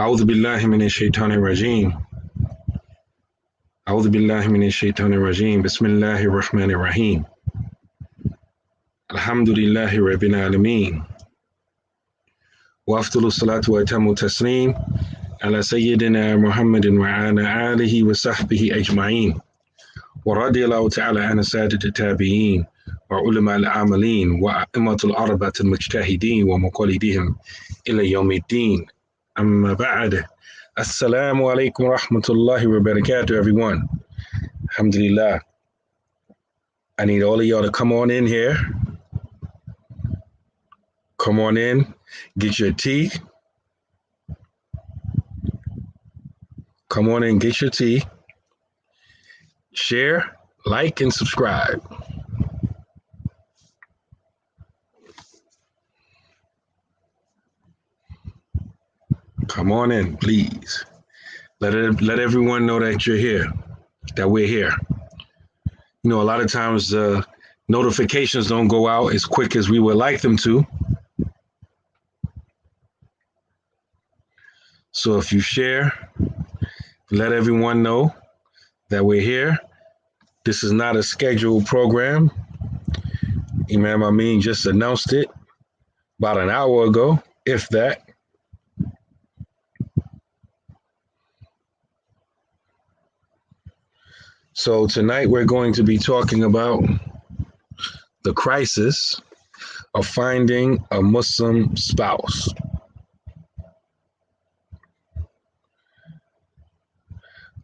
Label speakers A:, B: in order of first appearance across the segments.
A: أعوذ بالله من الشيطان الرجيم أعوذ بالله من الشيطان الرجيم بسم الله الرحمن الرحيم الحمد لله رب العالمين وأفضل الصلاة وأتم التسليم على سيدنا محمد وعلى آله وصحبه أجمعين ورضي الله تعالى عن سادة التابعين وعلماء العاملين وأئمة الأربعة المجتهدين ومقلديهم إلى يوم الدين أما بعد Assalamu alaikum rahmatullahi wa barakatuh, everyone. Alhamdulillah. I need all of y'all to come on in here. Come on in, get your tea. Come on in, get your tea. Share, like, and subscribe. Come on in, please. Let everyone know that you're here, that we're here. You know, a lot of times notifications don't go out as quick as we would like them to. So if you share, let everyone know that we're here. This is not a scheduled program. Imam Amin just announced it about an hour ago, if that. So tonight we're going to be talking about the crisis of finding a Muslim spouse.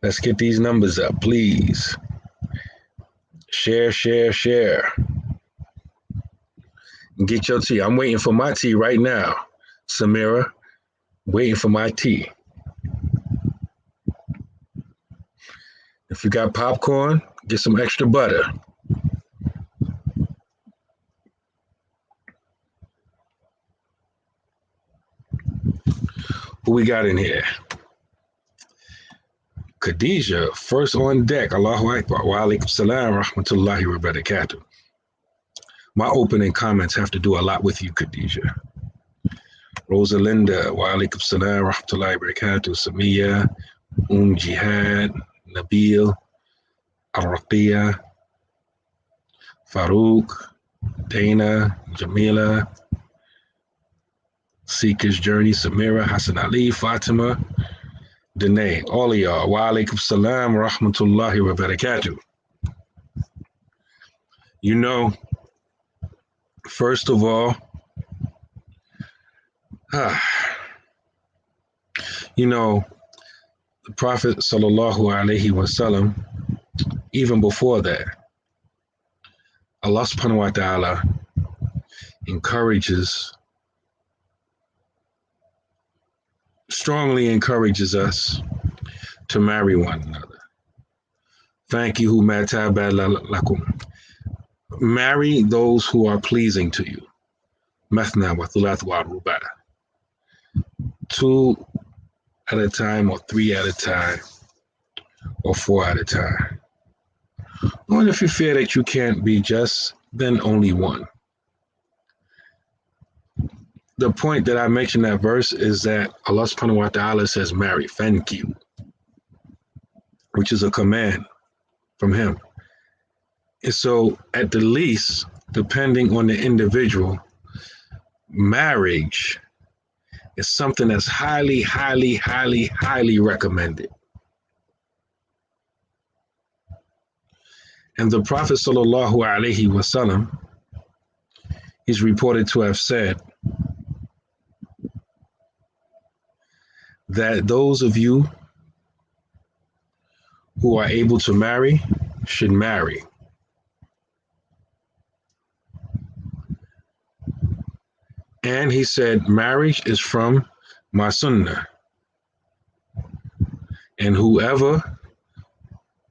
A: Let's get these numbers up, please. Share, share, share. Get your tea. I'm waiting for my tea right now, Samira. Waiting for my tea. If you got popcorn, get some extra butter. Who we got in here? Khadija, first on deck. Allahu Akbar. Wa alaikum salam rahmatullahi wa barakatuh. My opening comments have to do a lot with you, Khadija. Rosalinda, wa alaikum salam rahmatullahi wa barakatuh. Samia, Jihad, Nabil, Araqiya, Farouk, Dana, Jamila, Seeker's Journey, Samira, Hassan Ali, Fatima, Danae, all of y'all. Wa alaikum salam wa rahmatullahi wa barakatuh. You know, first of all, you know, the Prophet sallallahu alaihi wasallam, even before that, Allah subhanahu wa ta'ala strongly encourages us to marry one another. Thank you, lakum. Marry those who are pleasing to you. Mathna wa thulath wa ruba. 2 at a time, or 3 at a time, or 4 at a time. Or if you fear that you can't be just, then only one. The point that I mentioned that verse is that Allah subhanahu wa ta'ala says marry, thank you, which is a command from him. And so at the least, depending on the individual, marriage is something that's highly, highly, highly, highly recommended. And the Prophet sallallahu alaihi wasallam, he's reported to have said that those of you who are able to marry should marry. And he said, marriage is from my sunnah. And whoever,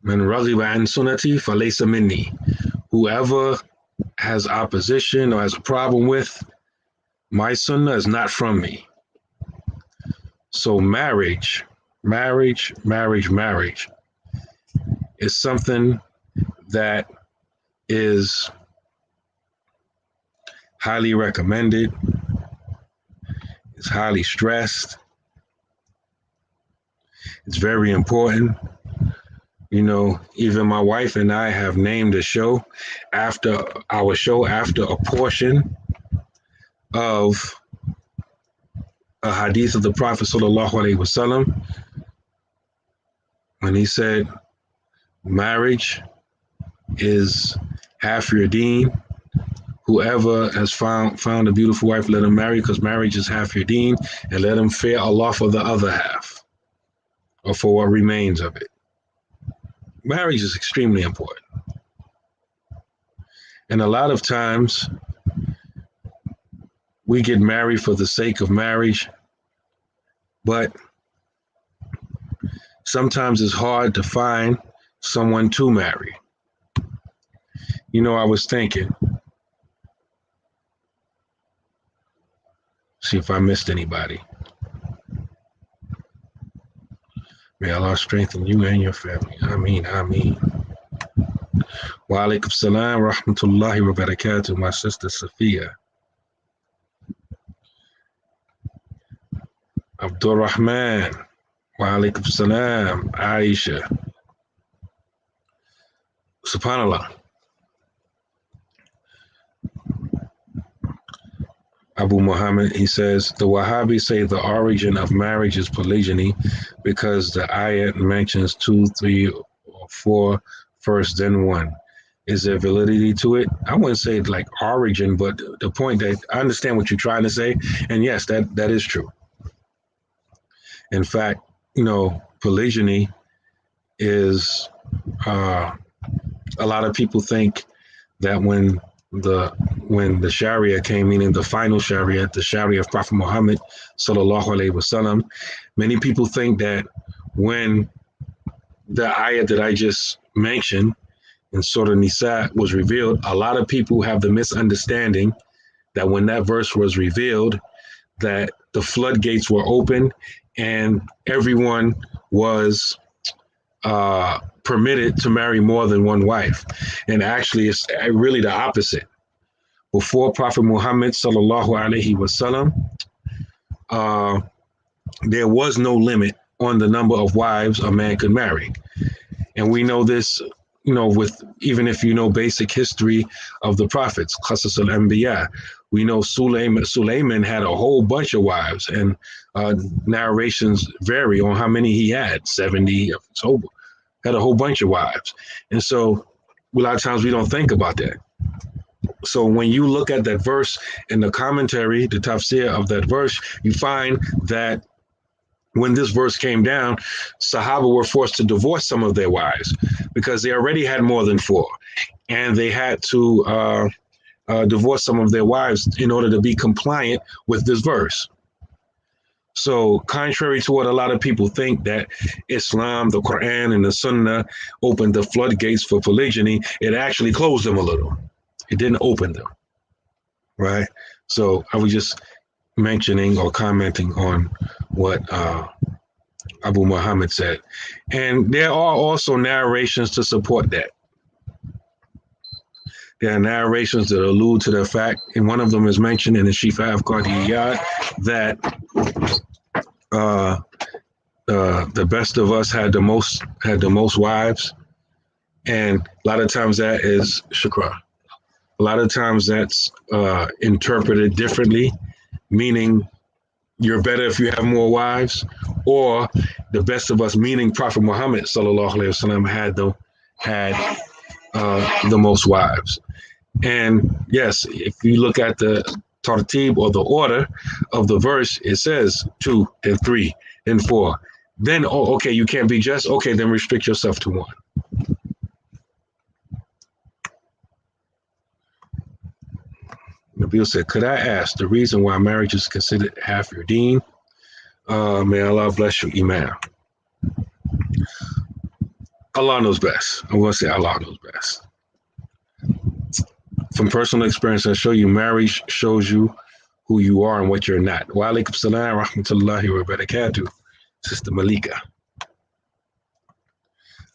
A: man raghiba an sunnati falaysa minni, whoever has opposition or has a problem with my sunnah is not from me. So marriage is something that is highly recommended, is highly stressed, It's very important. You know, even my wife and I have named a show after a portion of a hadith of the Prophet sallallahu alaihi wasallam when he said, "Marriage is half your deen. Whoever has found a beautiful wife, let him marry, because marriage is half your deen, and let him fear Allah for the other half, or for what remains of it." Marriage is extremely important. And a lot of times we get married for the sake of marriage, but sometimes it's hard to find someone to marry. You know, I was thinking, see if I missed anybody. May Allah strengthen you and your family. Amin, Amin. Wa alaikum salam wa rahmatullahi wa barakatuh, my sister Safiya. Abdurrahman. Wa alaikum salam, Aisha. SubhanAllah. Abu Muhammad, he says, the Wahhabis say the origin of marriage is polygyny because the ayat mentions 2, 3, or 4 first, then 1. Is there validity to it? I wouldn't say like origin, but the point that I understand what you're trying to say. And yes, that is true. In fact, you know, polygyny is, a lot of people think that when the Sharia came, meaning the final Sharia, the Sharia of Prophet Muhammad sallallahu alaihi wasallam, many people think that when the ayah that I just mentioned in Surah Nisa was revealed, a lot of people have the misunderstanding that when that verse was revealed, that the floodgates were open and everyone was permitted to marry more than one wife. And actually, it's really the opposite. Before Prophet Muhammad sallallahu alaihi wasallam, there was no limit on the number of wives a man could marry. And we know this, you know, with even if you know basic history of the prophets, Qasas al-Anbiya, we know Suleiman had a whole bunch of wives, and narrations vary on how many he had, 70, so had a whole bunch of wives. And so a lot of times we don't think about that. So when you look at that verse in the commentary, the tafsir of that verse, you find that when this verse came down, Sahaba were forced to divorce some of their wives because they already had more than 4. And they had to divorce some of their wives in order to be compliant with this verse. So contrary to what a lot of people think, that Islam, the Quran, and the Sunnah opened the floodgates for polygyny, it actually closed them a little. It didn't open them, right? So I was just mentioning or commenting on what Abu Muhammad said. And there are also narrations to support that. There are narrations that allude to the fact, and one of them is mentioned in the Shifa of Qadiyat, that the best of us had the most wives, and a lot of times that is shukra. A lot of times that's interpreted differently, meaning you're better if you have more wives, or the best of us, meaning Prophet Muhammad sallallahu alaihi wasallam had the most wives. And yes, if you look at the tartib or the order of the verse, it says 2 and 3 and 4. Then, oh, okay, you can't be just, okay, then restrict yourself to 1. Nabil said, could I ask the reason why marriage is considered half your deen? May Allah bless you, Imam. Allah knows best. I'm going to say Allah knows best. From personal experience, I show you marriage shows you who you are and what you're not. Wa alaikum salam wa rahmatullahi wa barakatuh, Sister Malika.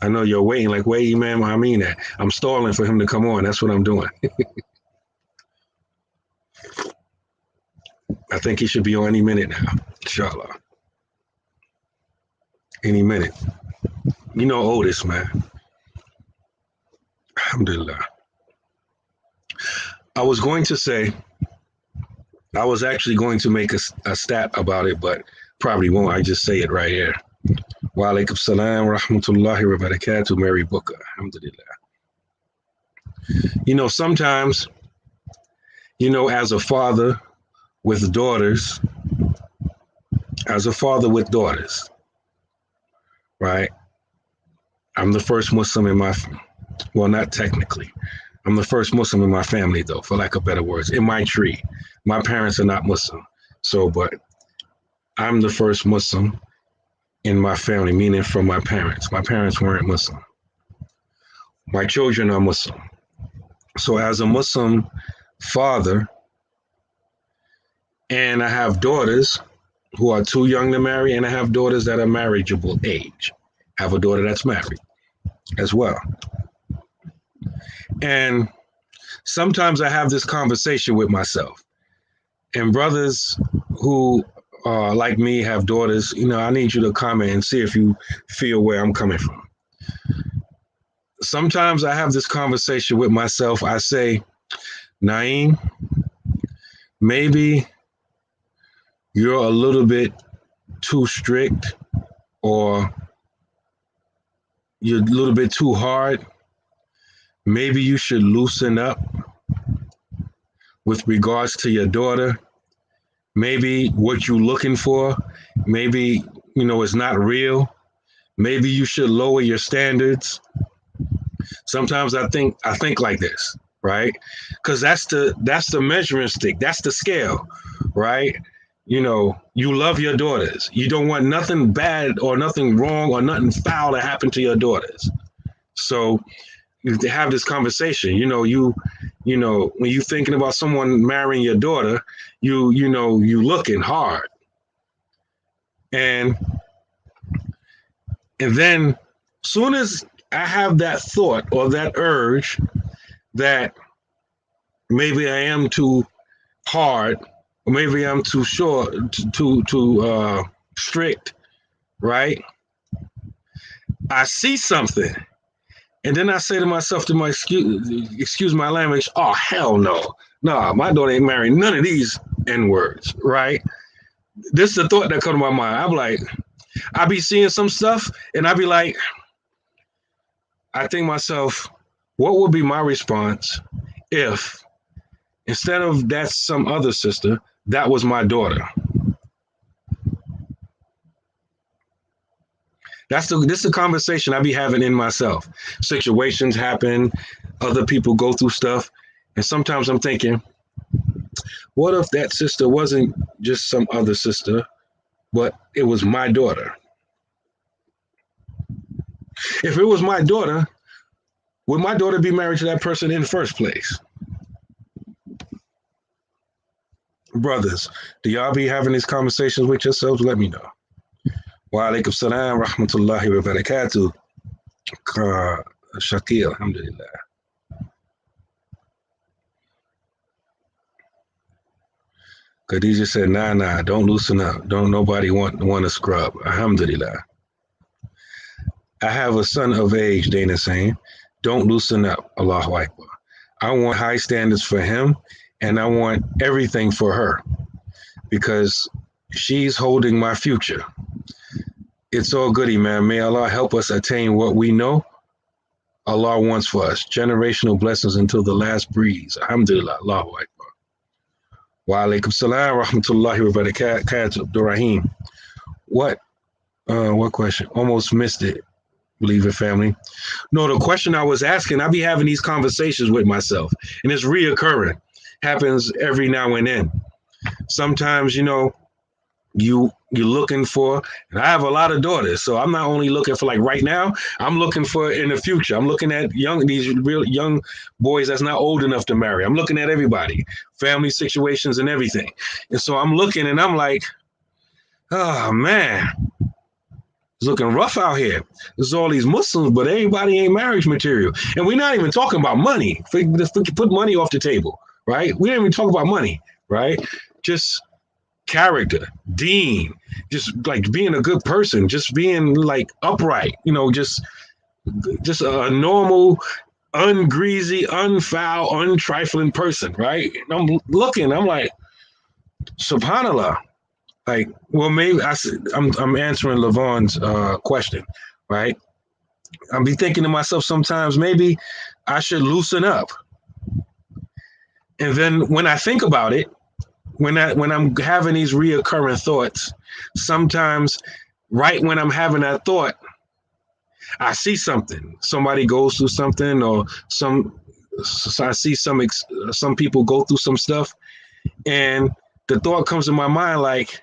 A: I know you're waiting, like, wait, Imam, I mean that. I'm stalling for him to come on. That's what I'm doing. I think he should be on any minute now, inshallah. any minute. You know Otis, man. Alhamdulillah. I was actually going to make a stat about it, but probably won't. I just say it right here. Wa alaikum salam wa rahmatullahi wa barakatuh, Mary Booker. Alhamdulillah. You know, sometimes, as a father with daughters, right? I'm the first Muslim well, not technically. I'm the first Muslim in my family, though, for lack of better words, in my tree. My parents are not Muslim. But I'm the first Muslim in my family, meaning from my parents. My parents weren't Muslim. My children are Muslim. So as a Muslim father, and I have daughters who are too young to marry, and I have daughters that are marriageable age. I have a daughter that's married as well. And sometimes I have this conversation with myself. And brothers who like me have daughters, I need you to comment and see if you feel where I'm coming from. Sometimes I have this conversation with myself. I say, Naeem, maybe you're a little bit too strict, or you're a little bit too hard. Maybe you should loosen up with regards to your daughter. Maybe what you're looking for, maybe, it's not real. Maybe you should lower your standards. Sometimes I think like this, right? Because that's the measuring stick. That's the scale, right? You love your daughters. You don't want nothing bad or nothing wrong or nothing foul to happen to your daughters. So you have this conversation. When you're thinking about someone marrying your daughter, you looking hard. And then soon as I have that thought or that urge that maybe I am too hard, or maybe I'm too short, too strict, right? I see something. And then I say to myself, excuse my language, oh, hell no. Nah, my daughter ain't married none of these N-words, right? This is the thought that comes to my mind. I'm like, I be seeing some stuff, and I be like, I think myself, what would be my response if instead of that's some other sister, that was my daughter? This is the conversation I be having in myself. Situations happen, other people go through stuff, and sometimes I'm thinking, what if that sister wasn't just some other sister, but it was my daughter? If it was my daughter, would my daughter be married to that person in the first place? Brothers, do y'all be having these conversations with yourselves? Let me know. Wa alaikum salam wa rahmatullahi wa barakatuh. Shakir, alhamdulillah. Khadija said, nah, don't loosen up. Don't nobody want to scrub. Alhamdulillah. I have a son of age, Dana saying, don't loosen up. Allahu Akbar. I want high standards for him, and I want everything for her because she's holding my future. It's all goody, man. May Allah help us attain what we know Allah wants for us. Generational blessings until the last breeze. Alhamdulillah. Allahu Akbar. Wa alaikum salam wa rahmatullahi wa barakatuh. Abdurrahim. What question? Almost missed it. Believe it, family. No, the question I was asking, I be having these conversations with myself, and it's reoccurring. Happens every now and then. Sometimes, you're looking for, and I have a lot of daughters, so I'm not only looking for like right now, I'm looking for in the future. I'm looking at these real young boys that's not old enough to marry. I'm looking at everybody, family situations and everything. And so I'm looking and I'm like, oh man, it's looking rough out here. There's all these Muslims, but everybody ain't marriage material. And we're not even talking about money. Put money off the table, right? We don't even talk about money, right? Just character, deen, just like being a good person, just being like upright, just a normal, ungreasy, unfoul, untrifling person, right? And I'm like, subhanallah. Like, well, maybe I'm answering Levon's question, right? I'll be thinking to myself sometimes, maybe I should loosen up. And then when I think about it, when I'm having these reoccurring thoughts, sometimes right when I'm having that thought, I see something. Somebody goes through something, or I see some people go through some stuff, and the thought comes to my mind like,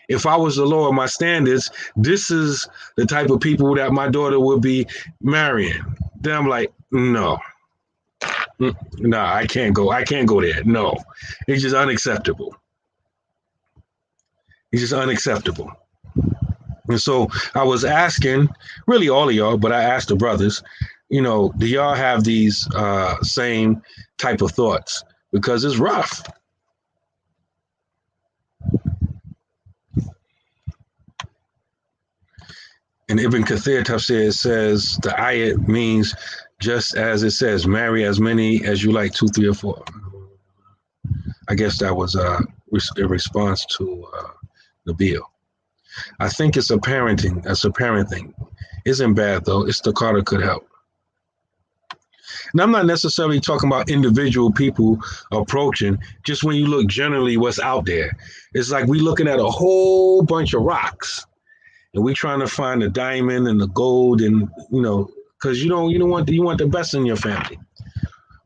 A: if I was to lower my standards, this is the type of people that my daughter would be marrying. Then I'm like, no, I can't go. I can't go there. No, it's just unacceptable. It's just unacceptable. And so I was asking, really all of y'all, but I asked the brothers, do y'all have these same type of thoughts? Because it's rough. And Ibn Kathir Tafsir says the ayat means just as it says, marry as many as you like, 2, 3, or 4. I guess that was a response to the bill. I think it's a parent thing. Isn't bad though. It's the Carter could help. And I'm not necessarily talking about individual people approaching, just when you look generally what's out there. It's like we looking at a whole bunch of rocks. And we trying to find the diamond and the gold, and because you want the best in your family.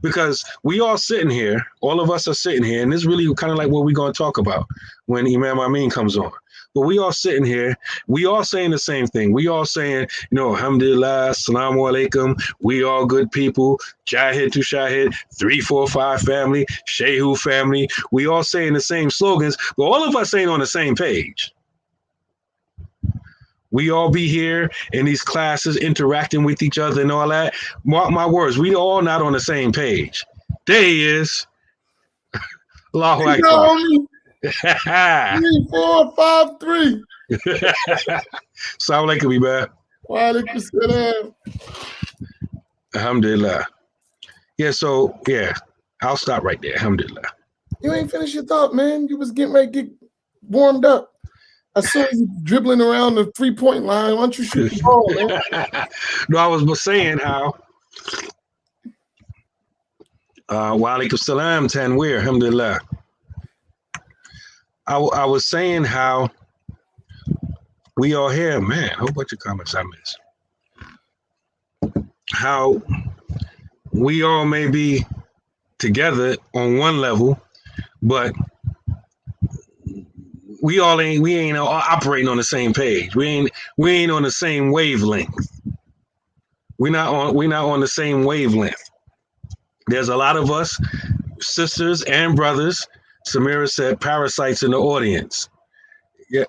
A: Because we all sitting here, all of us are sitting here, and this is really kind of like what we're going to talk about when Imam Amin comes on. But we all sitting here, we all saying the same thing. We all saying, alhamdulillah, assalamu alaikum, we all good people, Jahid to Shahid, 3, 4, 5 family, Shehu family. We all saying the same slogans, but all of us ain't on the same page. We all be here in these classes interacting with each other and all that. Mark my words, we all not on the same page. There he is. Allahu Akbar.
B: 3, 4, 5, 3.
A: Assalamu alaikum, man.
B: Wa alaikum salam.
A: Alhamdulillah. Yeah, I'll stop right there. Alhamdulillah.
B: You ain't finished your thought, man. You was getting ready to get warmed up. As soon as you're dribbling around the 3-point line, why don't you shoot the ball, man?
A: No, I was saying how. Wa alaikum salam, Tanweer, alhamdulillah. I was saying how we all here, man, a whole bunch of comments I missed. How we all may be together on one level, but we ain't operating on the same page. We ain't on the same wavelength. We're not on the same wavelength. There's a lot of us, sisters and brothers. Samira said parasites in the audience. Yeah.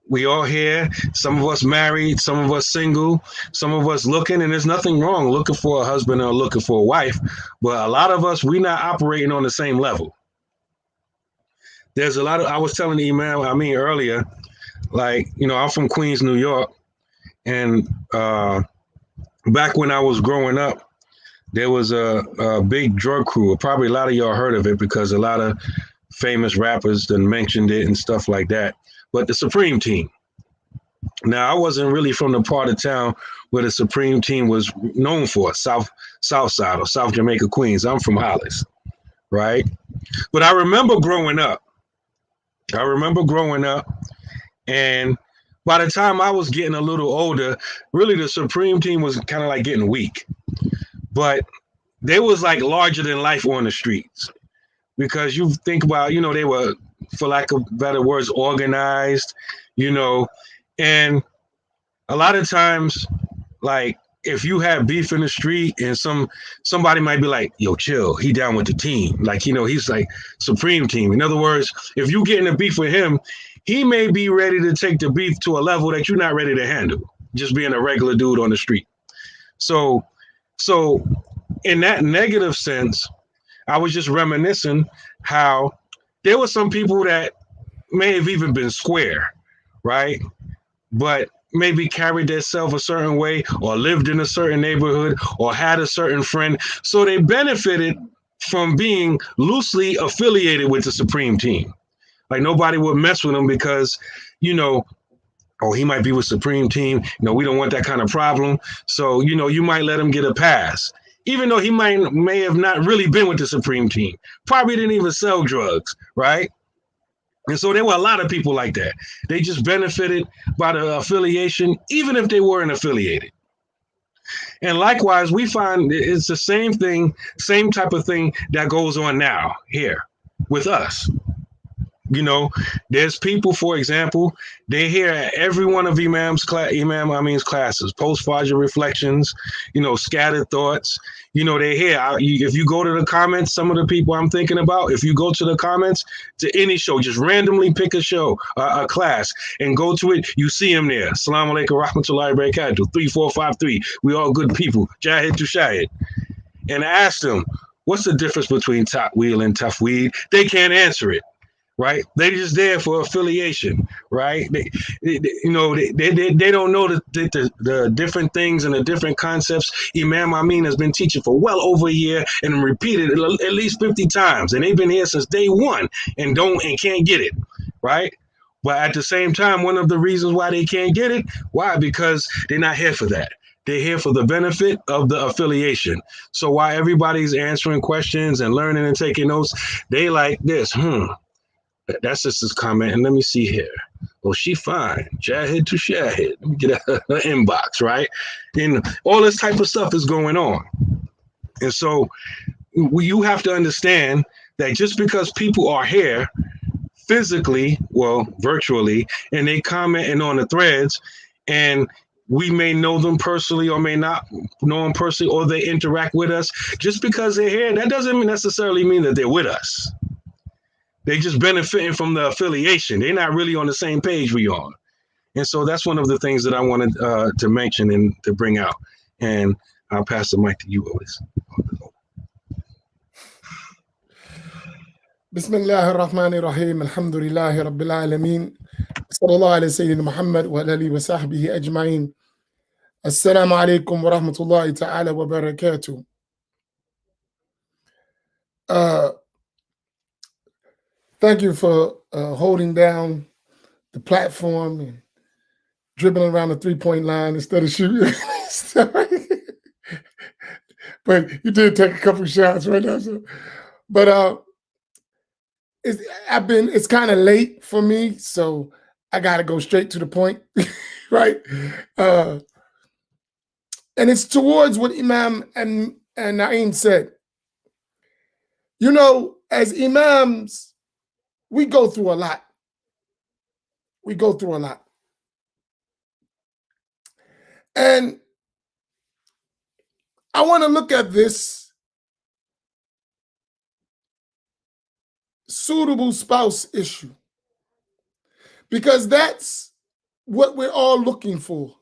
A: We all here, some of us married, some of us single, some of us looking, and there's nothing wrong looking for a husband or looking for a wife, but a lot of us, we're not operating on the same level. There's a lot of, I was telling the Imam, earlier, like, I'm from Queens, New York, and back when I was growing up, there was a big drug crew. Probably a lot of y'all heard of it because a lot of famous rappers then mentioned it and stuff like that. But the Supreme Team. Now, I wasn't really from the part of town where the Supreme Team was known for, South Side or South Jamaica, Queens. I'm from Hollis, right? But I remember growing up, and by the time I was getting a little older, really the Supreme Team was kind of like getting weak. But they was like larger than life on the streets. Because you think about, they were, for lack of better words, organized, and a lot of times, like, if you have beef in the street and somebody might be like, yo, chill, he down with the team. Like, he's like Supreme Team. In other words, if you get in a beef with him, he may be ready to take the beef to a level that you're not ready to handle, just being a regular dude on the street. So in that negative sense, I was just reminiscing how there were some people that may have even been square, right? But maybe carried themselves a certain way or lived in a certain neighborhood or had a certain friend. So they benefited from being loosely affiliated with the Supreme Team. Like nobody would mess with them because, you know, oh, he might be with Supreme Team. We don't want that kind of problem. So, you might let him get a pass, even though he may have not really been with the Supreme Team. Probably didn't even sell drugs, right? And so there were a lot of people like that. They just benefited by the affiliation, even if they weren't affiliated. And likewise, we find it's the same thing, same type of thing that goes on now here with us. There's people, for example, they hear every one of Imam Amin's classes, post-Fajr reflections, scattered thoughts. They hear, if you go to the comments, some of the people I'm thinking about, if you go to the comments to any show, just randomly pick a show, a class, and go to it, you see them there. Assalamu alaikum rahmatullahi wa barakatuh, 3453. We all good people. Jahid to Shahid. And ask them, what's the difference between Ta'wil and Tafweed? They can't answer it. Right, they just there for affiliation. Right, they don't know the different things and the different concepts. Imam Amin has been teaching for well over a year and repeated it at least 50 times, and they've been here since day one and can't get it. Right, but at the same time, one of the reasons why they can't get it, why? Because they're not here for that. They're here for the benefit of the affiliation. So while everybody's answering questions and learning and taking notes, they like this. That's just his comment. And let me see here. Well, she fine. Jahid to Shahid. Let me get her inbox, right? And all this type of stuff is going on. And so you have to understand that just because people are here physically, well, virtually, and they commenting on the threads, and we may know them personally or may not know them personally, or they interact with us, just because they're here, that doesn't necessarily mean that they're with us. They just benefiting from the affiliation. They're not really on the same page we are. And so that's one of the things that I wanted to mention and to bring out. And I'll pass the mic to you, Otis.
B: Bismillah ar-Rahman ar-Rahim. Alhamdulillahi Rabbil Alameen. Sallallahu alayhi Sayyidina Muhammad wa alihi wa sahbihi ajma'in. Assalamu alaikum wa rahmatullahi ta'ala wa barakatuh. Thank you for holding down the platform and dribbling around the three-point line instead of shooting. But you did take a couple shots right now. So. But it's kind of late for me, so I got to go straight to the point, right? And it's towards what Imam and Naeem said. As Imams, we go through a lot. And I want to look at this suitable spouse issue, because that's what we're all looking for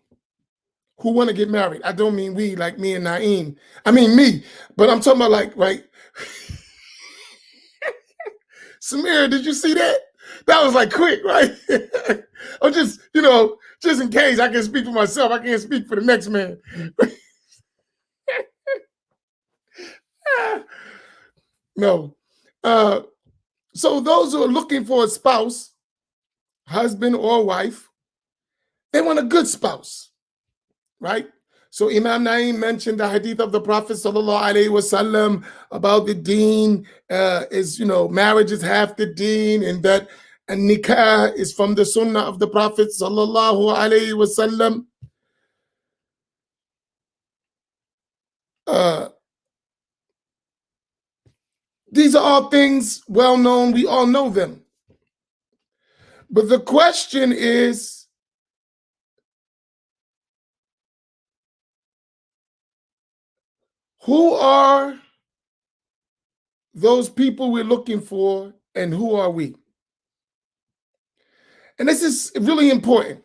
B: who want to get married. I don't mean we, like me and Naeem. I mean me, but I'm talking about right? Samira, did you see that? That was quick, right? Or just, just in case I can speak for myself. I can't speak for the next man. No. So those who are looking for a spouse, husband or wife, they want a good spouse, right? So Imam Naeem mentioned the hadith of the Prophet ﷺ about the deen is, marriage is half the deen, and that nikah is from the sunnah of the Prophet ﷺ. These are all things well known. We all know them. But the question is, who are those people we're looking for, and who are we? And this is really important.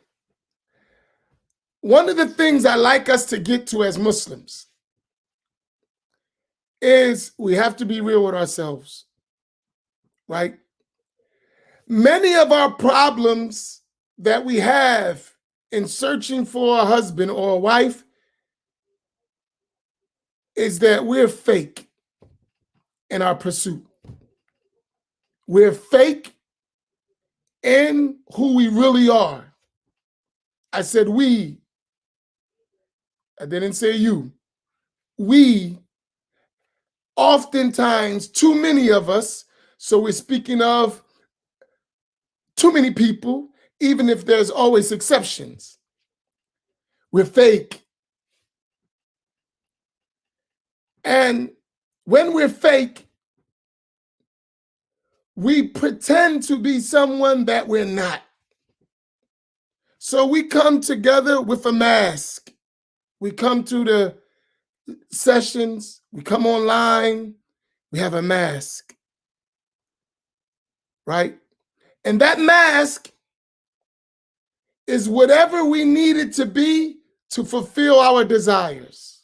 B: One of the things I like us to get to as Muslims is we have to be real with ourselves, right? Many of our problems that we have in searching for a husband or a wife is that we're fake in our pursuit. We're fake in who we really are. I said we. I didn't say you. We, oftentimes, too many of us, so we're speaking of too many people, even if there's always exceptions. We're fake. And when we're fake, we pretend to be someone that we're not. So we come together with a mask. We come to the sessions, we come online, we have a mask, right? And that mask is whatever we need it to be to fulfill our desires.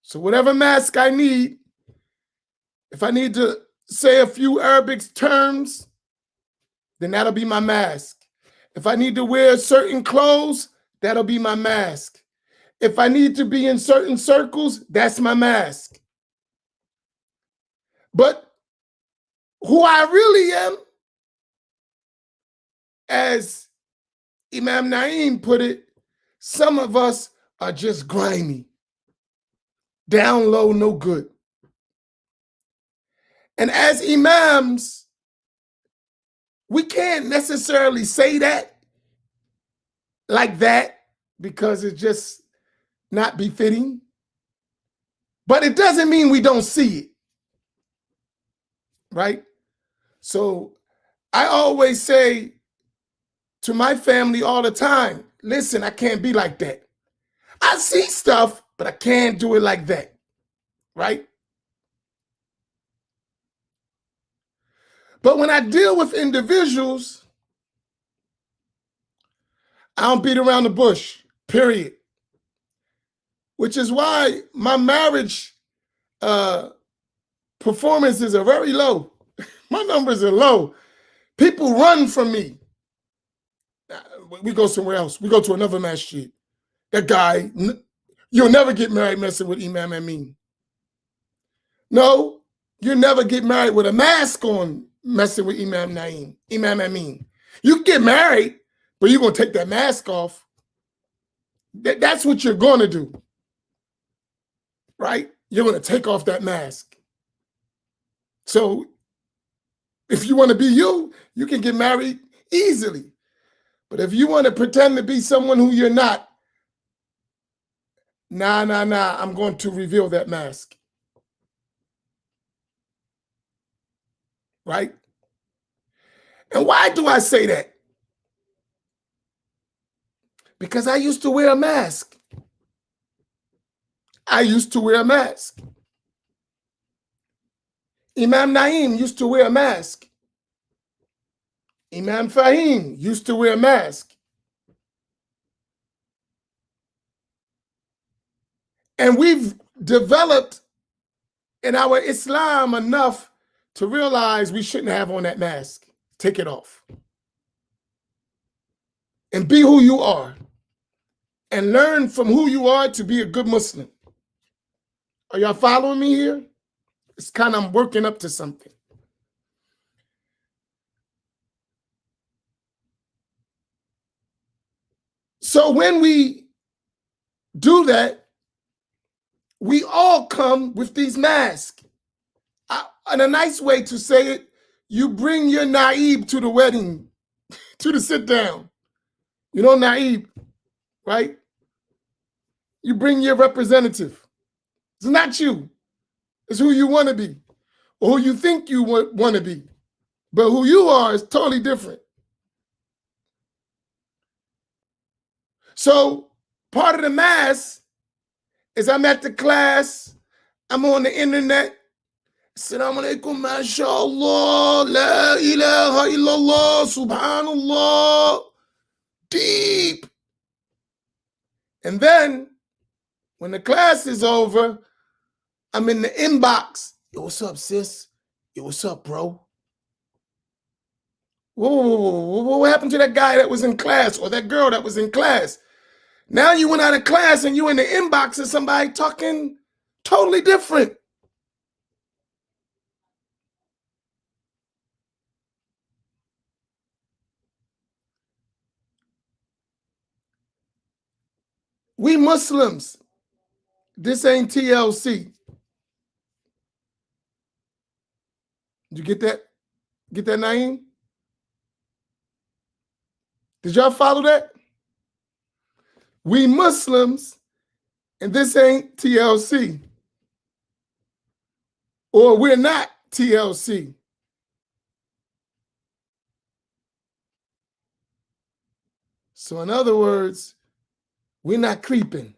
B: So whatever mask I need, if I need to say a few Arabic terms, then that'll be my mask. If I need to wear certain clothes, that'll be my mask. If I need to be in certain circles, that's my mask. But who I really am, as Imam Naim put it, some of us are just grimy, down low, no good. And as imams, we can't necessarily say that like that because it's just not befitting. But it doesn't mean we don't see it, right? So I always say to my family all the time, listen, I can't be like that. I see stuff, but I can't do it like that, right? But when I deal with individuals, I don't beat around the bush, period. Which is why my marriage performances are very low. My numbers are low. People run from me. We go somewhere else. We go to another masjid. That guy, you'll never get married messing with Imam Amin. No, you'll never get married with a mask on messing with Imam Amin. You can get married, but you're going to take that mask off. That's what you're going to do, right? You're going to take off that mask. So if you want to be you, you can get married easily. But if you want to pretend to be someone who you're not, nah, I'm going to reveal that mask. Right? And why do I say that? Because I used to wear a mask. I used to wear a mask. Imam Naim used to wear a mask. Imam Fahim used to wear a mask. And we've developed in our Islam enough to realize we shouldn't have on that mask. Take it off. And be who you are. And learn from who you are to be a good Muslim. Are y'all following me here? It's kind of, I'm working up to something. So when we do that, we all come with these masks. And a nice way to say it, you bring your naib to the wedding, to the sit down. You know naib, right? You bring your representative. It's not you. It's who you want to be or who you think you want to be. But who you are is totally different. So part of the mask is I'm at the class, I'm on the internet. Assalamu alaikum, mashallah, la ilaha illallah, subhanallah, deep. And then when the class is over, I'm in the inbox. Yo, what's up, sis? Yo, what's up, bro? Whoa, what happened to that guy that was in class or that girl that was in class? Now you went out of class and you in the inbox of somebody talking totally different. We Muslims, this ain't TLC. Did you get that? Get that, Naeem? Did y'all follow that? We Muslims, and this ain't TLC. Or we're not TLC. So in other words, we're not creeping.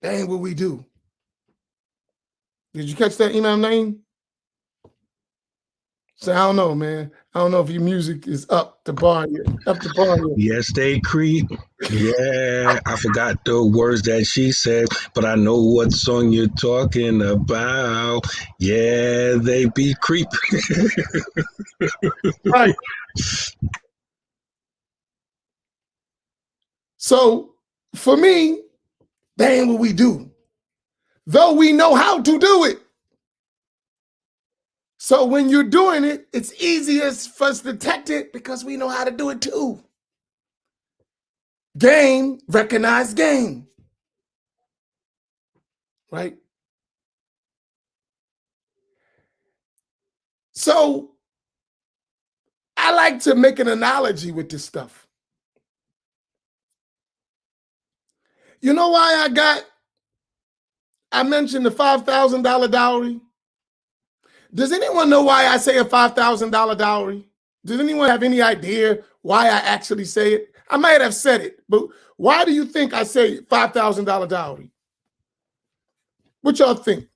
B: That ain't what we do. Did you catch that, Imam Naeem? So I don't know, man. I don't know if your music is up to bar yet. Up to bar yet.
A: Yes, they creep. Yeah, I forgot the words that she said, but I know what song you're talking about. Yeah, they be creep.
B: Right. So for me, that ain't what we do. Though we know how to do it. So when you're doing it, it's easiest for us to detect it because we know how to do it too. Game, recognize game. Right? So I like to make an analogy with this stuff. You know why I mentioned the $5,000 dowry? Does anyone know why I say a $5,000 dowry? Does anyone have any idea why I actually say it? I might have said it, but why do you think I say $5,000 dowry? What y'all think?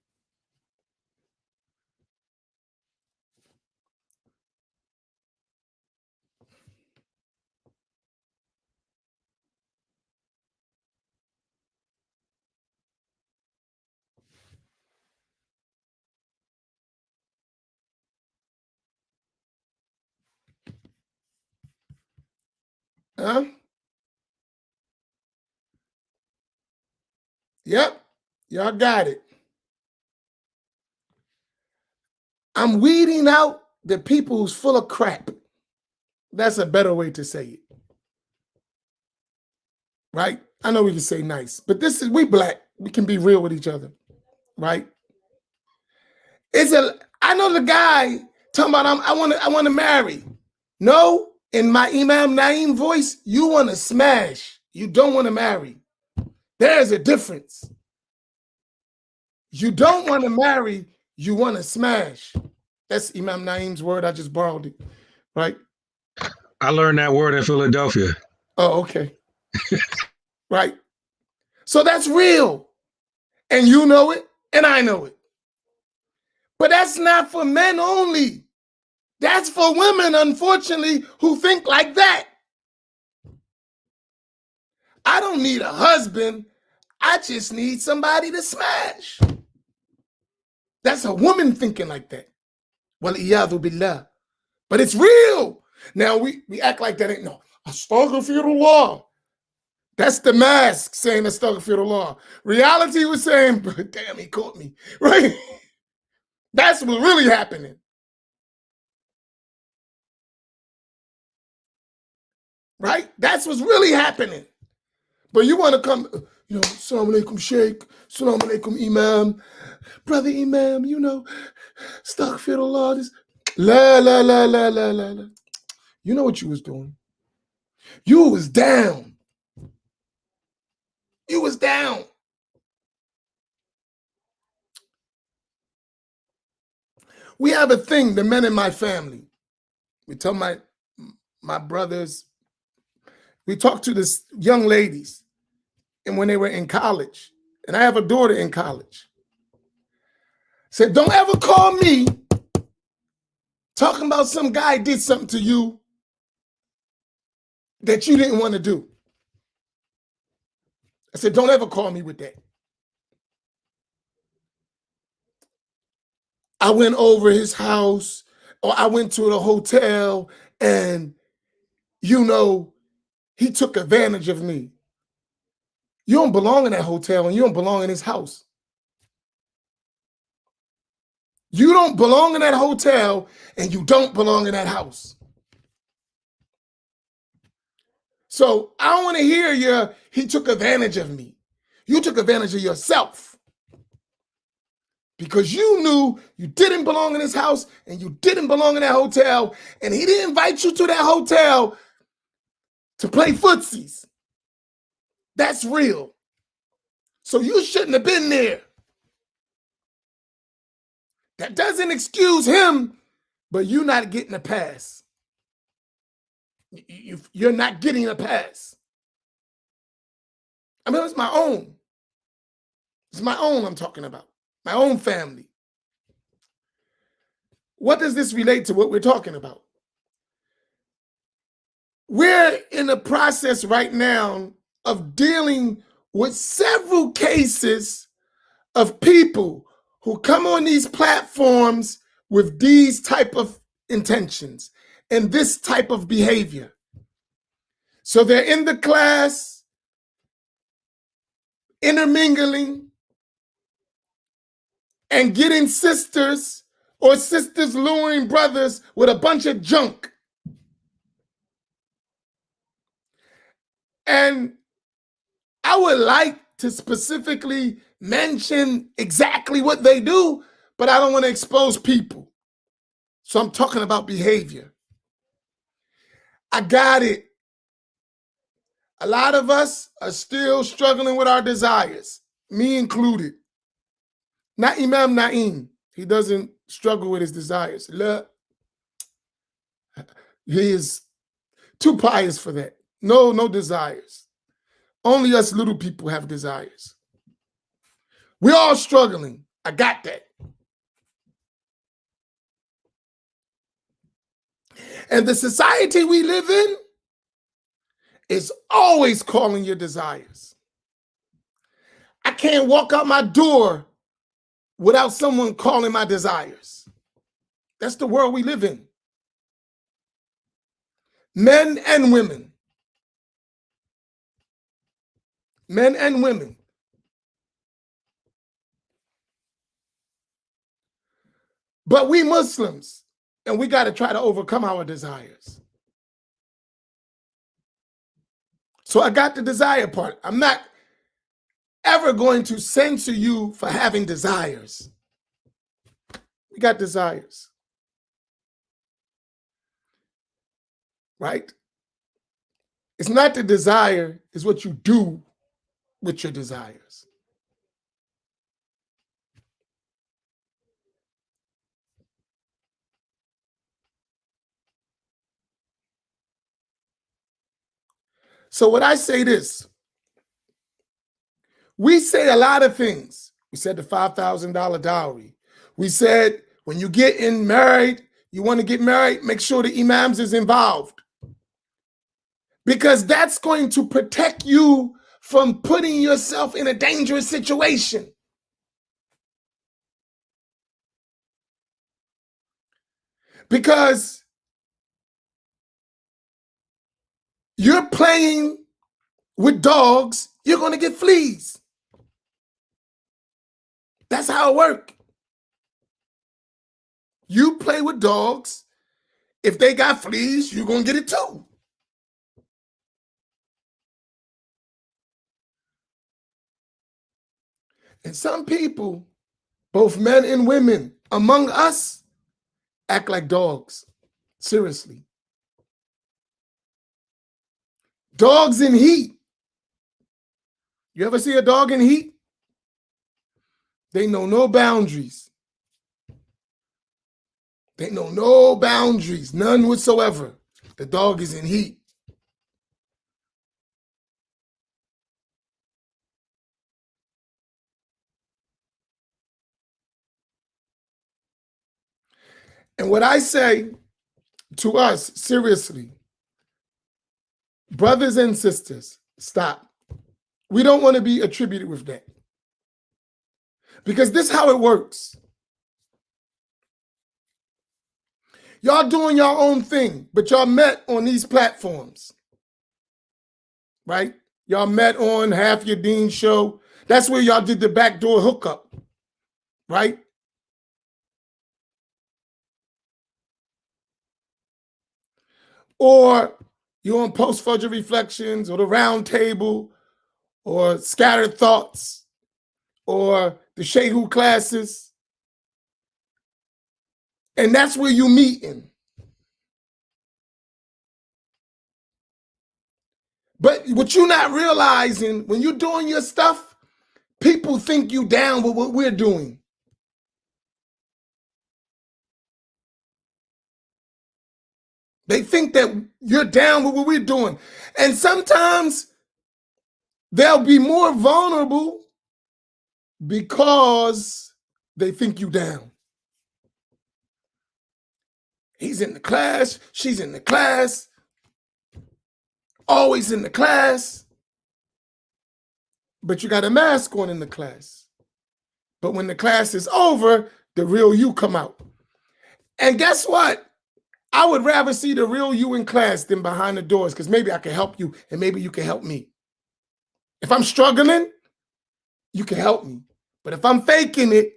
B: Huh? Yep, y'all got it. I'm weeding out the people who's full of crap. That's a better way to say it. Right? I know we can say nice, but we black. We can be real with each other. Right? I know the guy talking about I want to marry. No, in my Imam Naeem voice, you want to smash. You don't want to marry. There's a difference. You don't want to marry, you want to smash. That's Imam Naeem's word. I just borrowed it. Right?
A: I learned that word in Philadelphia.
B: Oh, okay. Right. So that's real. And you know it, and I know it. But that's not for men only. That's for women, unfortunately, who think like that. I don't need a husband. I just need somebody to smash. That's a woman thinking like that. Well, iyadhu billah. But it's real. Now we act like that ain't no. Astaghfirullah. That's the mask saying astaghfirullah. Reality was saying, damn, he caught me. Right? That's what's really happening. Right? That's what's really happening. But you want to come, Assalamu alaikum Sheikh, Assalamu alaikum Imam, Brother Imam, astaghfirullah. La. You know what you was doing. You was down. You was down. We have a thing, the men in my family. We tell my brothers, we talk to this young ladies, and when they were in college, and I have a daughter in college, said, don't ever call me talking about some guy did something to you that you didn't want to do. I said, don't ever call me with that. I went over his house Or I went to the hotel and, he took advantage of me. You don't belong in that hotel and you don't belong in his house. You don't belong in that hotel and you don't belong in that house. So I don't want to hear he took advantage of me. You took advantage of yourself because you knew you didn't belong in his house and you didn't belong in that hotel, and he didn't invite you to that hotel to play footsies. That's real. So you shouldn't have been there. That doesn't excuse him, but you're not getting a pass. You're not getting a pass. I mean, it's my own. It's my own I'm talking about. My own family. What does this relate to what we're talking about? We're in the process right now of dealing with several cases of people who come on these platforms with these type of intentions and this type of behavior. So they're in the class, intermingling, and getting sisters or sisters luring brothers with a bunch of junk. And I would like to specifically mention exactly what they do, but I don't want to expose people. So I'm talking about behavior. I got it. A lot of us are still struggling with our desires, me included. Not Imam Naim. He doesn't struggle with his desires. Look, he is too pious for that. No desires. Only us little people have desires. We're all struggling. I got that. And the society we live in is always calling your desires. I can't walk out my door without someone calling my desires. That's the world we live in. Men and women. Men and women. But we Muslims, and we got to try to overcome our desires. So I got the desire part. I'm not ever going to censor you for having desires. We got desires. Right? It's not the desire, it's what you do with your desires. So when I say this, we say a lot of things. We said the $5,000 dowry. We said when you get married, you want to get married, make sure the imams is involved. Because that's going to protect you from putting yourself in a dangerous situation. Because you're playing with dogs, you're going to get fleas. That's how it works. You play with dogs, if they got fleas, you're going to get it too. And some people, both men and women, among us, act like dogs. Seriously. Dogs in heat. You ever see a dog in heat? They know no boundaries. They know no boundaries, none whatsoever. The dog is in heat. And what I say to us, seriously, brothers and sisters, stop. We don't want to be attributed with that. Because this is how it works. Y'all doing your own thing, but y'all met on these platforms, right? Y'all met on Half Your Dean show. That's where y'all did the backdoor hookup, right? Or you're on Post Fudger Reflections or the Round Table or Scattered Thoughts or the Shehu classes. And that's where you meeting. But what you're not realizing, when you're doing your stuff, people think you down with what we're doing. They think that you're down with what we're doing. And sometimes they'll be more vulnerable because they think you down. He's in the class, she's in the class, always in the class, but you got a mask on in the class. But when the class is over, the real you come out. And guess what? I would rather see the real you in class than behind the doors, because maybe I can help you and maybe you can help me. If I'm struggling, you can help me. But if I'm faking it,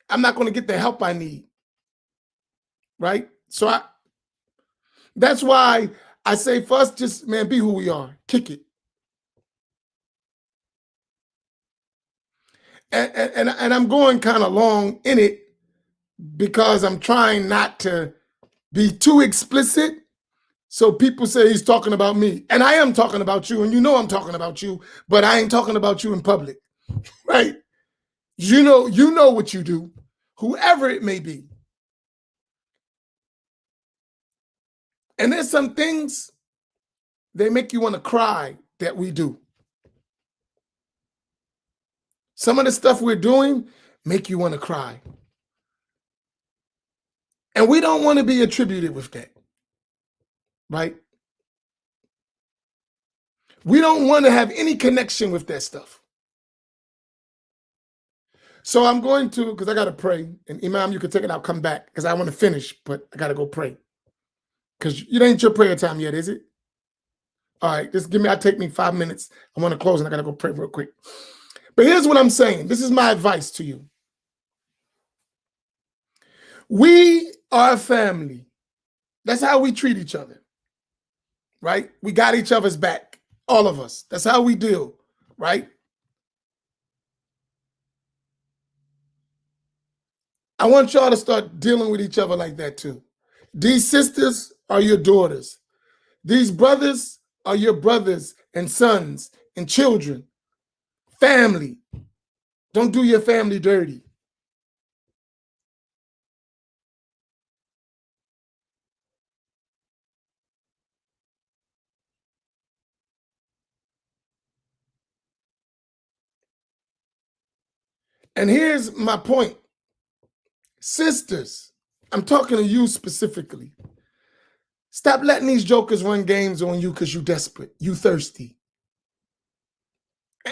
B: I'm not going to get the help I need. Right? So that's why I say first, just, man, be who we are. Kick it. And I'm going kind of long in it because I'm trying not to be too explicit. So people say he's talking about me. And I am talking about you, and you know I'm talking about you, but I ain't talking about you in public. Right? You know what you do, whoever it may be. And there's some things they make you want to cry that we do. Some of the stuff we're doing make you want to cry. And we don't want to be attributed with that, right? We don't want to have any connection with that stuff. So I'm going to, because I got to pray, and Imam, you can take it out, come back, because I want to finish, but I got to go pray. Because it ain't your prayer time yet, is it? All right, I'll take me 5 minutes. I want to close, and I got to go pray real quick. But here's what I'm saying. This is my advice to you. We are a family. That's how we treat each other, right? We got each other's back, all of us. That's how we deal, right? I want y'all to start dealing with each other like that too. These sisters are your daughters. These brothers are your brothers and sons and children. Family. Don't do your family dirty. And here's my point. Sisters, I'm talking to you specifically. Stop letting these jokers run games on you because you desperate. You thirsty.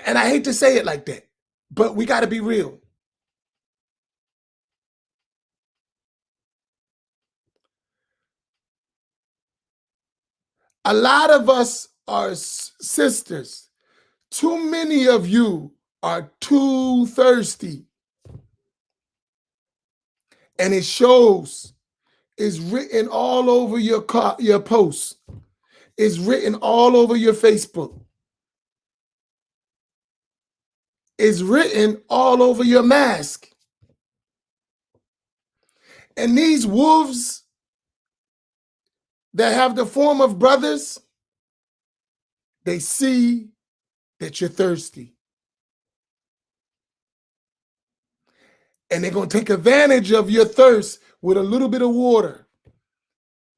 B: And I hate to say it like that, but we got to be real. A lot of us are sisters. Too many of you are too thirsty. And it shows. It's written all over your posts. It's written all over your Facebook. It's written all over your mask. And these wolves that have the form of brothers, they see that you're thirsty. And they're going to take advantage of your thirst with a little bit of water.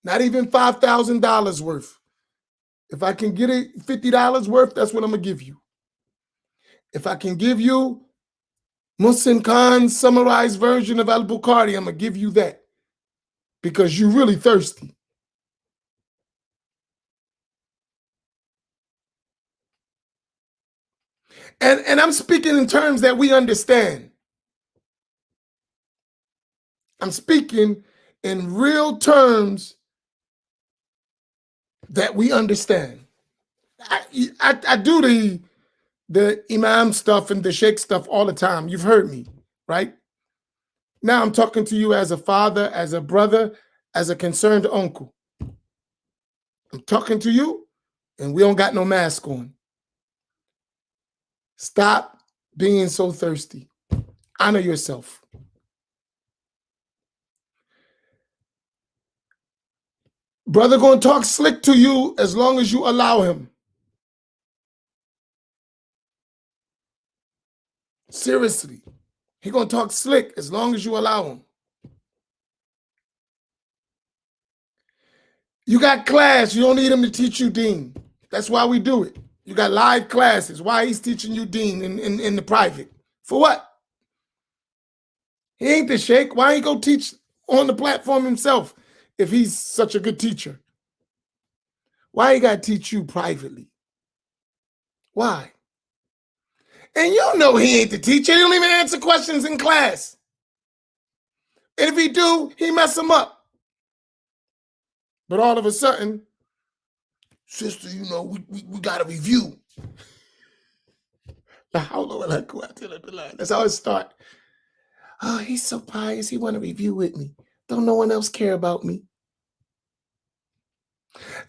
B: Not even $5,000 worth. If I can get it $50 worth, that's what I'm going to give you. If I can give you Muslim Khan's summarized version of Al-Bukhari, I'm going to give you that. Because you're really thirsty. And I'm speaking in terms that we understand. I'm speaking in real terms that we understand. I do the Imam stuff and the Sheikh stuff all the time. You've heard me, right? Now I'm talking to you as a father, as a brother, as a concerned uncle. I'm talking to you, and we don't got no mask on. Stop being so thirsty. Honor yourself. Brother gonna talk slick to you as long as you allow him. Seriously. He gonna talk slick as long as you allow him. You got class, you don't need him to teach you deen. That's why we do it. You got live classes. Why he's teaching you deen in the private? For what? He ain't the sheikh. Why he go teach on the platform himself if he's such a good teacher? Why he got to teach you privately? Why? And you know he ain't the teacher. He don't even answer questions in class. And if he do, he mess them up. But all of a sudden, sister, you know, we got to review. That's how it start. Oh, he's so pious. He want to review with me. Don't no one else care about me?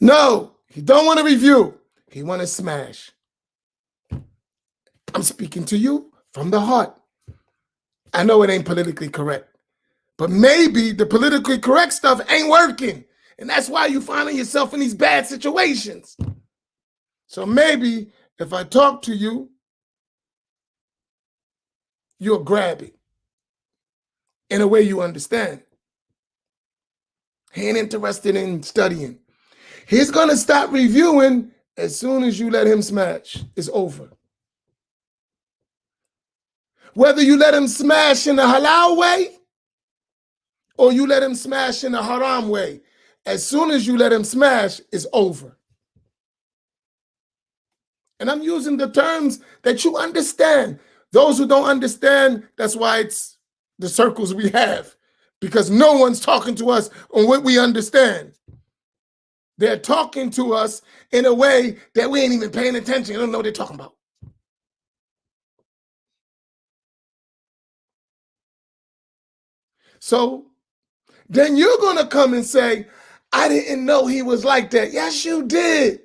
B: No, he don't want to review. He want to smash. I'm speaking to you from the heart. I know it ain't politically correct, but maybe the politically correct stuff ain't working. And that's why you finding yourself in these bad situations. So maybe if I talk to you, you'll grab it in a way you understand. He ain't interested in studying. He's going to stop reviewing as soon as you let him smash. It's over. Whether you let him smash in the halal way or you let him smash in the haram way, as soon as you let him smash, it's over. And I'm using the terms that you understand. Those who don't understand, that's why it's the circles we have, because no one's talking to us on what we understand. They're talking to us in a way that we ain't even paying attention. I don't know what they're talking about. So then you're going to come and say, I didn't know he was like that. Yes, you did.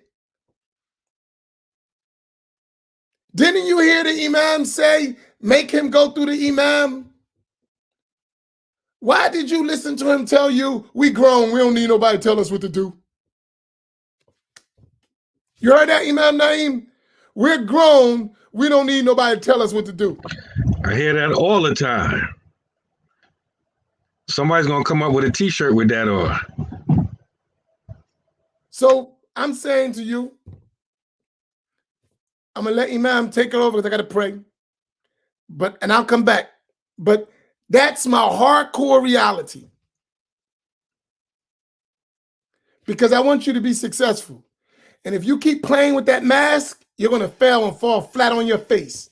B: Didn't you hear the Imam say, make him go through the Imam? Why did you listen to him tell you, we grown, we don't need nobody to tell us what to do? You heard that, Imam Naeem? We're grown, we don't need nobody to tell us what to do.
A: I hear that all the time. Somebody's going to come up with a t-shirt with that on.
B: So I'm saying to you, I'm going to let Imam take it over because I got to pray. And I'll come back. But that's my hardcore reality. Because I want you to be successful. And if you keep playing with that mask, you're going to fail and fall flat on your face.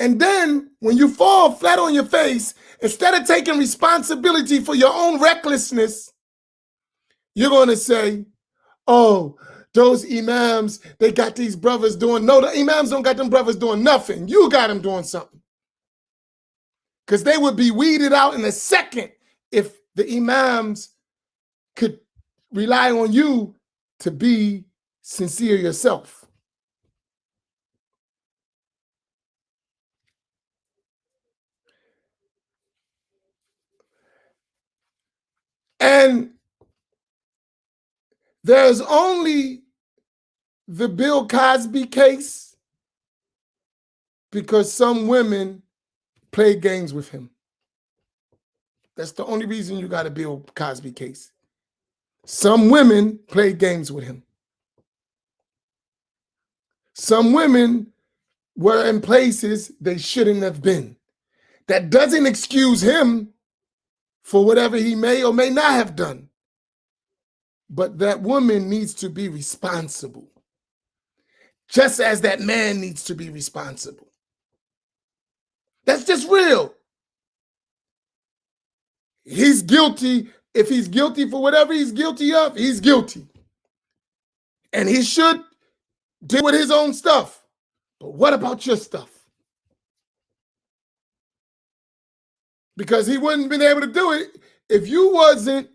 B: And then when you fall flat on your face, instead of taking responsibility for your own recklessness, you're going to say, oh, those imams, they got these brothers doing. No, the imams don't got them brothers doing nothing. You got them doing something. Because they would be weeded out in a second if the imams could rely on you to be sincere yourself. And there's only the Bill Cosby case because some women played games with him. That's the only reason you got a Bill Cosby case. Some women played games with him. Some women were in places they shouldn't have been. That doesn't excuse him for whatever he may or may not have done. But that woman needs to be responsible, just as that man needs to be responsible. That's just real. He's guilty. If he's guilty for whatever he's guilty of, he's guilty. And he should deal with his own stuff. But what about your stuff? Because he wouldn't have been able to do it if you wasn't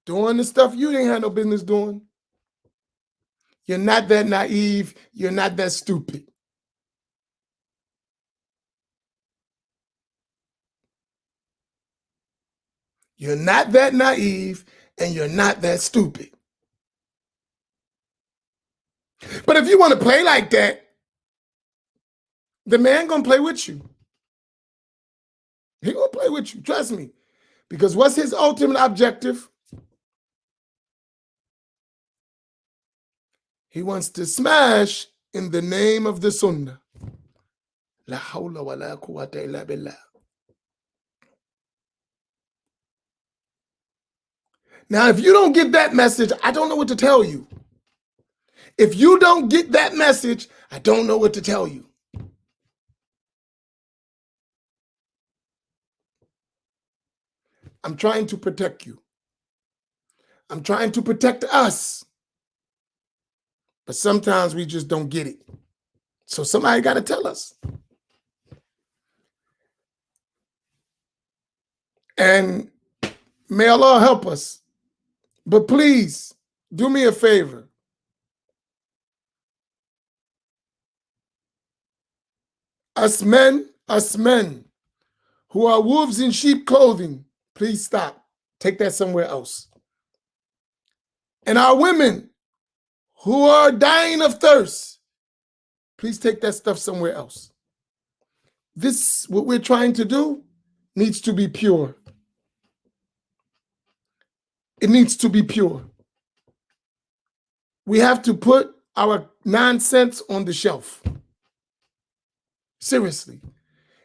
B: doing the stuff you ain't had no business doing. You're not that naive. You're not that stupid. You're not that naive, and you're not that stupid. But if you want to play like that, the man gonna play with you. He gonna play with you, trust me. Because what's his ultimate objective? He wants to smash in the name of the Sunnah. La hawla wa la quwwata illa billah. Now, if you don't get that message, I don't know what to tell you. If you don't get that message, I don't know what to tell you. I'm trying to protect you. I'm trying to protect us. But sometimes we just don't get it. So somebody got to tell us. And may Allah help us. But please, do me a favor. Us men who are wolves in sheep clothing, please stop. Take that somewhere else. And our women who are dying of thirst, please take that stuff somewhere else. This, what we're trying to do, needs to be pure. It needs to be pure. We have to put our nonsense on the shelf. Seriously.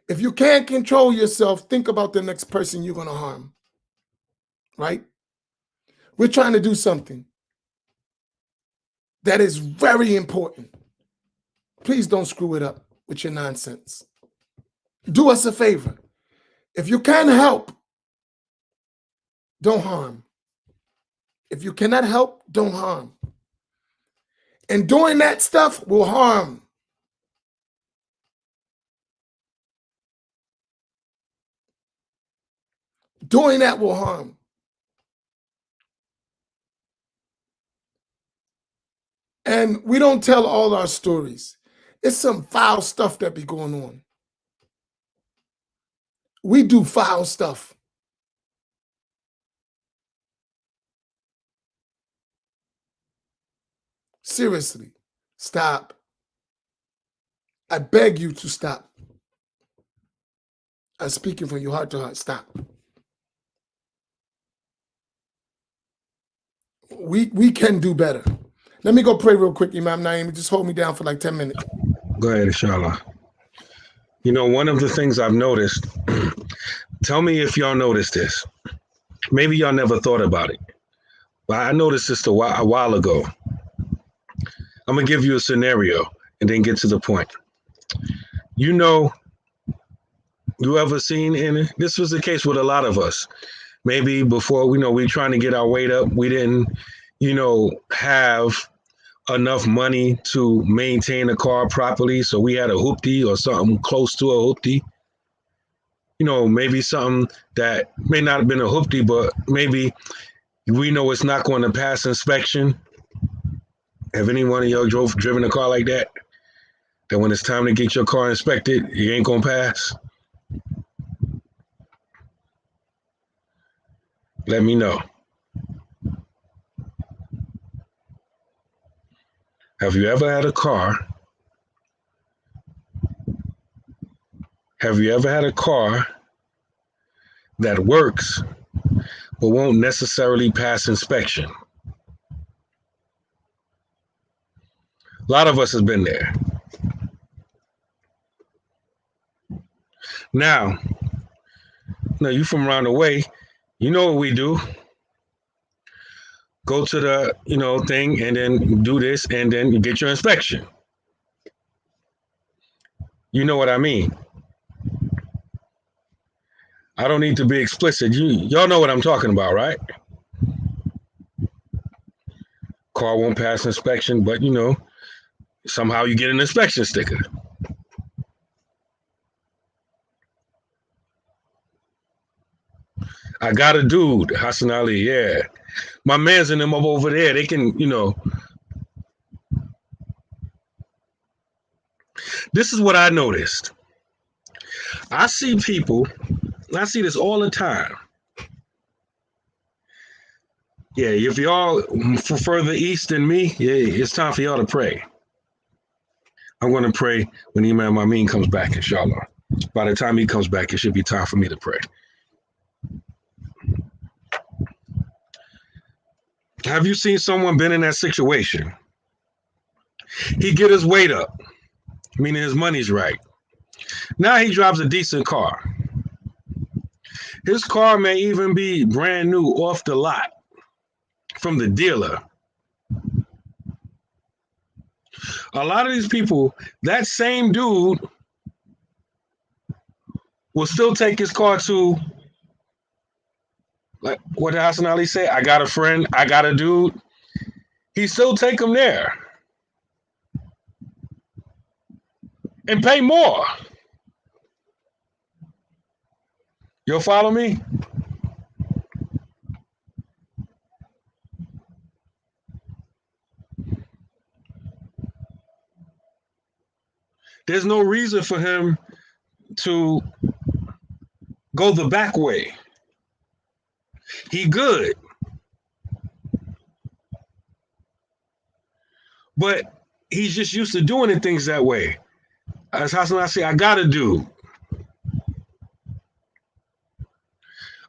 B: If you can't control yourself, think about the next person you're going to harm. Right? We're trying to do something that is very important. Please don't screw it up with your nonsense. Do us a favor. If you can help, don't harm. If you cannot help, don't harm. And doing that stuff will harm. Doing that will harm. And we don't tell all our stories. It's some foul stuff that be going on. We do foul stuff. Seriously, stop. I beg you to stop. I'm speaking from your heart to heart. Stop. We can do better. Let me go pray real quick, Imam Naim. Just hold me down for like 10 minutes.
A: Go ahead, inshallah. You know, one of the things I've noticed, tell me if y'all noticed this. Maybe y'all never thought about it, but I noticed this a while ago. I'm going to give you a scenario and then get to the point. You know, you ever seen, and this was the case with a lot of us, maybe before, we were trying to get our weight up, we didn't, have enough money to maintain a car properly, so we had a hoopty or something close to a hoopty. Maybe something that may not have been a hoopty, but maybe we know it's not going to pass inspection. Have any one of y'all driven a car like that? That when it's time to get your car inspected, you ain't going to pass? Let me know. Have you ever had a car? Have you ever had a car that works but won't necessarily pass inspection? A lot of us have been there. Now, you from around the way, you know what we do. Go to the, thing and then do this and then you get your inspection. You know what I mean? I don't need to be explicit. Y'all know what I'm talking about, right? Car won't pass inspection, but somehow you get an inspection sticker. I got a dude, Hassan Ali, yeah. My man's in them up over there. They can, This is what I noticed. I see people, I see this all the time. Yeah, if y'all further east than me, yeah, it's time for y'all to pray. I'm going to pray when Imam Amin comes back, inshallah. By the time he comes back, it should be time for me to pray. Have you seen someone been in that situation? He get his weight up, meaning his money's right. Now he drives a decent car. His car may even be brand new off the lot from the dealer. A lot of these people, that same dude will still take his car to, like what did Hassan Ali say? I got a friend, I got a dude. He still take him there and pay more. You'll follow me? There's no reason for him to go the back way. He good. But he's just used to doing things that way. As Hassan Ali say, I got a dude.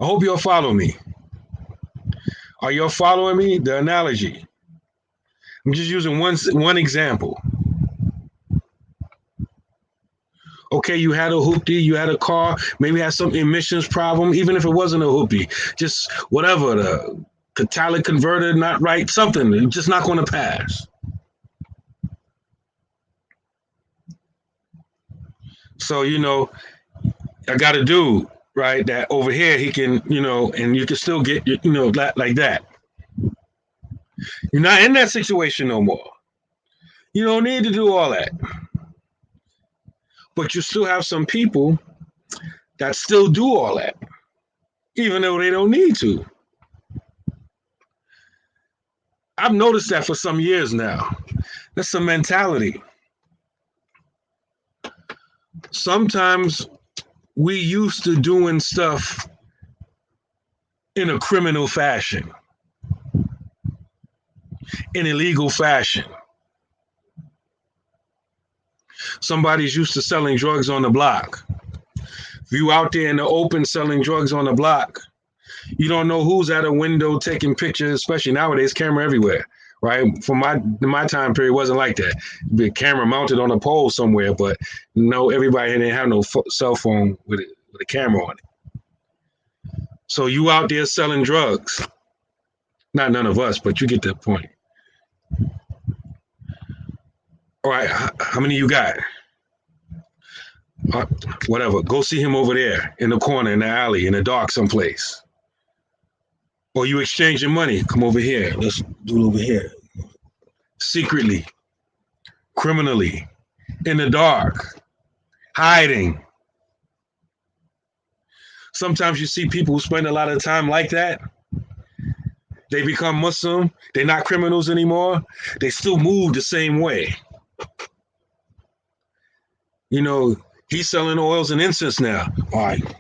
A: I hope you'll follow me. Are you following me? The analogy. I'm just using one example. Okay, you had a hoopty, you had a car, maybe had some emissions problem, even if it wasn't a hoopty, just whatever, the catalytic converter not right, something, just not going to pass. So, I got a dude, right, that over here he can, and you can still get, like that. You're not in that situation no more. You don't need to do all that. But you still have some people that still do all that, even though they don't need to. I've noticed that for some years now. That's a mentality. Sometimes we used to doing stuff in a criminal fashion, in illegal fashion. Somebody's used to selling drugs on the block. If you out there in the open selling drugs on the block, you don't know who's at a window taking pictures, especially nowadays, camera everywhere, right? For my time period, it wasn't like that. The camera mounted on a pole somewhere, but no, everybody didn't have no cell phone with a camera on it. So you out there selling drugs. Not none of us, but you get the point. All right, how many you got? Whatever, go see him over there in the corner, in the alley, in the dark someplace. Or you exchanging money, come over here, let's do it over here. Secretly, criminally, in the dark, hiding. Sometimes you see people who spend a lot of time like that. They become Muslim, they're not criminals anymore, they still move the same way. He's selling oils and incense now. All right,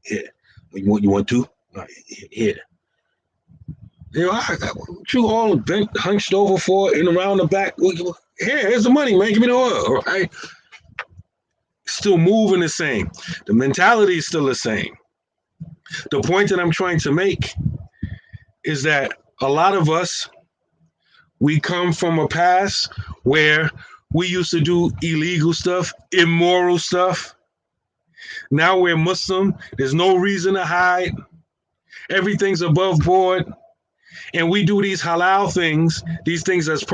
A: here. You want to? All right, here. I got you all bent, hunched over for and around the back. Here's the money, man. Give me the oil. All right. Still moving the same. The mentality is still the same. The point that I'm trying to make is that a lot of us, we come from a past where we used to do illegal stuff, immoral stuff. Now we're Muslim. There's no reason to hide. Everything's above board. And we do these halal things, these things that's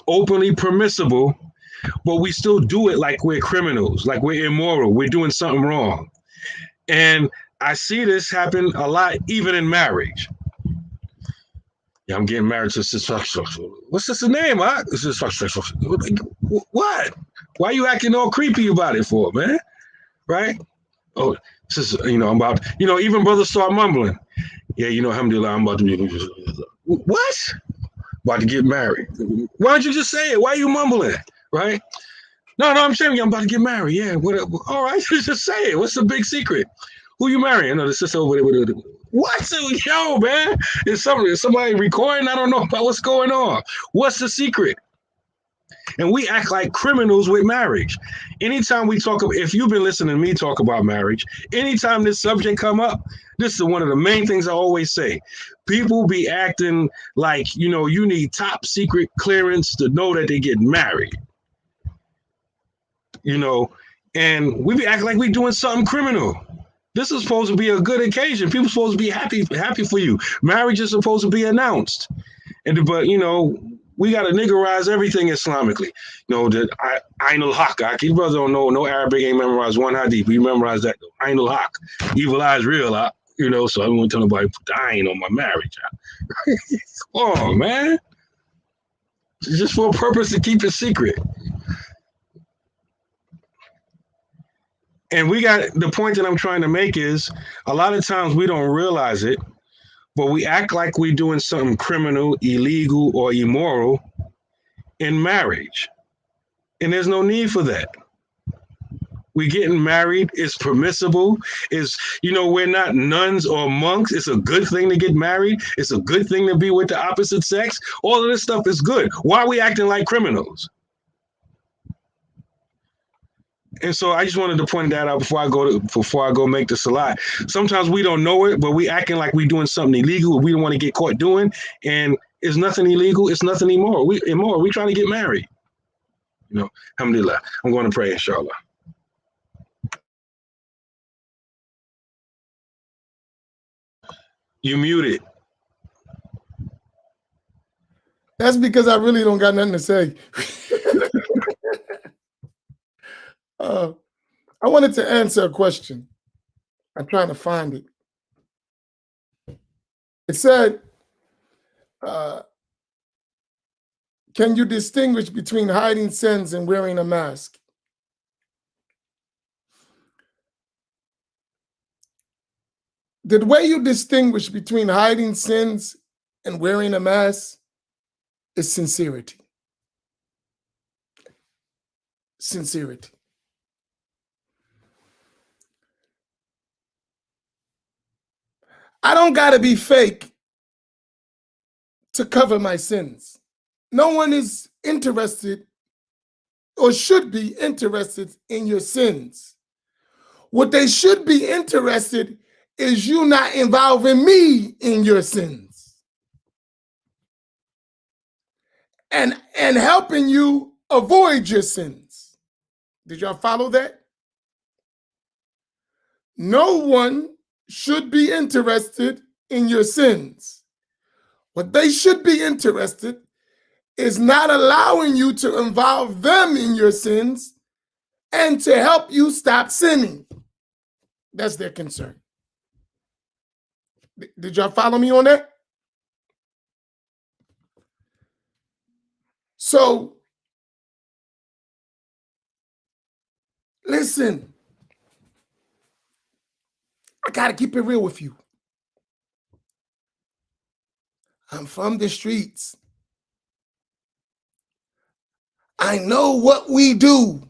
A: openly permissible. but we still do it like we're criminals, like we're immoral, we're doing something wrong. And I see this happen a lot, even in marriage. Yeah, I'm getting married to sister. What's this name? Huh? What? Why are you acting all creepy about it for, man? Right? Oh, this is, I'm about, even brothers start mumbling. Yeah, alhamdulillah, I'm about to be, what? About to get married. Why don't you just say it? Why are you mumbling? Right? No, I'm saying I'm about to get married. Yeah, all right, just say it. What's the big secret? Who you marrying? The sister over there. What? Yo, man, is somebody recording? I don't know about what's going on. What's the secret? And we act like criminals with marriage. Anytime we talk, if you've been listening to me talk about marriage, anytime this subject come up, this is one of the main things I always say. People be acting like, you need top secret clearance to know that they get married. And we be acting like we doing something criminal. This is supposed to be a good occasion. People supposed to be happy for you. Marriage is supposed to be announced. But we got to niggerize everything Islamically. That Ainul Haq. You brothers don't know, no Arabic ain't memorized one hadith. We memorize that. Ainul Haq. Evil eyes, real Haq. So I don't want to tell nobody put the ayn on my marriage. Oh, man. It's just for a purpose to keep it secret. And we got the point that I'm trying to make is a lot of times we don't realize it, but we act like we're doing something criminal, illegal, or immoral in marriage. And there's no need for that. We getting married. It's permissible. We're not nuns or monks. It's a good thing to get married. It's a good thing to be with the opposite sex. All of this stuff is good. Why are we acting like criminals? And so I just wanted to point that out before I go make the salat. Sometimes we don't know it, but we acting like we doing something illegal we don't want to get caught doing. And it's nothing illegal. It's nothing immoral. We trying to get married. Alhamdulillah. I'm going to pray, inshallah. You muted.
B: That's because I really don't got nothing to say. I wanted to answer a question. I'm trying to find it. It said, can you distinguish between hiding sins and wearing a mask? The way you distinguish between hiding sins and wearing a mask is sincerity. Sincerity. I don't got to be fake to cover my sins. No one is interested or should be interested in your sins. What they should be interested is you not involving me in your sins and helping you avoid your sins. Did y'all follow that? No one should be interested in your sins. What they should be interested is not allowing you to involve them in your sins and to help you stop sinning. That's their concern. Did y'all follow me on that? So, listen, I got to keep it real with you. I'm from the streets. I know what we do.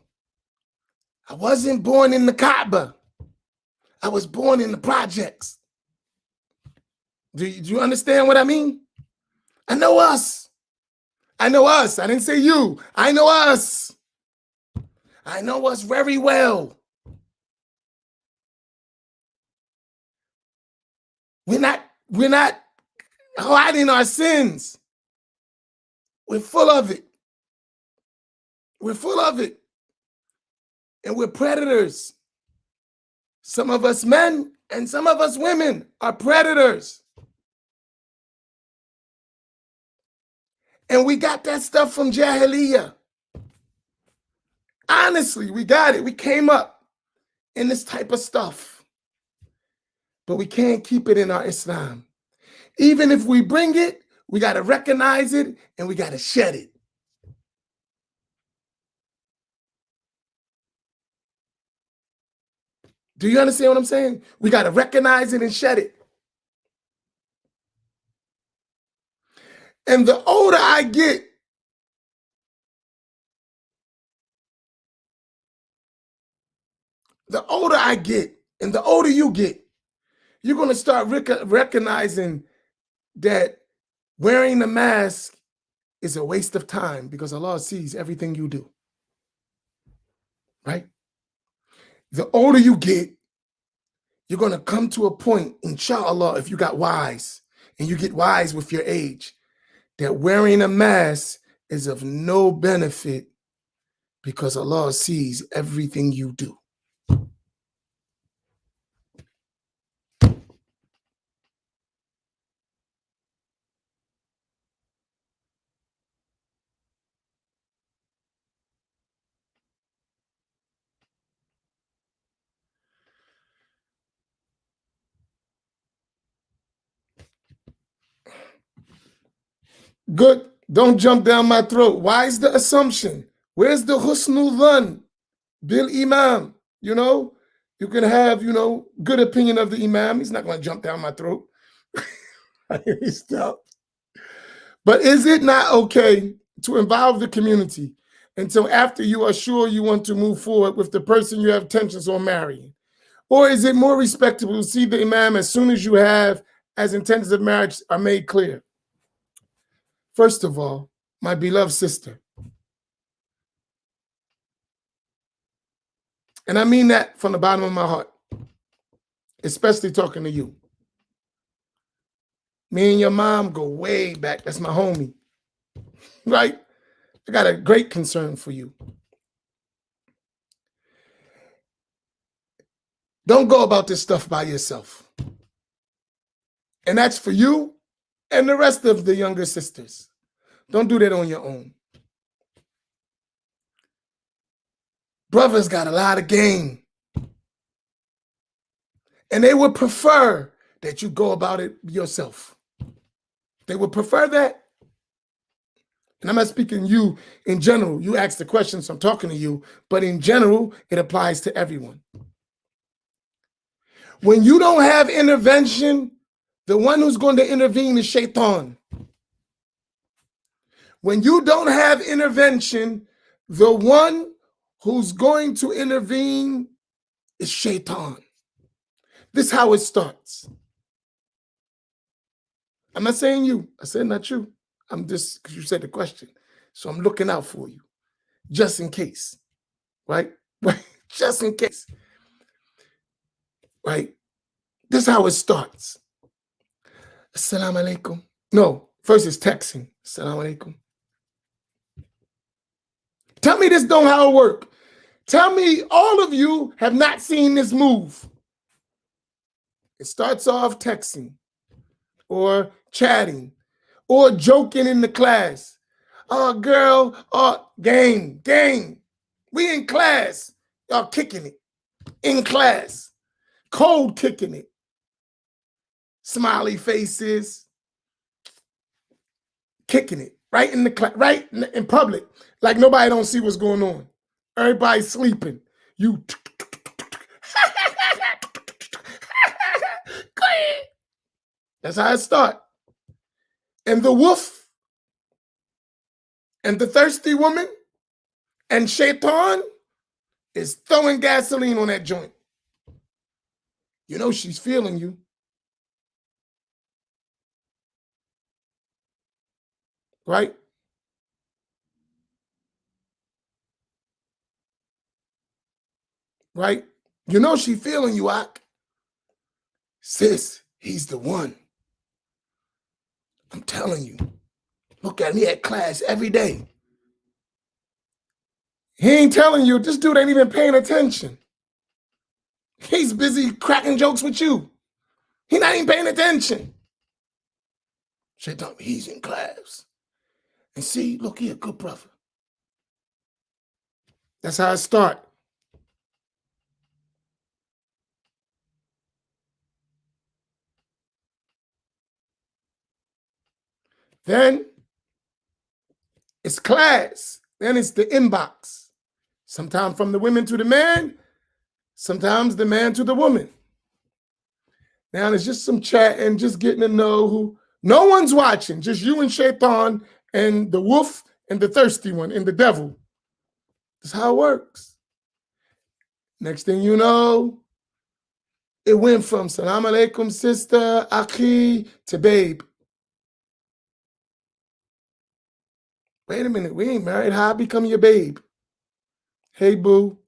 B: I wasn't born in the Kaaba. I was born in the projects. Do you understand what I mean? I know us. I know us. I didn't say you. I know us. I know us very well. We're not hiding our sins. We're full of it. We're full of it. And we're predators. Some of us men and some of us women are predators. And we got that stuff from Jahiliyyah. Honestly, we got it. We came up in this type of stuff. But we can't keep it in our Islam. Even if we bring it, we got to recognize it and we got to shed it. Do you understand what I'm saying? We got to recognize it and shed it. And the older I get, and the older you get, you're going to start recognizing that wearing the mask is a waste of time because Allah sees everything you do. Right? The older you get, you're going to come to a point, inshallah, if you got wise and you get wise with your age, that wearing a mask is of no benefit because Allah sees everything you do. Good. Don't jump down my throat. Why is the assumption? Where's the husnul dhan bil Imam? You know, you can have, good opinion of the Imam. He's not going to jump down my throat. Stop. But is it not okay to involve the community until after you are sure you want to move forward with the person you have intentions on marrying? Or is it more respectable to see the Imam as soon as you have, as intentions of marriage are made clear? First of all, my beloved sister, and I mean that from the bottom of my heart, especially talking to you. Me and your mom go way back. That's my homie, right? I got a great concern for you. Don't go about this stuff by yourself. And that's for you and the rest of the younger sisters. Don't do that on your own. Brothers got a lot of game. And they would prefer that you go about it yourself. They would prefer that. And I'm not speaking you in general. You asked the question, so I'm talking to you. But in general, it applies to everyone. When you don't have intervention, the one who's going to intervene is shaitan. When you don't have intervention, the one who's going to intervene is shaitan. This is how it starts. I'm not saying you. I said not you. I'm just, because you said the question. So I'm looking out for you, just in case, right? Just in case, right? This is how it starts. Assalamu alaikum. No, first it's texting. Assalamu alaikum. Tell me this don't how it work. Tell me all of you have not seen this move. It starts off texting or chatting or joking in the class. Oh, girl, oh, game. We in class. Y'all kicking it. In class. Cold kicking it. Smiley faces. Kicking it. Right in the class, right in public. Like nobody don't see what's going on. Everybody's sleeping. You. That's how it starts. And the wolf and the thirsty woman and shaitan is throwing gasoline on that joint. You know she's feeling you. Right? Right? You know she feeling you, Ak. Sis, he's the one. I'm telling you. Look at me at class every day. He ain't telling you. This dude ain't even paying attention. He's busy cracking jokes with you. He's not even paying attention. Shaitan, he's in class. And see, look, he a good brother. That's how it starts. Then it's class. Then it's the inbox. Sometimes from the women to the man, sometimes the man to the woman. Now it's just some chat and just getting to know who. No one's watching, just you and Shaitan and the wolf and the thirsty one and the devil. That's how it works. Next thing you know, it went from salam alaikum, sister, akhi, to babe. Wait a minute, we ain't married. How I become your babe? Hey, boo.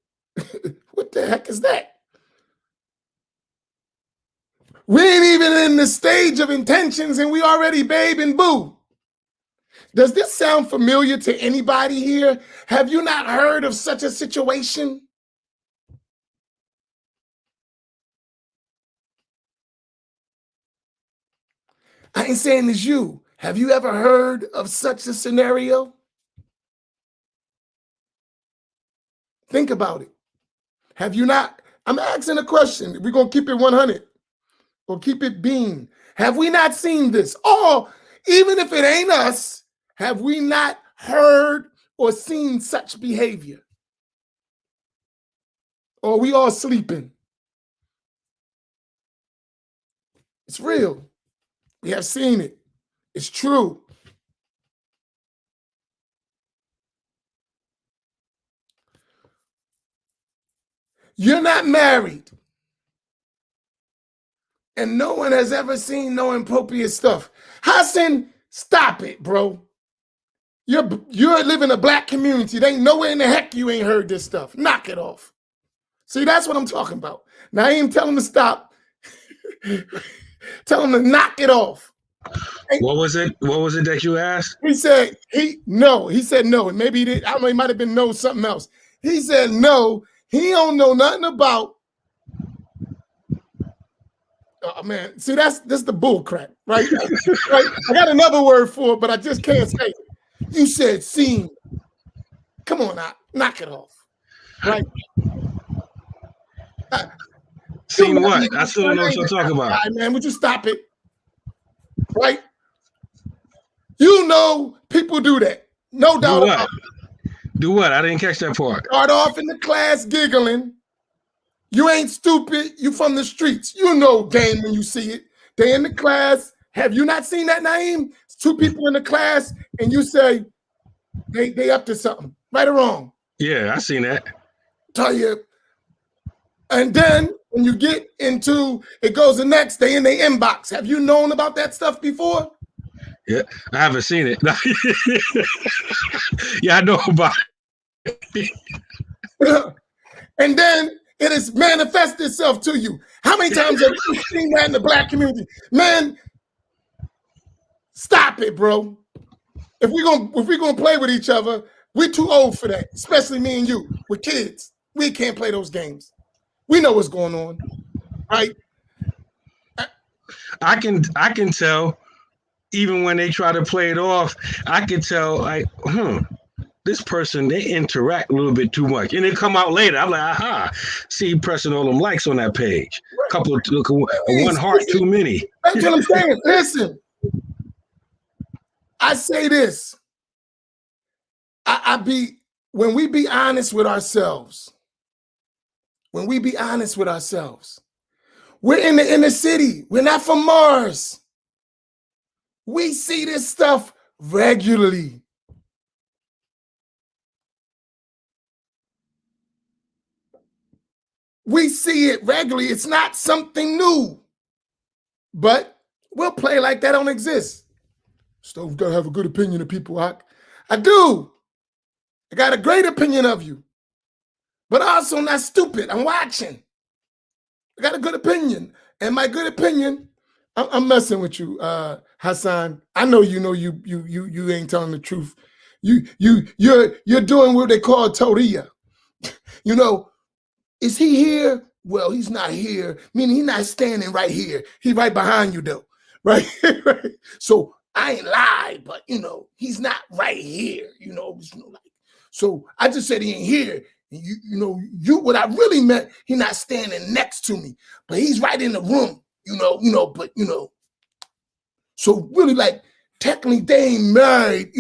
B: What the heck is that? We ain't even in the stage of intentions and we already babe and boo. Does this sound familiar to anybody here? Have you not heard of such a situation? I ain't saying it's you. Have you ever heard of such a scenario? Think about it. Have you not? I'm asking a question. We're going to keep it 100 or keep it being. Have we not seen this? Or even if it ain't us, have we not heard or seen such behavior? Or are we all sleeping? It's real. We have seen it. It's true. You're not married. And no one has ever seen no inappropriate stuff. Hassan, stop it, bro. You're living in a black community. There ain't nowhere in the heck you ain't heard this stuff. Knock it off. See, that's what I'm talking about. Now, I ain't telling him to stop. Tell him to knock it off.
A: What was it? What was it that you asked?
B: He said no. He said no. And maybe he did, I don't know, he might have been no something else. He said no. He don't know nothing about. Oh man, see that's the bull crap, right? Right? I got another word for it, but I just can't say it. You said seen. Come on now, knock it off. Right?
A: Seen what? I still don't know what you're talking about.
B: Right, man, would you stop it? Right? You know people do that. No doubt about it.
A: Do what? I didn't catch that part.
B: Start off in the class giggling. You ain't stupid. You from the streets. You know game when you see it. They in the class. Have you not seen that, Naeem? It's two people in the class, and you say they up to something. Right or wrong?
A: Yeah, I seen that.
B: Tell you. And then when you get into it goes the next day in the inbox. Have you known about that stuff before?
A: Yeah, I haven't seen it. Yeah, I know about it.
B: And then it has manifested itself to you. How many times have you seen that in the black community? Man, stop it, bro. If we're gonna play with each other, we're too old for that, especially me and you. We're kids. We can't play those games. We know what's going on, right?
A: I can tell, even when they try to play it off, I can tell, like, this person, they interact a little bit too much. And they come out later. I'm like, aha, see, pressing all them likes on that page. Couple of one heart too many.
B: That's what I'm saying. Listen, I say this. When we be honest with ourselves, we're in the inner city. We're not from Mars. We see this stuff regularly. We see it regularly. It's not something new. But we'll play like that don't exist. Stove gotta have a good opinion of people, Hawk. I do. I got a great opinion of you. But also not stupid. I'm watching. I got a good opinion. And my good opinion, I'm messing with you, Hassan. I know you ain't telling the truth. You're doing what they call Toria. You know, is he here? Well, he's not here, meaning he's not standing right here. He's right behind you, though, right? So I ain't lied, but, he's not right here, like. So I just said he ain't here. What I really meant, he not standing next to me, but he's right in the room, So really, like, technically they ain't married,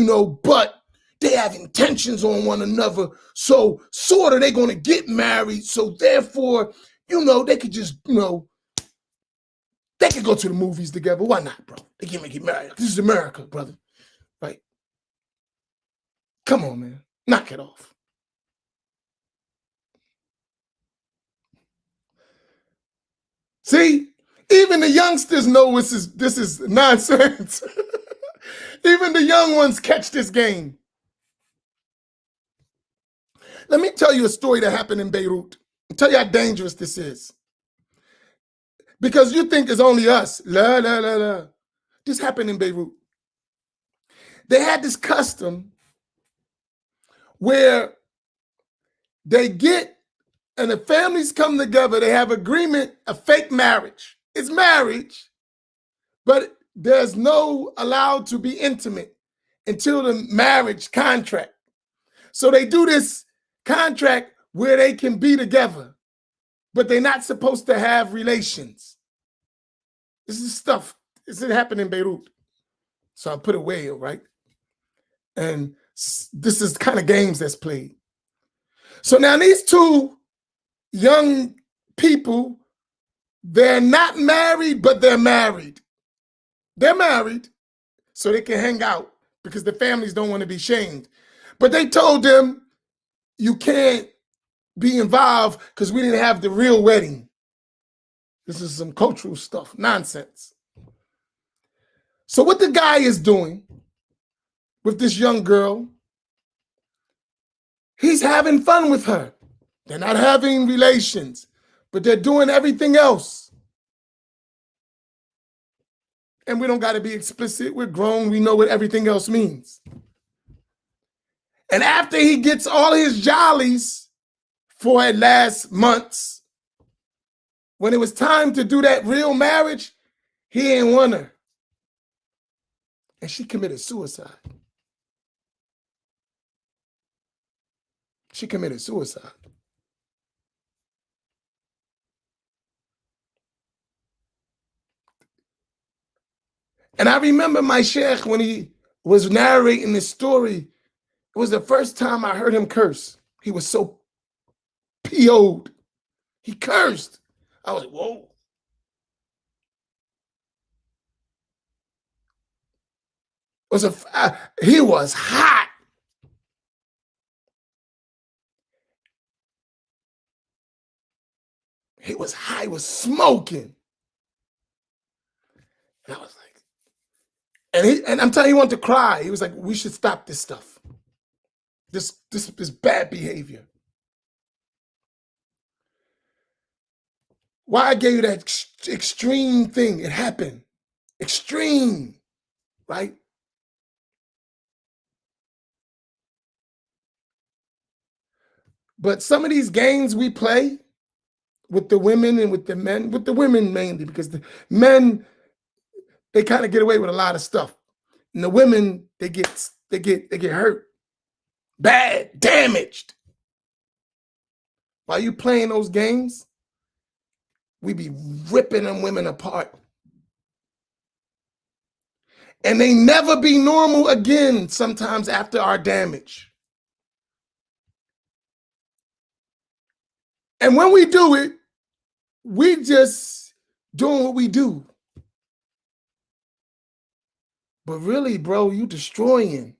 B: but they have intentions on one another. So sort of they're going to get married. So therefore, they could just, they could go to the movies together. Why not, bro? They can't get married. This is America, brother. Right? Come on, man. Knock it off. See, even the youngsters know this is nonsense. Even the young ones catch this game. Let me tell you a story that happened in Beirut. I'll tell you how dangerous this is. Because you think it's only us. La, la, la, la. This happened in Beirut. They had this custom where they get, and the families come together, they have agreement, a fake marriage. It's marriage, but there's no allowed to be intimate until the marriage contract. So they do this contract where they can be together, but they're not supposed to have relations. This is stuff. This didn't happen in Beirut. So I put away, right? And this is the kind of games that's played. So now these two young people, they're not married, but they're married. They're married so they can hang out because the families don't want to be shamed. But they told them, you can't be involved because we didn't have the real wedding. This is some cultural stuff, nonsense. So what the guy is doing with this young girl, he's having fun with her. They're not having relations, but they're doing everything else. And we don't got to be explicit. We're grown. We know what everything else means. And after he gets all his jollies for at last months, when it was time to do that real marriage, he ain't want her. And she committed suicide. She committed suicide. And I remember my sheikh, when he was narrating this story, it was the first time I heard him curse. He was so PO'd. He cursed. I was like, whoa. He was hot. He was high. He was smoking. And I was like, and I'm telling you, he wanted to cry. He was like, we should stop this stuff. This bad behavior. Why I gave you that extreme thing? It happened. Extreme, right? But some of these games we play with the women and with the men, with the women mainly, because the men, they kind of get away with a lot of stuff. And the women, they get hurt. Bad, damaged. While you playing those games, we be ripping them women apart. And they never be normal again sometimes after our damage. And when we do it, we just doing what we do. But really, bro, you destroying.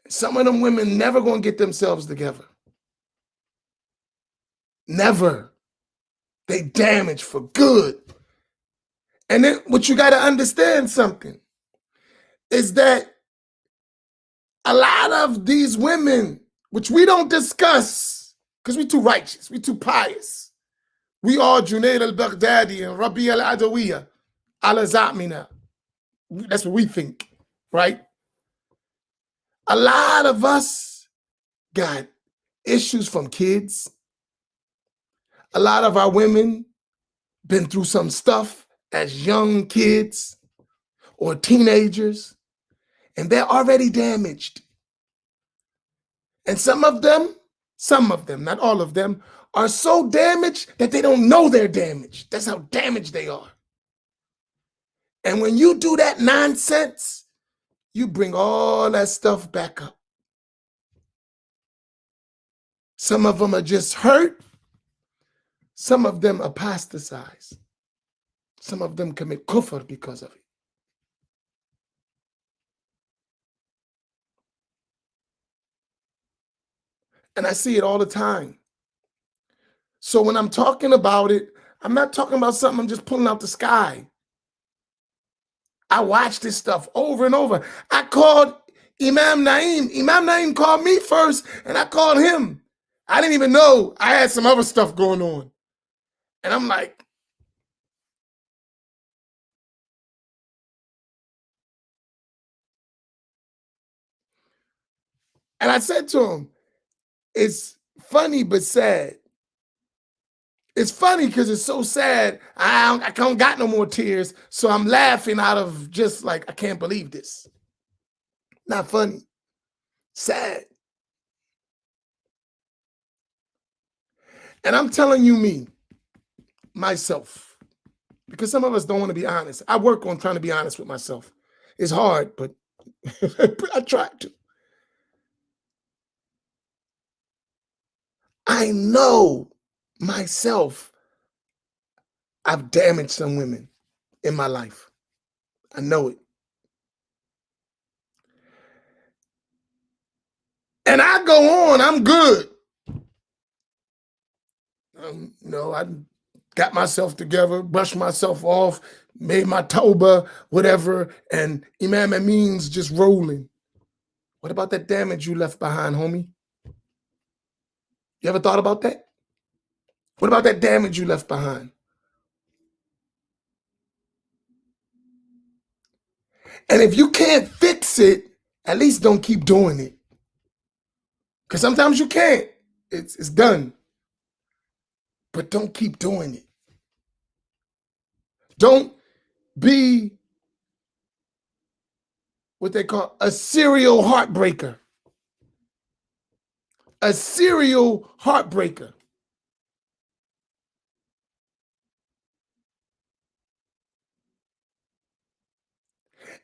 B: Some of them women never gonna get themselves together. Never. They damaged for good. And then what you gotta understand something is that a lot of these women, which we don't discuss, because we're too righteous, we're too pious. We are Junaid al-Baghdadi and Rabi al-Adawiyya, al-Zamina. That's what we think, right? A lot of us got issues from kids. A lot of our women been through some stuff as young kids or teenagers, and they're already damaged. And some of them, not all of them, are so damaged that they don't know they're damaged. That's how damaged they are. And when you do that nonsense, you bring all that stuff back up. Some of them are just hurt. Some of them apostatize. Some of them commit kufr because of it. And I see it all the time. So when I'm talking about it, I'm not talking about something I'm just pulling out the sky. I watch this stuff over and over. I called Imam Naim. Imam Naim called me first, and I called him. I didn't even know I had some other stuff going on. And I'm like, and I said to him, it's funny but sad. It's funny because it's so sad. I don't got no more tears. So I'm laughing out of just like, I can't believe this. Not funny. Sad. And I'm telling you myself, because some of us don't want to be honest. I work on trying to be honest with myself. It's hard, but I try to. I know myself, I've damaged some women in my life. I know it. And I go on, I'm good. I got myself together, brushed myself off, made my tawbah, whatever, and Imam Amin's just rolling. What about that damage you left behind, homie? You ever thought about that? What about that damage you left behind? And if you can't fix it, at least don't keep doing it. Because sometimes you can't. It's done. But don't keep doing it. Don't be what they call a serial heartbreaker. A serial heartbreaker.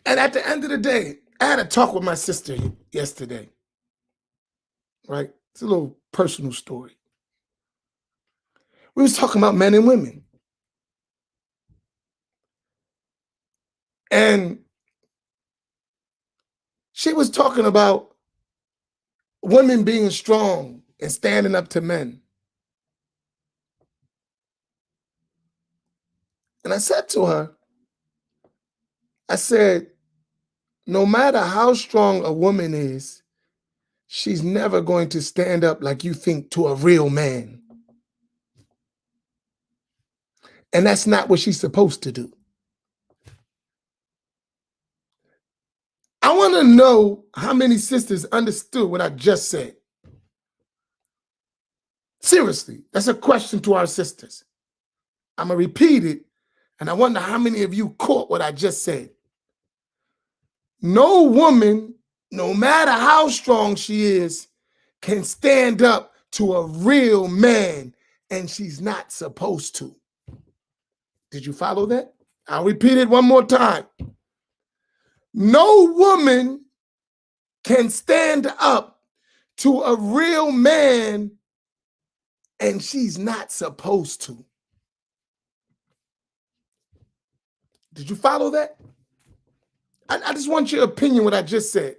B: And at the end of the day, I had a talk with my sister yesterday, right? It's a little personal story. We was talking about men and women. And she was talking about women being strong and standing up to men. And I said to her, I said, no matter how strong a woman is, she's never going to stand up like you think to a real man. And that's not what she's supposed to do. I want to know how many sisters understood what I just said. Seriously, that's a question to our sisters. I'm going to repeat it, and I wonder how many of you caught what I just said. No woman, no matter how strong she is, can stand up to a real man, and she's not supposed to. Did you follow that? I'll repeat it one more time. No woman can stand up to a real man, and she's not supposed to. Did you follow that? I just want your opinion what I just said.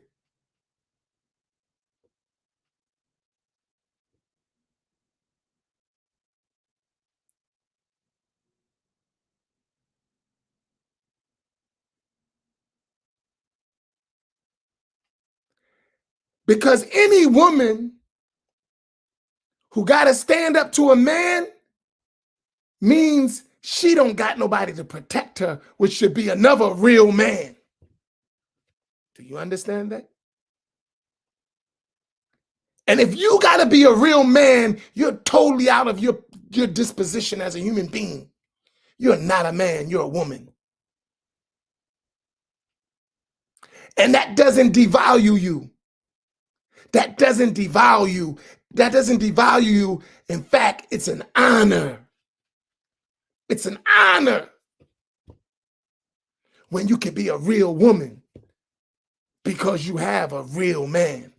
B: Because any woman who got to stand up to a man means she don't got nobody to protect her, which should be another real man. Do you understand that? And if you got to be a real man, you're totally out of your disposition as a human being. You're not a man, you're a woman. And that doesn't devalue you. That doesn't devalue. That doesn't devalue you. In fact, it's an honor. It's an honor when you can be a real woman because you have a real man.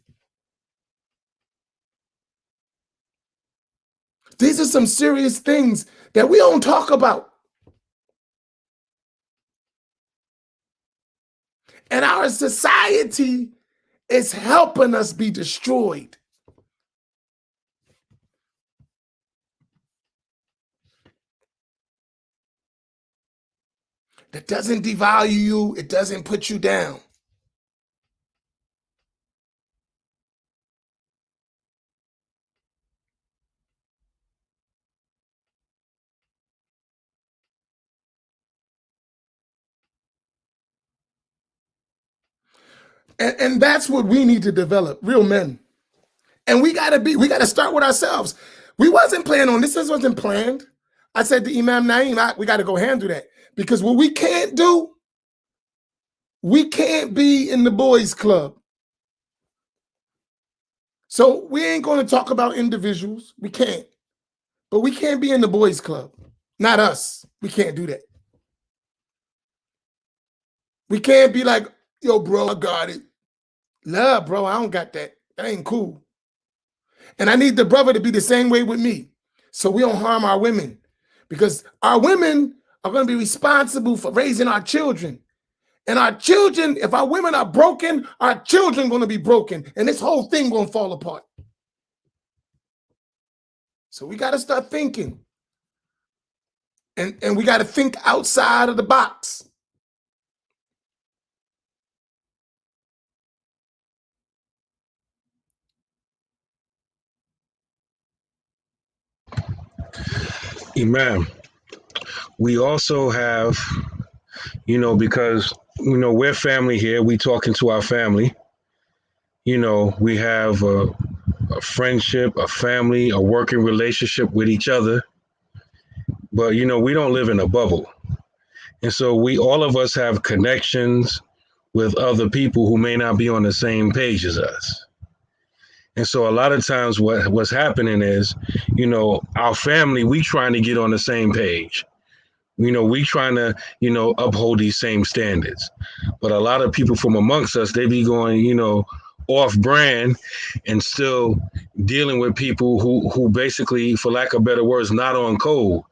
B: These are some serious things that we don't talk about. And our society is helping us be destroyed. That doesn't devalue you. It doesn't put you down. And that's what we need to develop, real men. And we gotta start with ourselves. We wasn't planning on this. This wasn't planned. I said to Imam Naeem, we got to go handle that. Because what we can't do, we can't be in the boys' club. So we ain't going to talk about individuals. We can't. But we can't be in the boys' club. Not us. We can't do that. We can't be like, yo, bro, I got it. Love, bro, I don't got that. That ain't cool. And I need the brother to be the same way with me so we don't harm our women. Because our women are going to be responsible for raising our children. And our children, if our women are broken, our children are going to be broken. And this whole thing going to fall apart. So we got to start thinking. And we got to think outside of the box.
A: Imam, we also have, because, we're family here. We talking to our family. We have a friendship, a family, a working relationship with each other. But, we don't live in a bubble. And so all of us have connections with other people who may not be on the same page as us. And so a lot of times what's happening is, our family, we trying to get on the same page. We trying to, uphold these same standards. But a lot of people from amongst us, they be going, off brand and still dealing with people who basically, for lack of better words, not on code.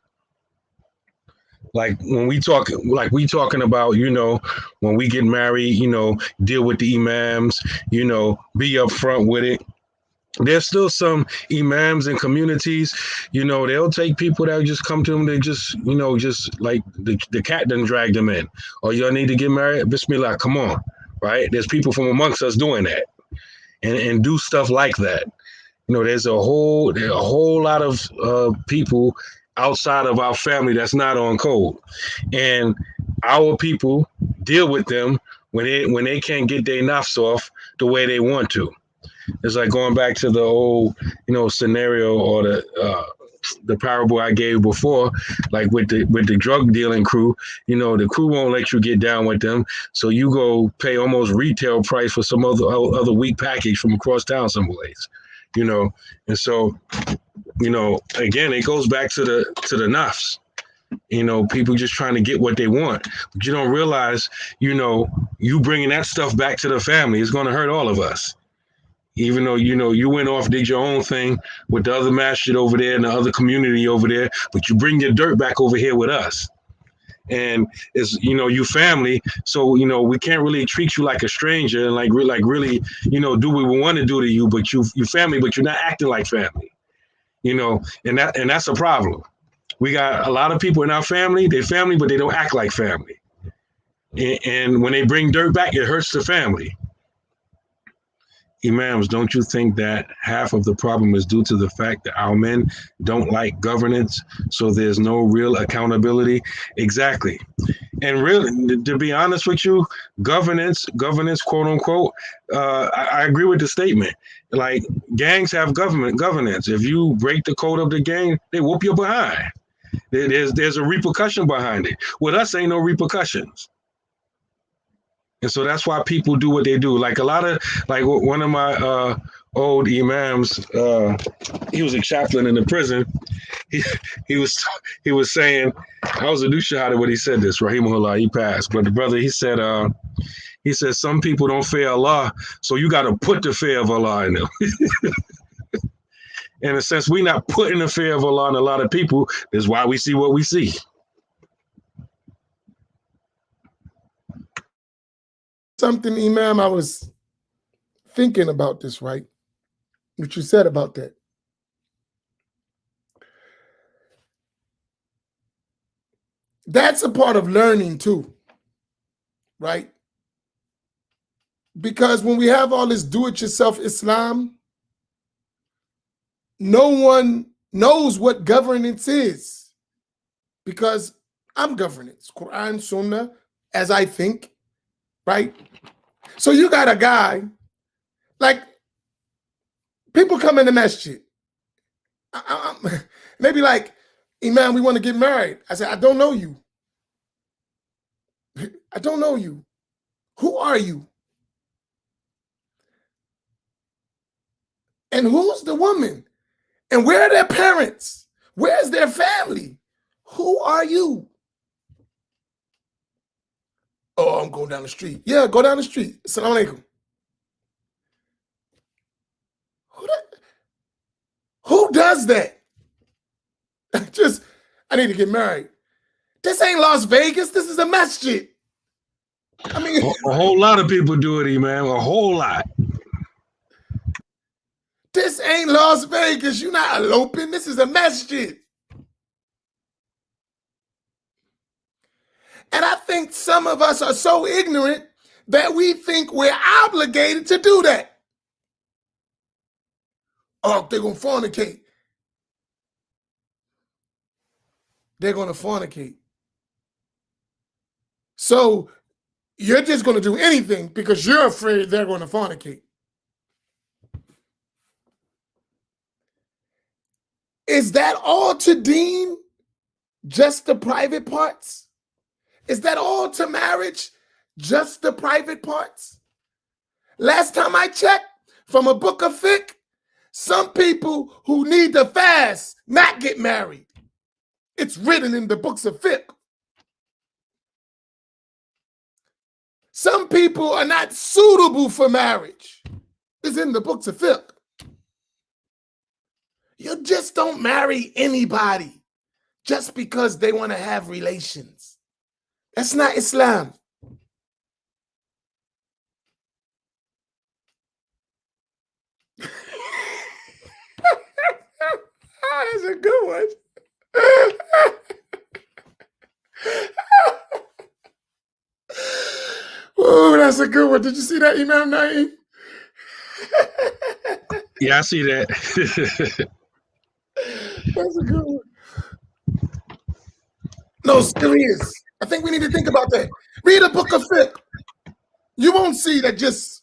A: Like when we talking about, when we get married, deal with the imams, be upfront with it. There's still some imams and communities, they'll take people that just come to them. They just, just like the cat done dragged them in. Oh, y'all need to get married? Bismillah, come on, right? There's people from amongst us doing that and do stuff like that. There's a whole lot of people outside of our family that's not on code. And our people deal with them when they can't get their nafs off the way they want to. It's like going back to the old, scenario or the parable I gave before, like with the drug dealing crew. The crew won't let you get down with them, so you go pay almost retail price for some other weak package from across town someplace. And so, again, it goes back to the nafs. People just trying to get what they want, but you don't realize, you bringing that stuff back to the family is going to hurt all of us. Even though, you went off, did your own thing with the other masjid over there and the other community over there, but you bring your dirt back over here with us. And it's, you family. So, we can't really treat you like a stranger and like really, do what we want to do to you, but you family, but you're not acting like family, and that's a problem. We got a lot of people in our family, they're family, but they don't act like family. And when they bring dirt back, it hurts the family. Imams, don't you think that half of the problem is due to the fact that our men don't like governance, so there's no real accountability? Exactly. And really, to be honest with you, governance, quote unquote, I agree with the statement. Like, gangs have governance. If you break the code of the gang, they whoop you behind. There's a repercussion behind it. With us, ain't no repercussions. And so that's why people do what they do. Like one of my old Imams. He was a chaplain in the prison. He, he was he was saying, I was a new shahada when he said this, rahimahullah, he passed. But the brother, he said, some people don't fear Allah, so you got to put the fear of Allah in them. In a sense, we not putting the fear of Allah in a lot of people. That's why we see what we see.
B: Something, Imam, I was thinking about this, right? What you said about that. That's a part of learning too, right? Because when we have all this do-it-yourself Islam, no one knows what governance is, because I'm governance, Quran, Sunnah, as I think, right? So you got a guy, like, people come in the masjid. They be like, Imam, we want to get married. I said, I don't know you. I don't know you. Who are you? And who's the woman? And where are their parents? Where's their family? Who are you? Oh, I'm going down the street. Yeah, go down the street. Assalamu alaikum. Who does that? I need to get married. This ain't Las Vegas. This is a masjid. I mean,
A: a whole lot of people do it, man. A whole lot.
B: This ain't Las Vegas. You're not eloping. This is a masjid. And I think some of us are so ignorant that we think we're obligated to do that. Oh, they're going to fornicate. They're going to fornicate. So you're just going to do anything because you're afraid they're going to fornicate. Is that all to deen? Just the private parts? Is that all to marriage? Just the private parts? Last time I checked, from a book of fiqh, some people who need to fast not get married. It's written in the books of fiqh. Some people are not suitable for marriage. It's in the books of fiqh. You just don't marry anybody just because they want to have relations. That's not Islam. Oh, that's a good one. Oh, that's a good one. Did you see that, Imam Naeem?
A: Yeah, I see that.
B: That's a good one. No, serious. I think we need to think about that. Read a book of fiqh. You won't see that just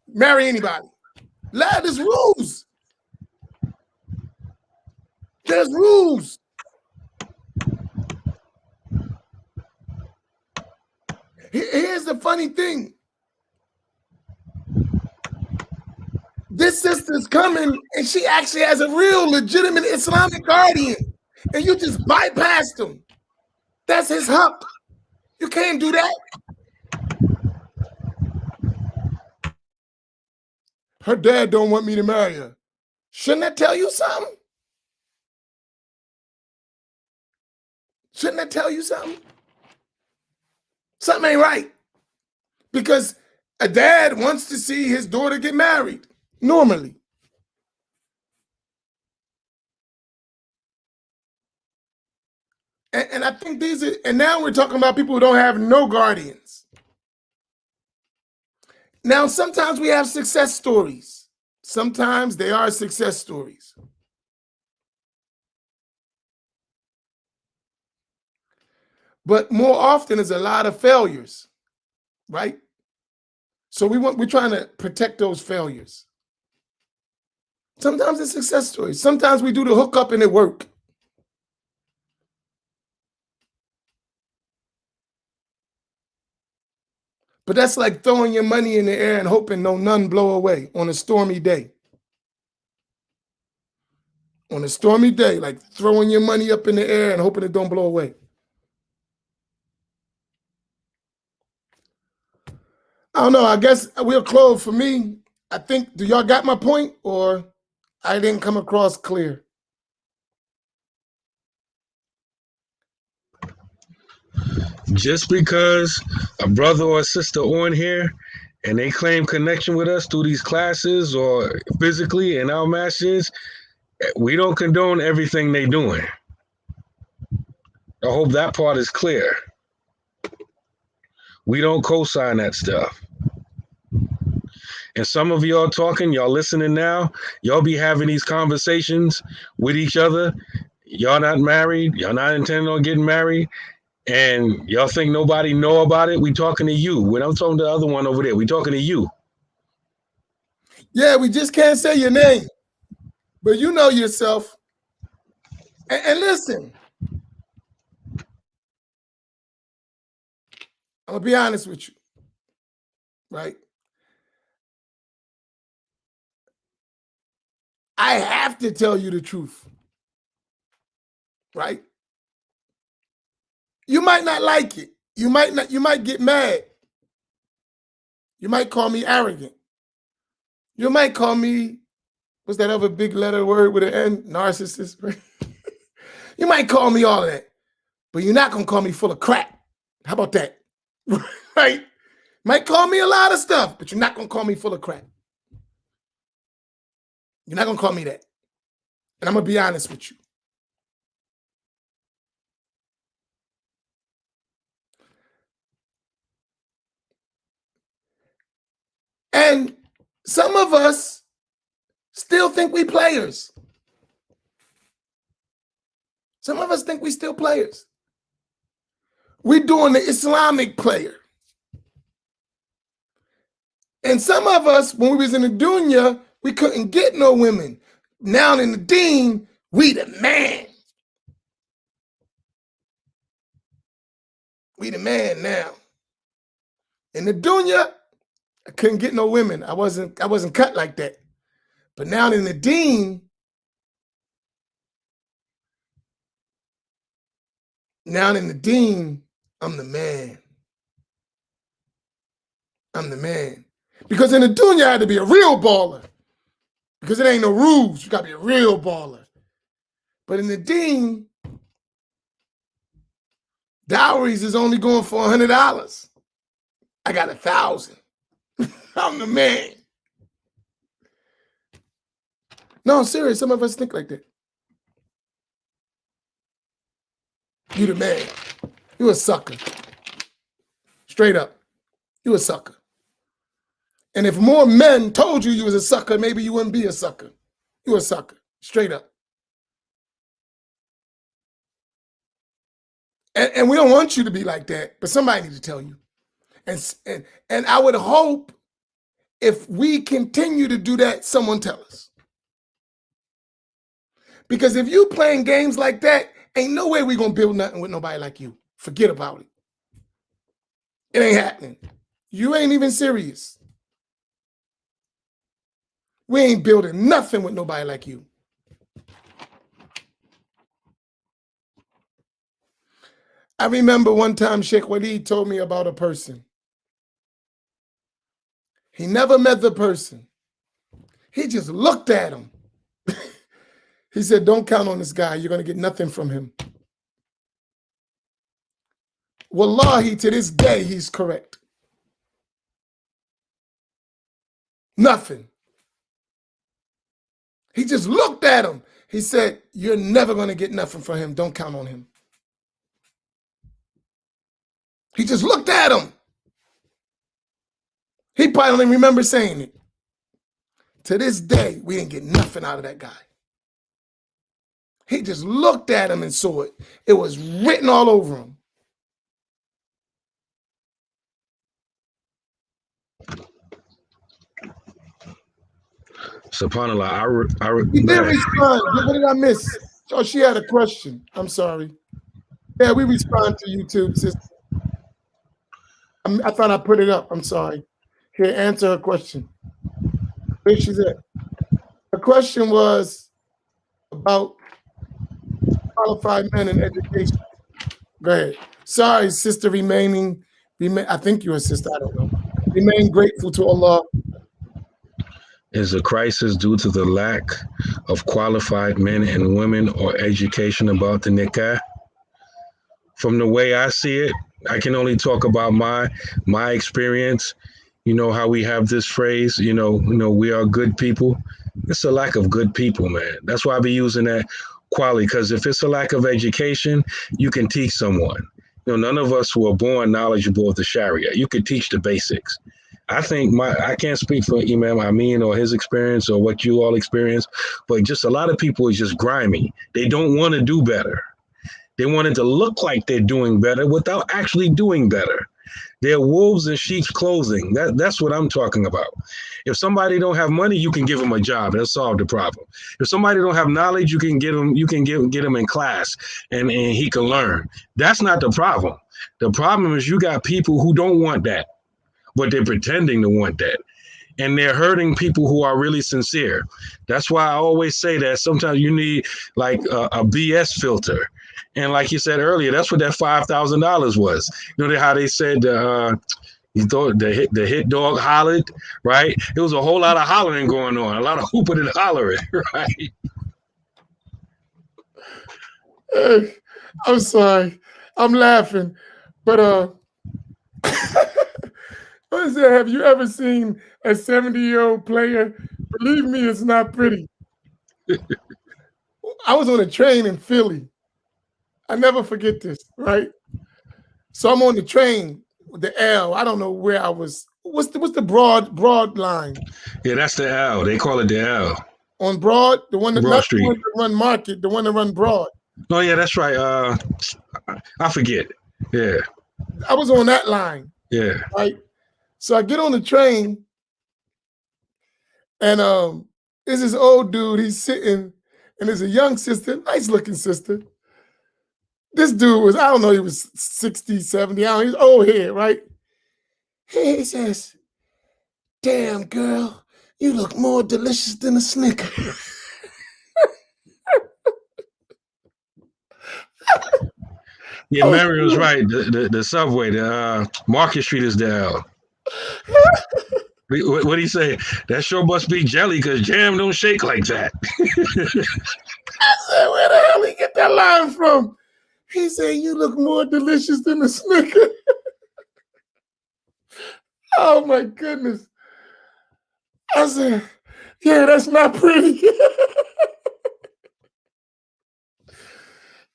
B: marry anybody. Lad, there's rules. There's rules. Here's the funny thing. This sister's coming and she actually has a real legitimate Islamic guardian. And you just bypassed him. That's his haq. You can't do that. Her dad don't want me to marry her. Shouldn't that tell you something? Shouldn't that tell you something? Something ain't right. Because a dad wants to see his daughter get married, normally. And I think these are, and now we're talking about people who don't have no guardians. Now, sometimes we have success stories. Sometimes they are success stories. But more often there's a lot of failures, right? So we're trying to protect those failures. Sometimes it's success stories. Sometimes we do the hookup and it work. But that's like throwing your money in the air and hoping none blow away on a stormy day. On a stormy day, like throwing your money up in the air and hoping it don't blow away. I don't know. I guess we'll close. For me, I think, do y'all got my point, or I didn't come across clear?
A: Just because a brother or a sister on here and they claim connection with us through these classes or physically in our masses, we don't condone everything they doing. I hope that part is clear. We don't co-sign that stuff. And some of y'all talking, y'all listening now, y'all be having these conversations with each other. Y'all not married, y'all not intending on getting married, and y'all think nobody know about it. We talking to you. When I'm talking to the other one over there, we talking to you.
B: Yeah, we just can't say your name, but you know yourself. And listen, I'm gonna be honest with you, right? I have to tell you the truth, right? You might not like it. You might get mad. You might call me arrogant. You might call me, what's that other big letter word with an N? Narcissist, right? You might call me all of that, but you're not gonna call me full of crap. How about that? Right? Might call me a lot of stuff, but you're not gonna call me full of crap. You're not gonna call me that. And I'm gonna be honest with you. And some of us still think we players. Some of us think we still players. We're doing the Islamic player. And some of us, when we was in the dunya, we couldn't get no women. Now in the deen, we the man. We the man now. In the dunya, I couldn't get no women. I wasn't cut like that. But now in the deen, I'm the man. I'm the man. Because in the dunya, I had to be a real baller. Because it ain't no rules. You got to be a real baller. But in the deen, dowries is only going for $100. I got 1,000. I'm the man. No, I'm serious. Some of us think like that. You the man. You a sucker. Straight up. You a sucker. And if more men told you was a sucker, maybe you wouldn't be a sucker. You a sucker. Straight up. And we don't want you to be like that, but somebody needs to tell you. And I would hope if we continue to do that, someone tell us. Because if you playing games like that, ain't no way we gonna build nothing with nobody like you. Forget about it. It ain't happening. You ain't even serious. We ain't building nothing with nobody like you. I remember one time Sheikh Waleed told me about a person. He never met the person. He just looked at him. He said, don't count on this guy. You're going to get nothing from him. Wallahi, to this day, he's correct. Nothing. He just looked at him. He said, you're never going to get nothing from him. Don't count on him. He just looked at him. He probably don't even remember saying it. To this day, we didn't get nothing out of that guy. He just looked at him and saw it. It was written all over him.
A: SubhanAllah,
B: He did respond. What did I miss? Oh, she had a question. I'm sorry. Yeah, we respond to you too, sister. I thought I put it up. I'm sorry. Here, answer her question. Where she's at? The question was about qualified men in education. Go ahead. Sorry, sister, I think you're a sister, I don't know. Remain grateful to Allah.
A: Is the crisis due to the lack of qualified men and women or education about the nikah? From the way I see it, I can only talk about my experience. You know how we have this phrase, we are good people. It's a lack of good people, man. That's why I be using that quality, because if it's a lack of education, you can teach someone. None of us were born knowledgeable of the Sharia. You could teach the basics. I think I can't speak for Imam Amin or his experience or what you all experience, but just a lot of people is just grimy. They don't want to do better. They want it to look like they're doing better without actually doing better. They're wolves in sheep's clothing. That's what I'm talking about. If somebody don't have money, you can give them a job. That'll solve the problem. If somebody don't have knowledge, you can get them in class and he can learn. That's not the problem. The problem is you got people who don't want that, but they're pretending to want that. And they're hurting people who are really sincere. That's why I always say that sometimes you need like a BS filter. And like you said earlier, that's what that $5,000 was. How they said you thought the hit dog hollered, right? It was a whole lot of hollering going on, a lot of hooping and hollering, right?
B: Hey, I'm sorry. I'm laughing. But what is that? Have you ever seen a 70-year-old player? Believe me, it's not pretty. I was on a train in Philly. I never forget this, right? So I'm on the train with the L. I don't know where I was. What's the broad line?
A: Yeah, that's the L. They call it the L.
B: On Broad, the one that
A: Broad Street.
B: The one that run Market, the one that run Broad.
A: Oh yeah, that's right. I forget. Yeah.
B: I was on that line.
A: Yeah.
B: Right. So I get on the train, and there's this old dude. He's sitting, and there's a young sister, nice looking sister. This dude was, I don't know, he was 60, 70, he's old head, right? He says, "Damn, girl, you look more delicious than a Snicker."
A: Yeah, Mary was right. The subway, the Market Street is the L. What did he say? That sure must be jelly because jam don't shake like that.
B: I said, where the hell he get that line from? He said, "You look more delicious than a Snicker." Oh my goodness. I said, yeah, that's not pretty.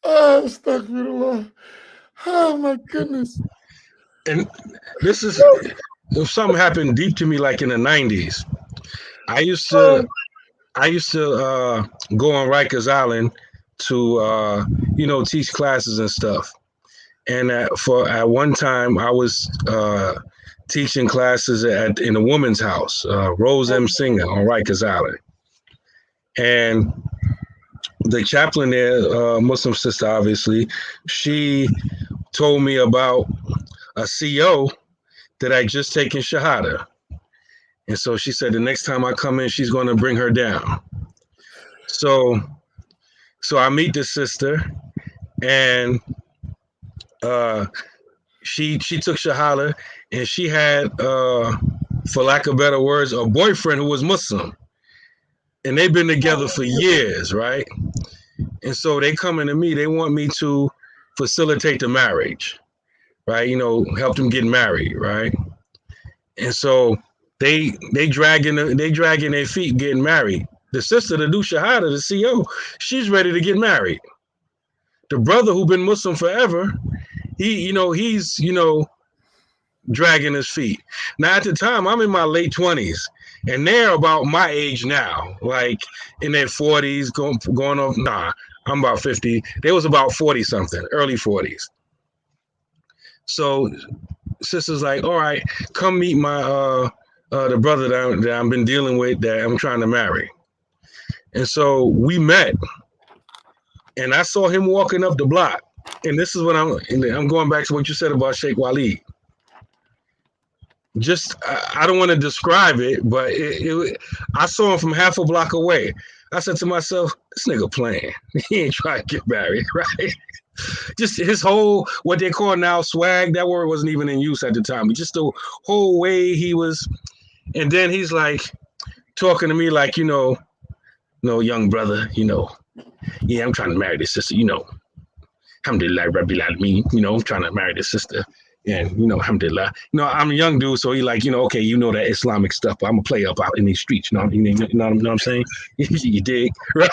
B: Oh, astaghfirullah. Oh my goodness.
A: And this is if something happened deep to me like in the 90s. I used to go on Rikers Island to teach classes and stuff. And at one time I was teaching classes in a woman's house, Rose M. Singer on Rikers Island. And the chaplain there, Muslim sister, obviously, she told me about a CO that I just taken Shahada. And so she said the next time I come in, she's going to bring her down. So I meet the sister, and she took Shahada, and she had, for lack of better words, a boyfriend who was Muslim. And they've been together for years, right? And so they coming to me, they want me to facilitate the marriage, right? Help them get married, right? And so they dragging their feet getting married. The sister, the do Shahada, the CO, she's ready to get married. The brother who been Muslim forever, he's dragging his feet. Now at the time, I'm in my late 20s, and they're about my age now, like in their 40s, going off. Nah, I'm about 50. They was about 40 something, early 40s. So sister's like, all right, come meet my the brother that I've been dealing with that I'm trying to marry. And so we met, and I saw him walking up the block. And this is what I'm going back to what you said about Sheikh Waleed. just I don't want to describe it, but I saw him from half a block away. I said to myself, this nigga playing. He ain't trying to get married, right? Just his whole, what they call now swag, that word wasn't even in use at the time. But just the whole way he was. And then he's like talking to me like, no, young brother, yeah, I'm trying to marry this sister, alhamdulillah, Rabbil Alameen, I'm trying to marry this sister. And, alhamdulillah, I'm a young dude, so he like, okay, that Islamic stuff, but I'm going to play up out in these streets, you know what I'm saying? You dig, right?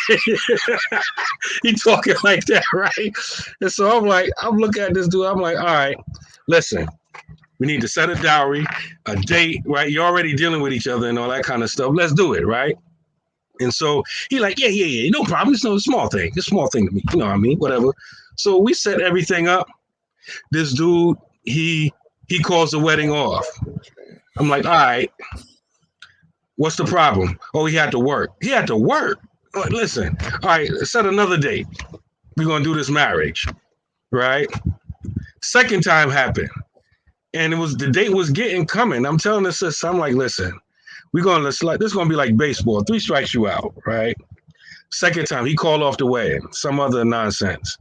A: He talking like that, right? And so I'm looking at this dude, I'm like, all right, listen, we need to set a dowry, a date, right? You're already dealing with each other and all that kind of stuff. Let's do it, right? And so he like, yeah, no problem. It's no small thing. It's a small thing to me. You know what I mean? Whatever. So we set everything up. This dude, he calls the wedding off. I'm like, all right, what's the problem? Oh, he had to work. He had to work. Listen, all right, set another date. We're going to do this marriage, right? Second time happened. And the date was coming. I'm telling the sister, I'm like, listen, this is going to be like baseball. 3 strikes you out, right? Second time, he called off the wedding. Some other nonsense.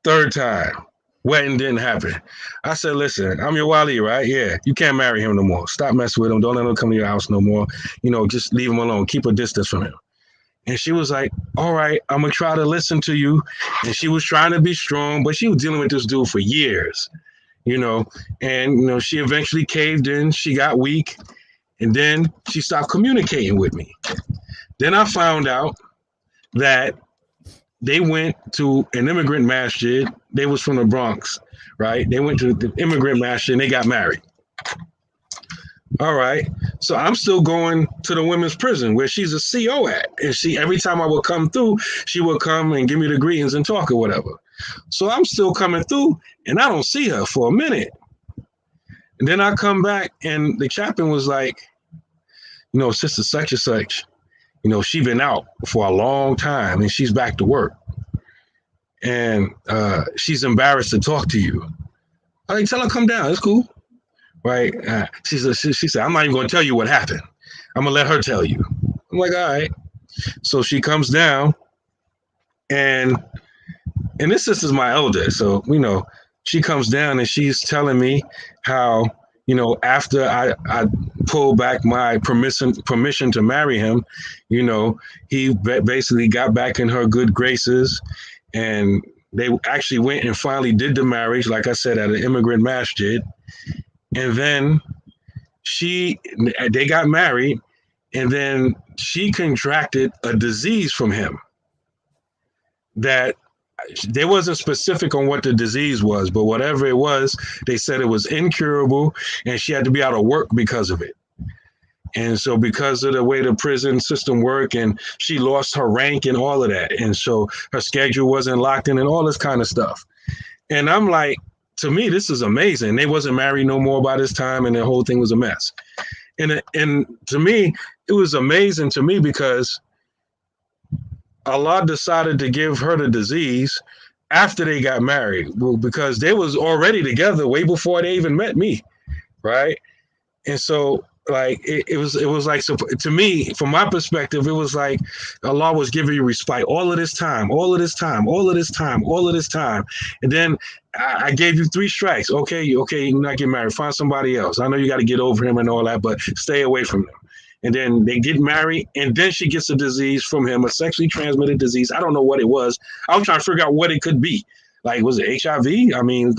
A: Third time, wedding didn't happen. I said, listen, I'm your wali, right? Yeah, you can't marry him no more. Stop messing with him. Don't let him come to your house no more. Just leave him alone. Keep a distance from him. And she was like, all right, I'm going to try to listen to you. And she was trying to be strong, but she was dealing with this dude for years, and, she eventually caved in. She got weak. And then she stopped communicating with me. Then I found out that they went to an immigrant masjid. They was from the Bronx, right? They went to the immigrant masjid and they got married. All right. So I'm still going to the women's prison where she's a CO at. And every time I would come through, she would come and give me the greetings and talk or whatever. So I'm still coming through and I don't see her for a minute. And then I come back and the chaplain was like, sister such and such, she been out for a long time and she's back to work. And she's embarrassed to talk to you. I like, tell her come down. It's cool. Right? She said, I'm not even going to tell you what happened. I'm going to let her tell you. I'm like, all right. So she comes down and this sister's my elder. So, she comes down and she's telling me how, after I pulled back my permission to marry him, he basically got back in her good graces and they actually went and finally did the marriage, like I said, at an immigrant masjid. And then they got married and then she contracted a disease from him that they wasn't specific on what the disease was, but whatever it was, they said it was incurable and she had to be out of work because of it. And so because of the way the prison system worked and she lost her rank and all of that. And so her schedule wasn't locked in and all this kind of stuff. And I'm like, to me, this is amazing. They wasn't married no more by this time and the whole thing was a mess. And to me, it was amazing to me because Allah decided to give her the disease after they got married. Well, because they was already together way before they even met me, right? And so, like, it was like, so to me, from my perspective, it was like Allah was giving you respite all of this time. And then I gave you 3 strikes. Okay, you're not getting married. Find somebody else. I know you got to get over him and all that, but stay away from him. And then they get married, and then she gets a disease from him, a sexually transmitted disease. I don't know what it was. I was trying to figure out what it could be. Like, was it HIV? I mean,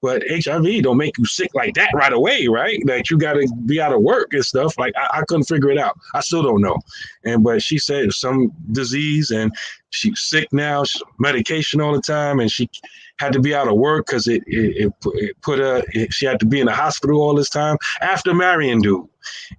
A: but HIV don't make you sick like that right away, right? Like, you got to be out of work and stuff. Like, I couldn't figure it out. I still don't know. But she said some disease, and she's sick now, medication all the time, and she had to be out of work because it put her, she had to be in the hospital all this time after marrying dude.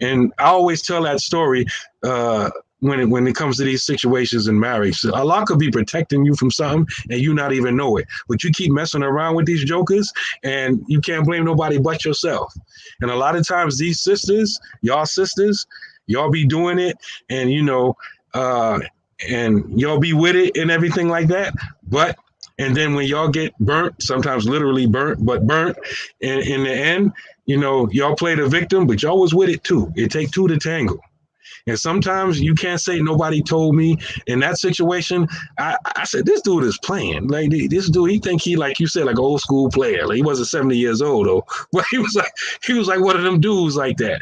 A: And I always tell that story when it comes to these situations in marriage. So Allah could be protecting you from something and you not even know it. But you keep messing around with these jokers and you can't blame nobody but yourself. And a lot of times these sisters, y'all be doing it and, and y'all be with it and everything like that. But And then when y'all get burnt, sometimes literally burnt, but burnt, in the end, you know, y'all play the victim, but y'all was with it too. It take two to tango. And sometimes you can't say nobody told me. In that situation, I said, this dude is playing. Like this dude, he think he, like you said, like an old school player. Like he wasn't 70 years old though, but he was like one of them dudes like that.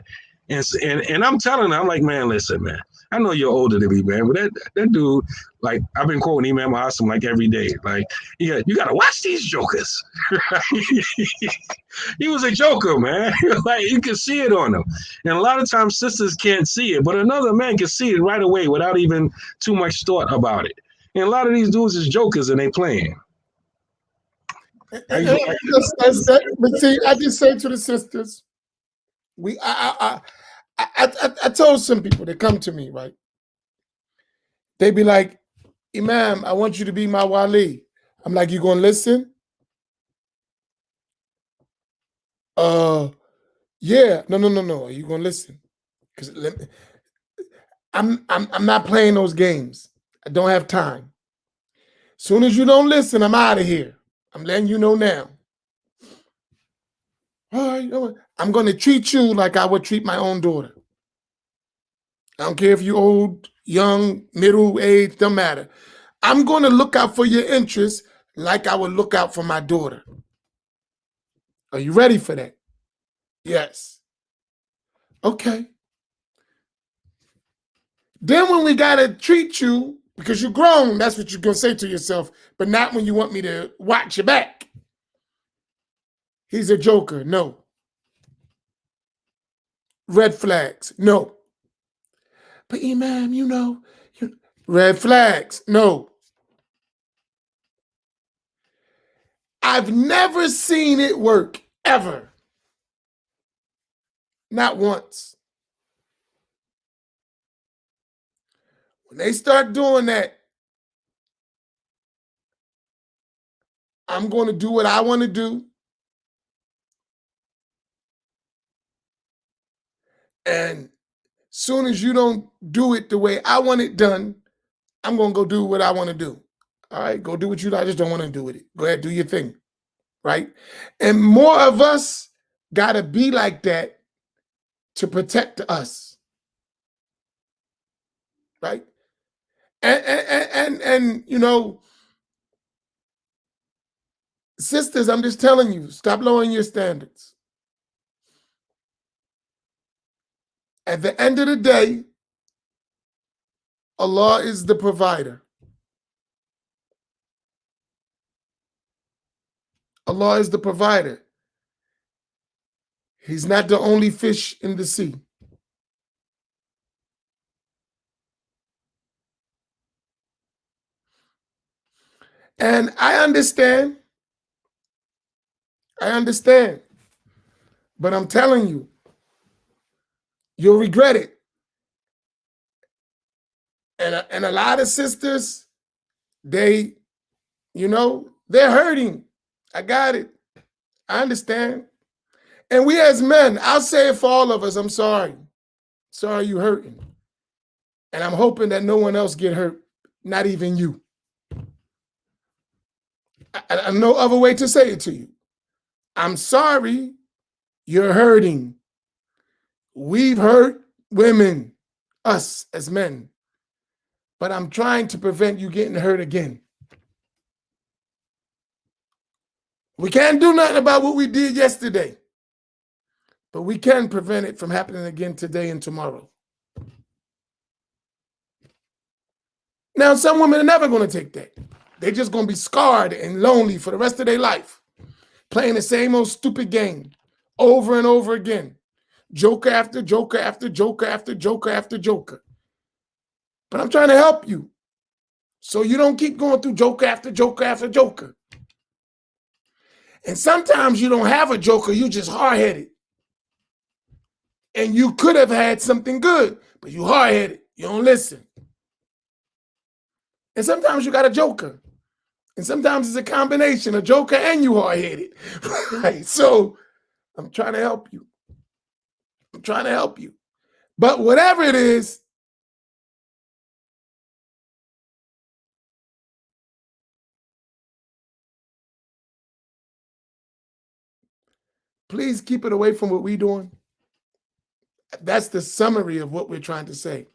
A: And I'm telling him, I'm like, man, listen, man. I know you're older than me, man, but that dude, like I've been quoting Imam Awesome like every day. Like, yeah, you gotta watch these jokers. He was a joker, man. Like you can see it on him. And a lot of times sisters can't see it, but another man can see it right away without even too much thought about it. And a lot of these dudes is jokers and they playing.
B: But see, I just say to the sisters, I told some people that come to me, right? They be like, Imam, I want you to be my wali. I'm like, you gonna listen? Yeah. No. Are you gonna listen? Because I'm not playing those games. I don't have time. Soon as you don't listen, I'm out of here. I'm letting you know now. All right, I'm gonna treat you like I would treat my own daughter. I don't care if you're old, young, middle age, don't matter. I'm gonna look out for your interests like I would look out for my daughter. Are you ready for that? Yes. Okay. Then when we gotta treat you, because you're grown, that's what you're gonna say to yourself, but not when you want me to watch your back. He's a joker. No. Red flags. No. But Imam, you know, red flags. No. I've never seen it work, ever. Not once. When they start doing that, I'm going to do what I want to do. And soon as you don't do it the way I want it done, I'm going to go do what I want to do. All right, go do what you. I just don't want to do with it. Go ahead, do your thing. Right? And more of us got to be like that to protect us. Right? And you know, sisters, I'm just telling you, stop lowering your standards. At the end of the day, Allah is the provider. Allah is the provider. He's not the only fish in the sea. And I understand. But I'm telling you, you'll regret it. And a lot of sisters, they, you know, they're hurting. I got it. I understand. And we as men, I'll say it for all of us, I'm sorry. Sorry you hurting. And I'm hoping that no one else get hurt, not even you. I no other way to say it to you. I'm sorry you're hurting. We've hurt women, us as men. But I'm trying to prevent you getting hurt again. We can't do nothing about what we did yesterday, but we can prevent it from happening again today and tomorrow. Now, some women are never going to take that. They're just going to be scarred and lonely for the rest of their life, playing the same old stupid game over and over again. Joker after joker after joker after joker after joker. But I'm trying to help you so you don't keep going through joker after joker after joker. And sometimes you don't have a joker, you're just hard-headed. And you could have had something good, but you hard-headed. You don't listen. And sometimes you got a joker. And sometimes it's a combination, a joker and you hard-headed. Right? So I'm trying to help you. But whatever it is, Please keep it away from what we're doing. That's the summary of what we're trying to say.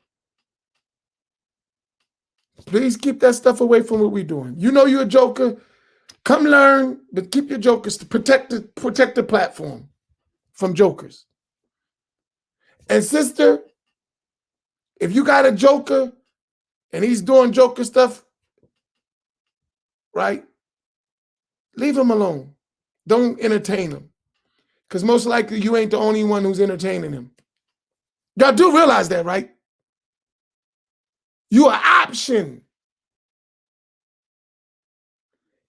B: Please keep that stuff away from what we're doing. You know you're a joker. Come learn, but keep your jokers to protect the platform from jokers. And sister, if you got a joker and he's doing joker stuff, right? Leave him alone. Don't entertain him. Because most likely you ain't the only one who's entertaining him. Y'all do realize that, right? You are option.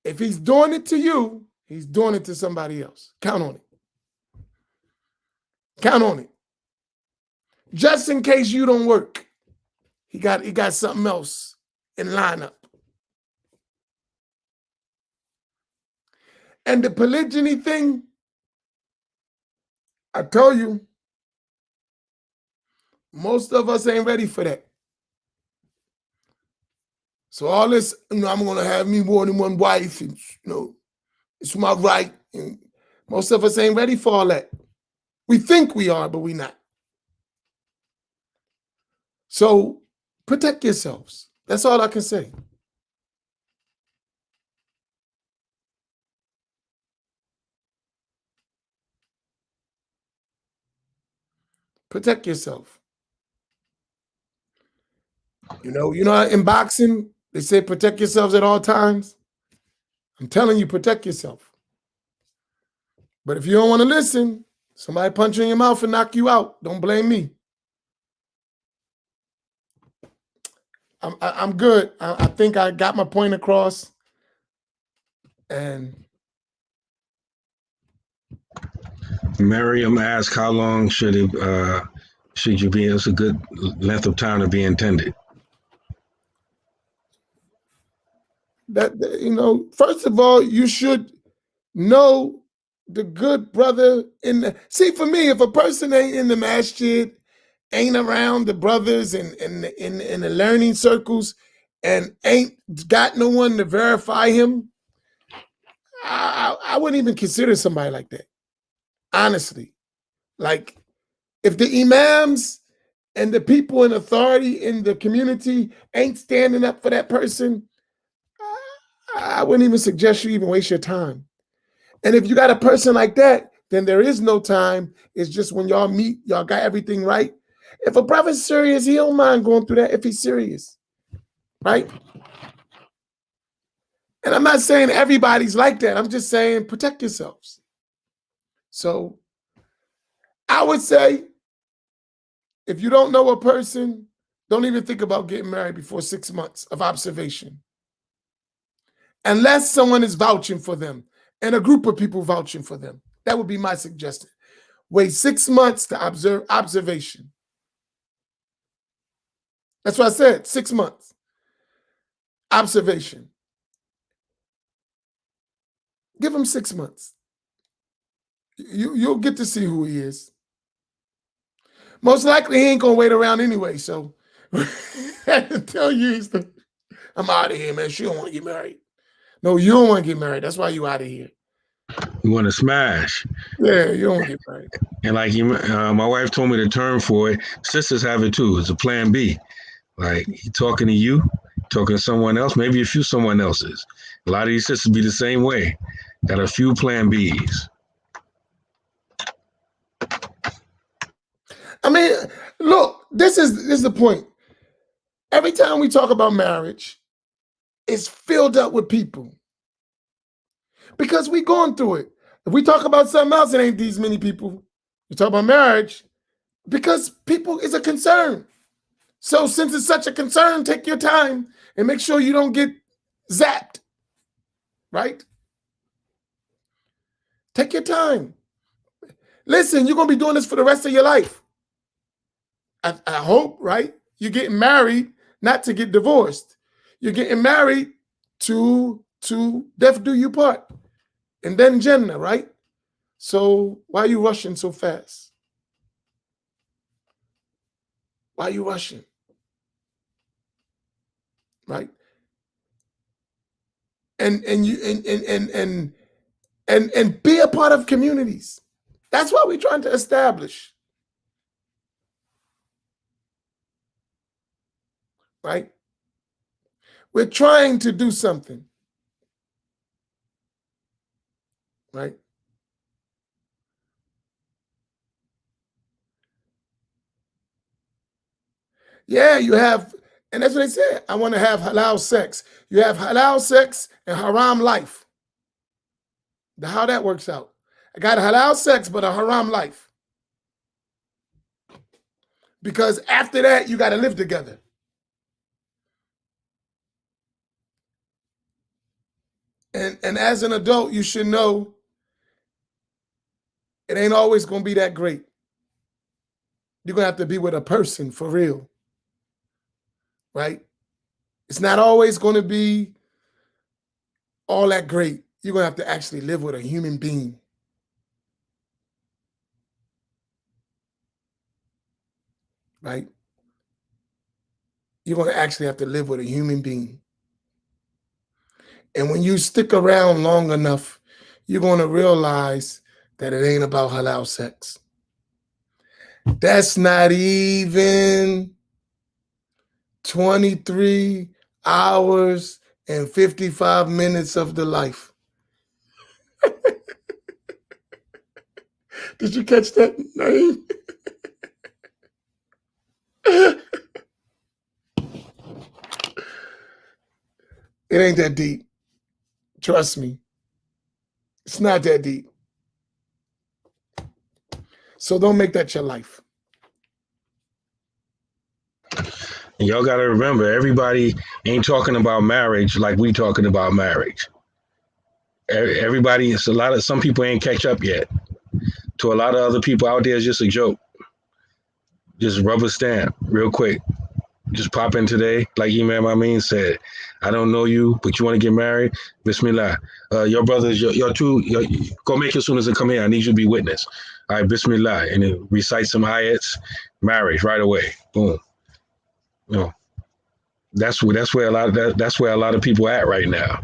B: If he's doing it to you, he's doing it to somebody else. Count on it. Count on it. Just in case you don't work, he got something else in lineup. And the polygyny thing, I tell you, most of us ain't ready for that. So all this, I'm going to have me more than one wife, and it's my right. And most of us ain't ready for all that. We think we are, but we not. So protect yourselves. That's all I can say. Protect yourself. You know, in boxing, they say protect yourselves at all times. I'm telling you, protect yourself. But if you don't want to listen, somebody punch you in your mouth and knock you out. Don't blame me. I'm good. I think I got my point across. And
A: Miriam asked, how long should you be? It's a good length of time to be intended.
B: That, first of all, you should know the good brother in the. See, for me, if a person ain't in the masjid, ain't around the brothers and in the learning circles, and ain't got no one to verify him, I wouldn't even consider somebody like that. Honestly, like if the imams and the people in authority in the community ain't standing up for that person, I wouldn't even suggest you even waste your time. And if you got a person like that, then there is no time. It's just when y'all meet, y'all got everything right. If a brother's serious, he don't mind going through that if he's serious, right? And I'm not saying everybody's like that. I'm just saying protect yourselves. So I would say if you don't know a person, don't even think about getting married before 6 months of observation. Unless someone is vouching for them and a group of people vouching for them. That would be my suggestion. Wait 6 months to observe observation. That's what I said, 6 months. Observation. Give him 6 months. You'll get to see who he is. Most likely he ain't gonna wait around anyway, so I can tell you I'm out of here, man. She don't want to get married. No, you don't want to get married. That's why you out of here.
A: You want to smash.
B: Yeah, you don't want to get married.
A: And like my wife told me the term for it, sisters have it too. It's a plan B. Like he talking to you, talking to someone else, maybe a few someone else's. A lot of these sisters be the same way. Got a few plan Bs.
B: I mean, look, this is the point. Every time we talk about marriage, it's filled up with people. Because we going through it. If we talk about something else, it ain't these many people. We talk about marriage because people is a concern. So since it's such a concern, take your time and make sure you don't get zapped, right? Take your time. Listen, you're going to be doing this for the rest of your life. I hope, right? You're getting married not to get divorced. You're getting married to death do you part. And then Jannah, right? So why are you rushing so fast? Why are you rushing? Right? And be a part of communities. That's what we're trying to establish. Right? We're trying to do something. Right? Yeah, you have, and that's what they said. I want to have halal sex. You have halal sex and haram life. How that works out. I got halal sex, but a haram life. Because after that, you got to live together. And as an adult, you should know it ain't always going to be that great. You're going to have to be with a person for real. Right? It's not always going to be all that great. You're going to have to actually live with a human being. Right? You're going to actually have to live with a human being. And when you stick around long enough, you're going to realize that it ain't about halal sex. That's not even 23 hours and 55 minutes of the life. Did you catch that name? It ain't that deep. Trust me. It's not that deep. So don't make that your life.
A: And y'all got to remember, everybody ain't talking about marriage like we talking about marriage. Everybody, some people ain't catch up yet. To a lot of other people out there, it's just a joke. Just rubber stamp, real quick. Just pop in today, like Imam Amin said. I don't know you, but you want to get married? Bismillah. Your brothers, go make it as soon as they come here. I need you to be witness. All right, Bismillah, and then recite some ayats. Marriage right away. Boom. You know, that's where a lot of people at right now,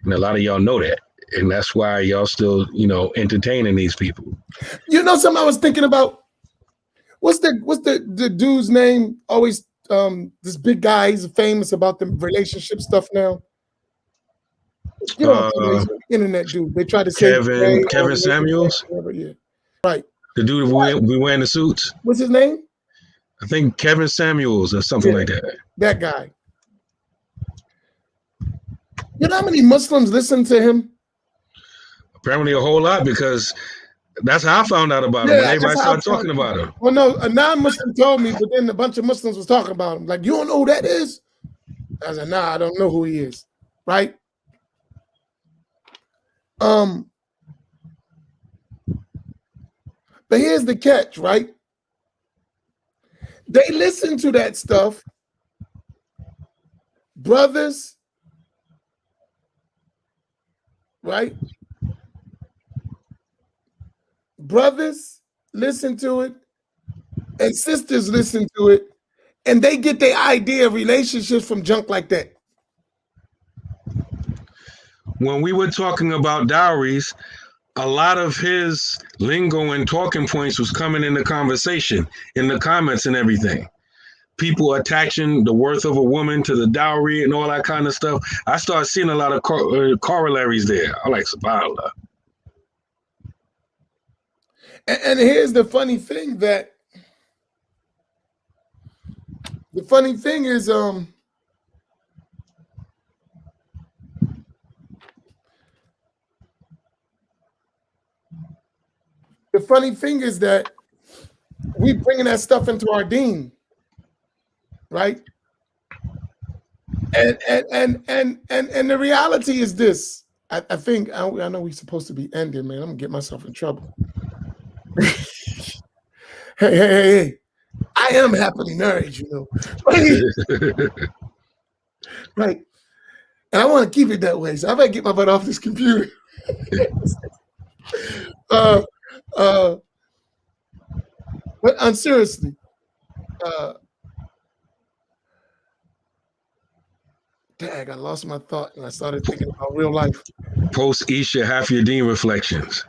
A: and a lot of y'all know that, and that's why y'all still entertaining these people.
B: You know something I was thinking about? What's the dude's name? Always this big guy. He's famous about the relationship stuff now. You know, he's an internet dude. They try to say
A: Kevin Samuels.
B: Yeah, right.
A: The dude we wearing the suits.
B: What's his name?
A: I think Kevin Samuels or something like that.
B: That guy. You know how many Muslims listen to him?
A: Apparently a whole lot, because that's how I found out about him when everybody started talking about him.
B: Well, no, a non-Muslim told me, but then a bunch of Muslims was talking about him. Like, you don't know who that is? I was like, nah, I don't know who he is. Right? But here's the catch, right? They listen to that stuff. Brothers, right? Brothers listen to it, and sisters listen to it, and they get their idea of relationships from junk like that.
A: When we were talking about dowries, a lot of his lingo and talking points was coming in the conversation, in the comments and everything. People attaching the worth of a woman to the dowry and all that kind of stuff. I started seeing a lot of corollaries there. I'm like, subhanAllah.
B: And here's the funny thing is the funny thing is that we bringing that stuff into our deen, right? And the reality is this. I think I know we're supposed to be ending, man. I'm gonna get myself in trouble. Hey. I am happily married, you know. Right. And I want to keep it that way. So I better get my butt off this computer. But seriously, dang, I lost my thought and I started thinking about real life.
A: Post Isha, half your deen reflections.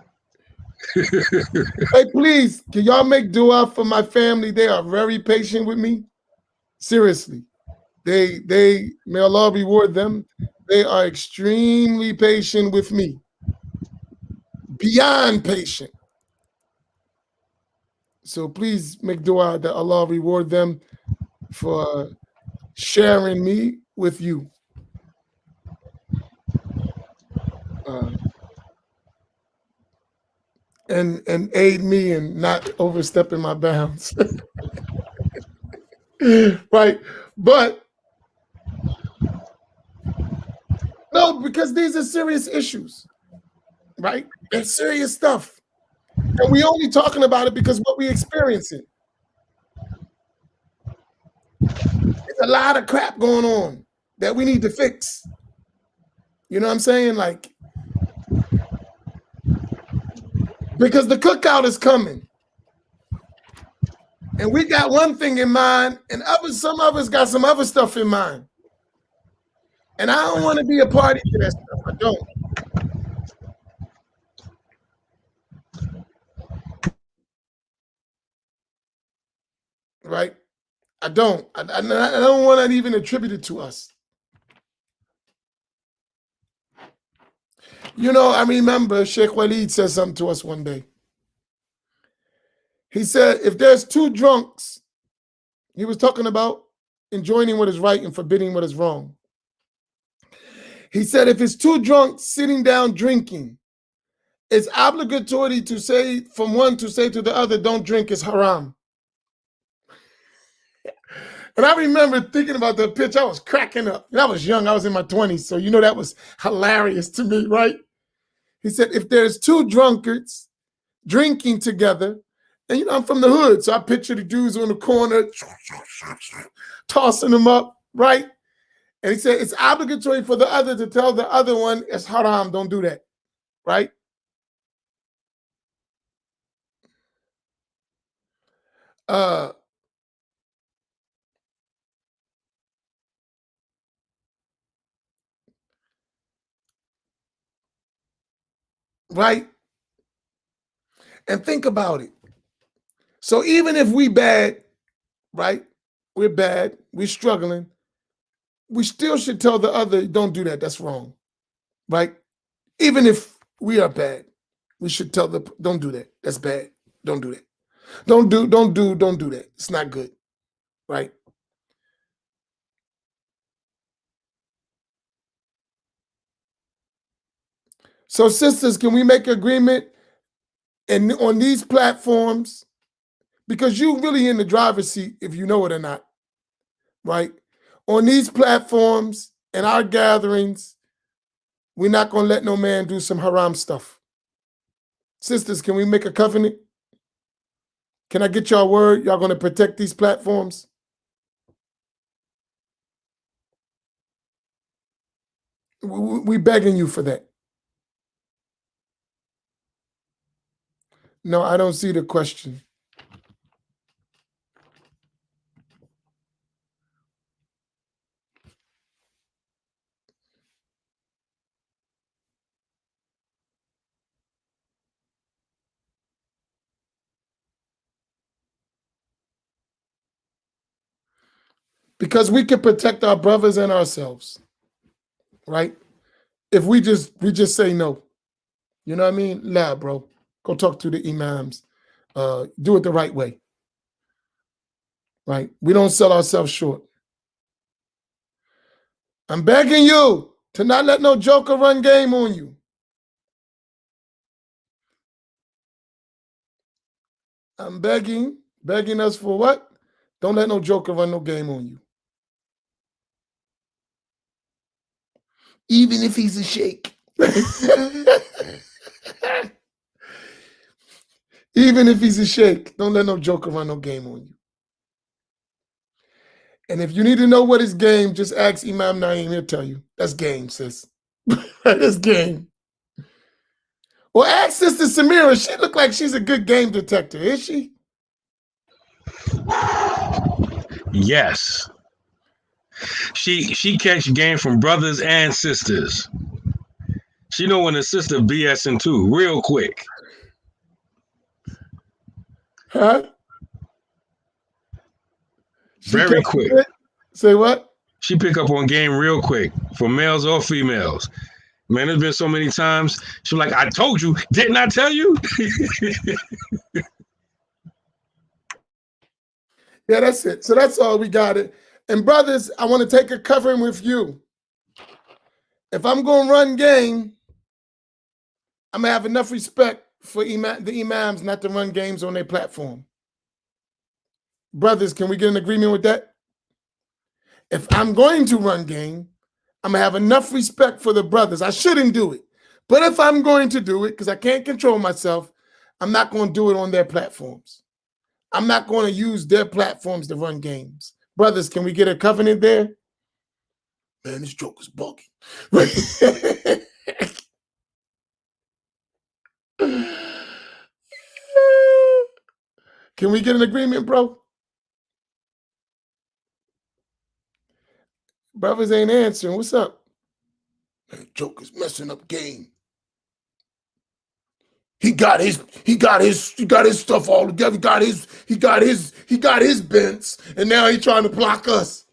B: Hey, please, can y'all make dua for my family? They are very patient with me. Seriously. They may Allah reward them. They are extremely patient with me. Beyond patient. So please make dua that Allah reward them for sharing me with you. And aid me in not overstepping my bounds. Right. But no, because these are serious issues, right? It's serious stuff. And we only talking about it because what we experiencing. There's a lot of crap going on that we need to fix. You know what I'm saying? Like, because the cookout is coming. And we got one thing in mind, and some of us got some other stuff in mind. And I don't want to be a party to that stuff. I don't. Right? I don't. I don't want to even attribute it to us. You know, I remember Sheikh Walid said something to us one day. He said, if there's two drunks, he was talking about enjoining what is right and forbidding what is wrong. He said, if it's two drunks sitting down drinking, it's obligatory to say from one to say to the other, don't drink, it's haram. And I remember thinking about the pitch, I was cracking up. And I was young, I was in my 20s, so you know that was hilarious to me, right? He said, if there's two drunkards drinking together, and you know, I'm from the hood, so I picture the dudes on the corner tossing them up, right? And he said, it's obligatory for the other to tell the other one, it's haram, don't do that, right? Right? And think about it. So even if we bad, right? We're bad, we're struggling, we still should tell the other, don't do that, that's wrong, right? Even if we are bad, we should tell the, don't do that, that's bad, don't do that. Don't do that, it's not good, right? So sisters, can we make agreement and on these platforms, because you really in the driver's seat if you know it or not, right? On these platforms and our gatherings, we're not going to let no man do some haram stuff. Sisters, can we make a covenant? Can I get y'all word? Y'all going to protect these platforms? We begging you for that. No, I don't see the question. Because we can protect our brothers and ourselves, right? If we just say no. You know what I mean? Nah, bro. Go talk to the imams. Do it the right way. Right? We don't sell ourselves short. I'm begging you to not let no joker run game on you. I'm begging us for what? Don't let no joker run no game on you. Even if he's a sheikh. Even if he's a sheikh, don't let no joker run no game on you. And if you need to know what is game, just ask Imam Naeem. He'll tell you. That's game, sis. That's game. Well, ask Sister Samira. She look like she's a good game detector, is she?
A: Yes. She catch game from brothers and sisters. She know when a sister BSing too, real quick.
B: Huh?
A: Very quick.
B: Say what?
A: She pick up on game real quick for males or females. Man, there's been so many times she's like, I told you, didn't I tell you?
B: Yeah, that's it. So that's all we got it. And brothers, I want to take a covering with you. If I'm going to run game, I'm going to have enough respect for the imams not to run games on their platform. Brothers, can we get an agreement with that? If I'm going to run game, I'm going to have enough respect for the brothers. I shouldn't do it. But if I'm going to do it, because I can't control myself, I'm not going to do it on their platforms. I'm not going to use their platforms to run games. Brothers, can we get a covenant there? Man, this joke is bugging. Can we get an agreement, bro? Brothers ain't answering. What's up? Man, joke is messing up game. He got his stuff all together. He got his bents, and now he's trying to block us.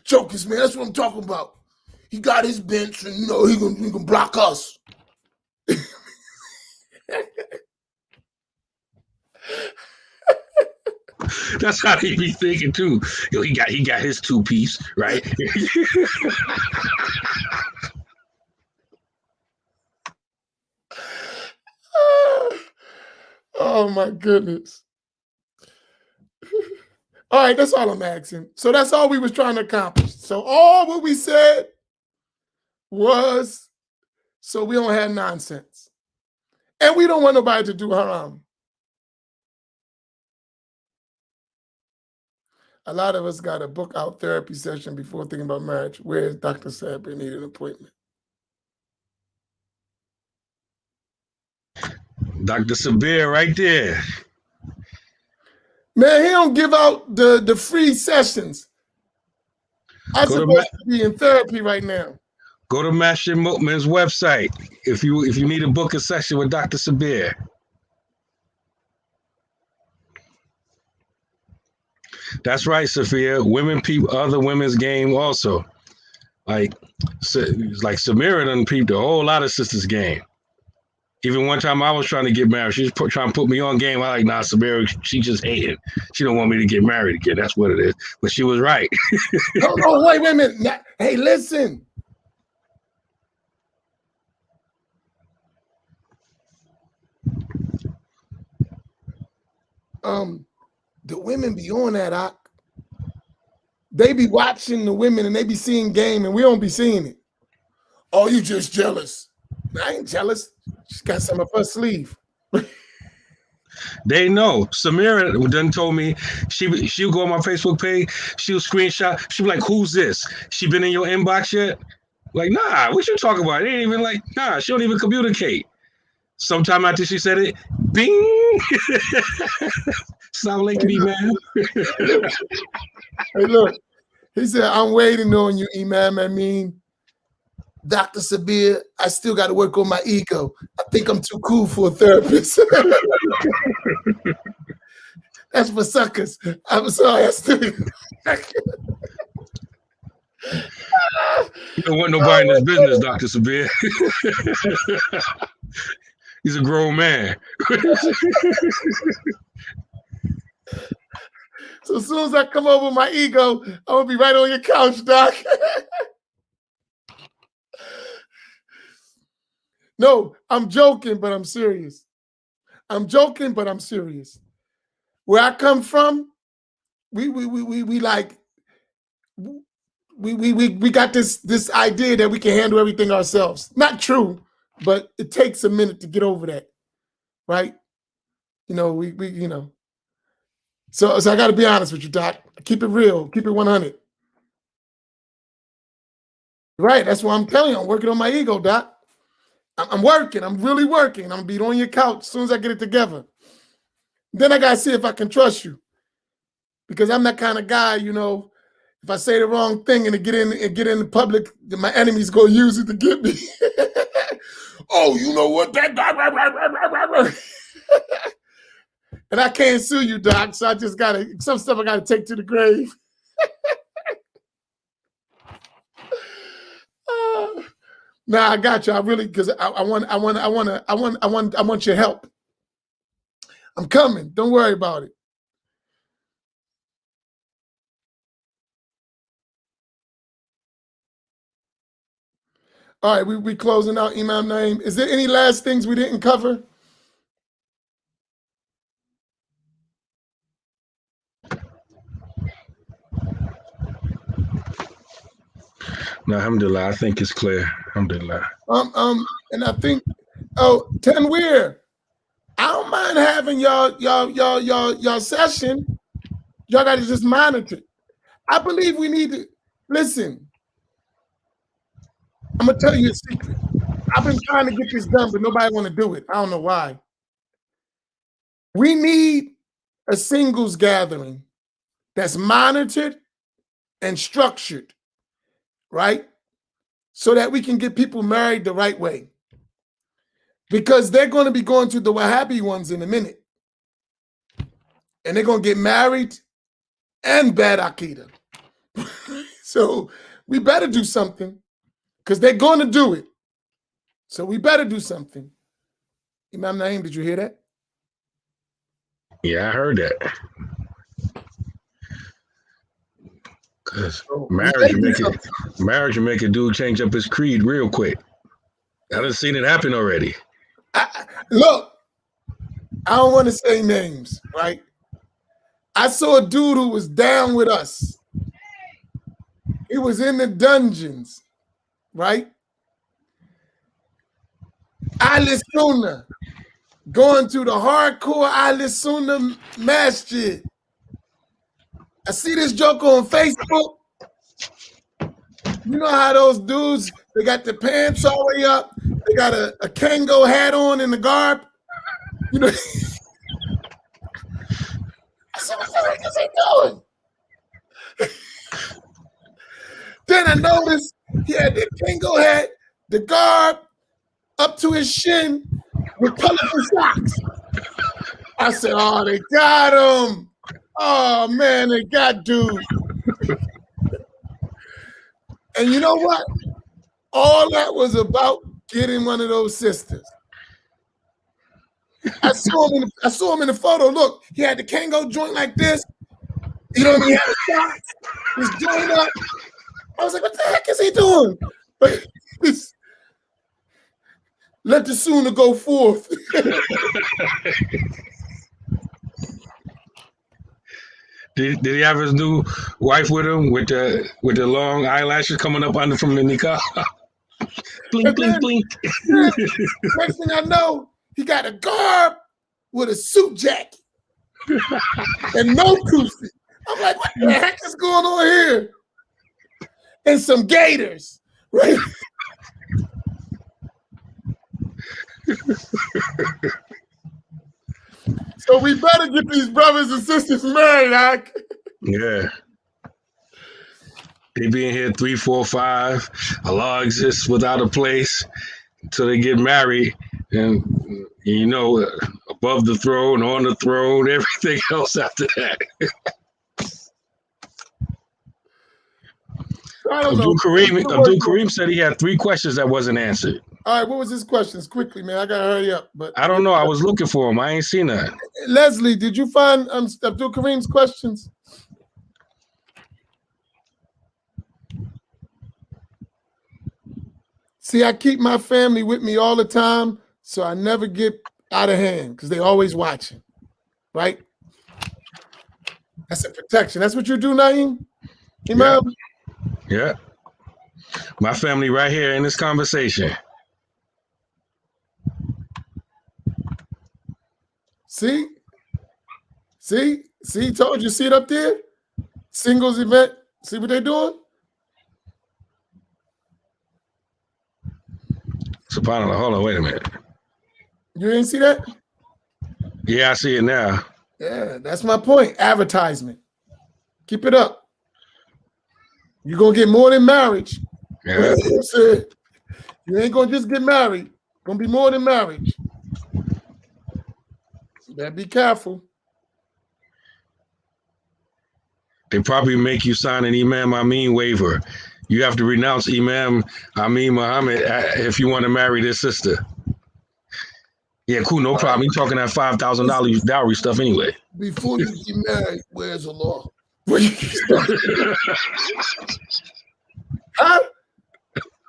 B: Jokers, man, that's what I'm talking about. He got his bents, and he gonna block us.
A: That's how he be thinking too. Yo, he got his two-piece, right?
B: Oh my goodness. All right, that's all I'm asking. So that's all we was trying to accomplish. So all what we said was so we don't have nonsense. And we don't want nobody to do haram. A lot of us got to book out therapy session before thinking about marriage. Where's Dr. Sabri need an appointment?
A: Dr. Sabir right there.
B: Man, he don't give out the free sessions. I'm supposed to be in therapy right now.
A: Go to Master Mootman's website if you need to book a session with Dr. Sabir. That's right, Sophia. Women peep other women's game also. Like Samira done peeped a whole lot of sisters' game. Even one time I was trying to get married. She was trying to put me on game. I like, nah, Samira, she just hating. She don't want me to get married again. That's what it is. But she was right.
B: No, wait a minute. Hey, listen. The women be on that, they be watching the women and they be seeing game and we don't be seeing it. Oh, you just jealous. I ain't jealous. She's got some up her sleeve.
A: They know. Samira done told me she'll go on my Facebook page, she'll screenshot, she'll be like, who's this? She been in your inbox yet? Like, nah, what you talking about? It ain't even like, nah, she don't even communicate. Sometime after she said it, bing. Sound like me, man.
B: Hey, look. He said, I'm waiting on you, Imam. I mean, Dr. Sabir, I still got to work on my ego. I think I'm too cool for a therapist. That's for suckers. I'm sorry. I still... You
A: don't want nobody in this business, Dr. Sabir. He's a grown man.
B: So as soon as I come over with my ego, I'm going to be right on your couch, Doc. No, I'm joking, but I'm serious. I'm joking, but I'm serious. Where I come from, we got this idea that we can handle everything ourselves. Not true, but it takes a minute to get over that, right? So I got to be honest with you, Doc. Keep it real. Keep it 100. Right. That's why I'm telling you. I'm working on my ego, Doc. I'm working. I'm really working. I'm going to be on your couch as soon as I get it together. Then I got to see if I can trust you. Because I'm that kind of guy, if I say the wrong thing and get in the public, then my enemies going to use it to get me. Oh, you know what? That and I can't sue you, Doc. So I just gotta some stuff I gotta take to the grave. Nah, I got you. I really because I want your help. I'm coming. Don't worry about it. All right, we closing out Imam Naeem. Is there any last things we didn't cover?
A: No, alhamdulillah, I think it's clear. Alhamdulillah.
B: And I think, Tanweer, I don't mind having y'all session. Y'all got to just monitor. I believe we need to listen. I'm gonna tell you a secret. I've been trying to get this done, but nobody want to do it. I don't know why. We need a singles gathering that's monitored and structured, right? So that we can get people married the right way. Because they're going to be going to the Wahhabi ones in a minute. And they're going to get married and bad Aqidah. So we better do something because they're going to do it. So we better do something. Imam Naeem, did you hear that?
A: Yeah, I heard that. Because marriage will make a dude change up his creed real quick. I done seen it happen already.
B: Look, I don't want to say names, right? I saw a dude who was down with us. He was in the dungeons, right? Ahl Sunnah, going to the hardcore Ahl Sunnah masjid. I see this joke on Facebook. You know how those dudes, they got the pants all the way up. They got a Kango hat on in the garb. You know. I said, what the heck is he doing? Then I noticed he had the Kango hat, the garb, up to his shin with colorful socks. I said, oh, they got him. Oh, man, they got dude. And you know what? All that was about getting one of those sisters. I saw him in the photo. Look, he had the Kango joint like this. You know what I mean? He had the socks, his joint up. I was like, what the heck is he doing? But let the Sunnah go forth.
A: Did he have his new wife with him with the long eyelashes coming up under from the nikah? Blink, blink, blink.
B: Next thing I know, he got a garb with a suit jacket and no kufi. I'm like, what the heck is going on here? And some gators, right? So we better get these brothers and sisters married, Doc.
A: Yeah. They be in here 3, 4, 5. Allah exists without a place until they get married. And, you know, above the throne, on the throne, everything else after that. Abdul Kareem said he had 3 questions that wasn't answered.
B: All right, what was his questions? Quickly, man. I got to hurry up. But
A: I don't know. I was looking for him. I ain't seen that.
B: Leslie, did you find Abdul Kareem's questions? See, I keep my family with me all the time, so I never get out of hand because they always watching, right? That's a protection. That's what you do, Naeem? Imam?
A: Yeah. My family right here in this conversation.
B: See, told you, see it up there? Singles event. See what they're doing?
A: SubhanAllah, hold on, wait a minute.
B: You didn't see that?
A: Yeah, I see it now.
B: Yeah, that's my point. Advertisement. Keep it up. You're going to get more than marriage.
A: Yeah.
B: You ain't going to just get married. Gonna be more than marriage. Better be careful.
A: They probably make you sign an Imam Amin waiver. You have to renounce Imam Amin Muhammad if you want to marry this sister. Yeah, cool, no problem. You're talking that $5,000 dowry stuff anyway.
B: Before you get married, where's the law? Huh?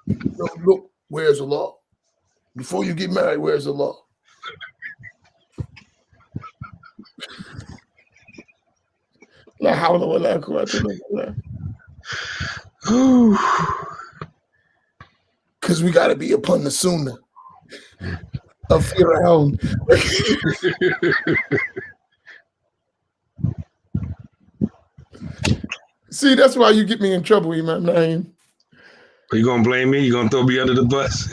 B: No, look, where's the law? Before you get married, where's the law? La hawla wa la quwwata illa billah. Because we got to be upon the sunnah of Firaun. See, that's why you get me in trouble, Imam Naeem.
A: Are you gonna blame me? You gonna throw me under the bus?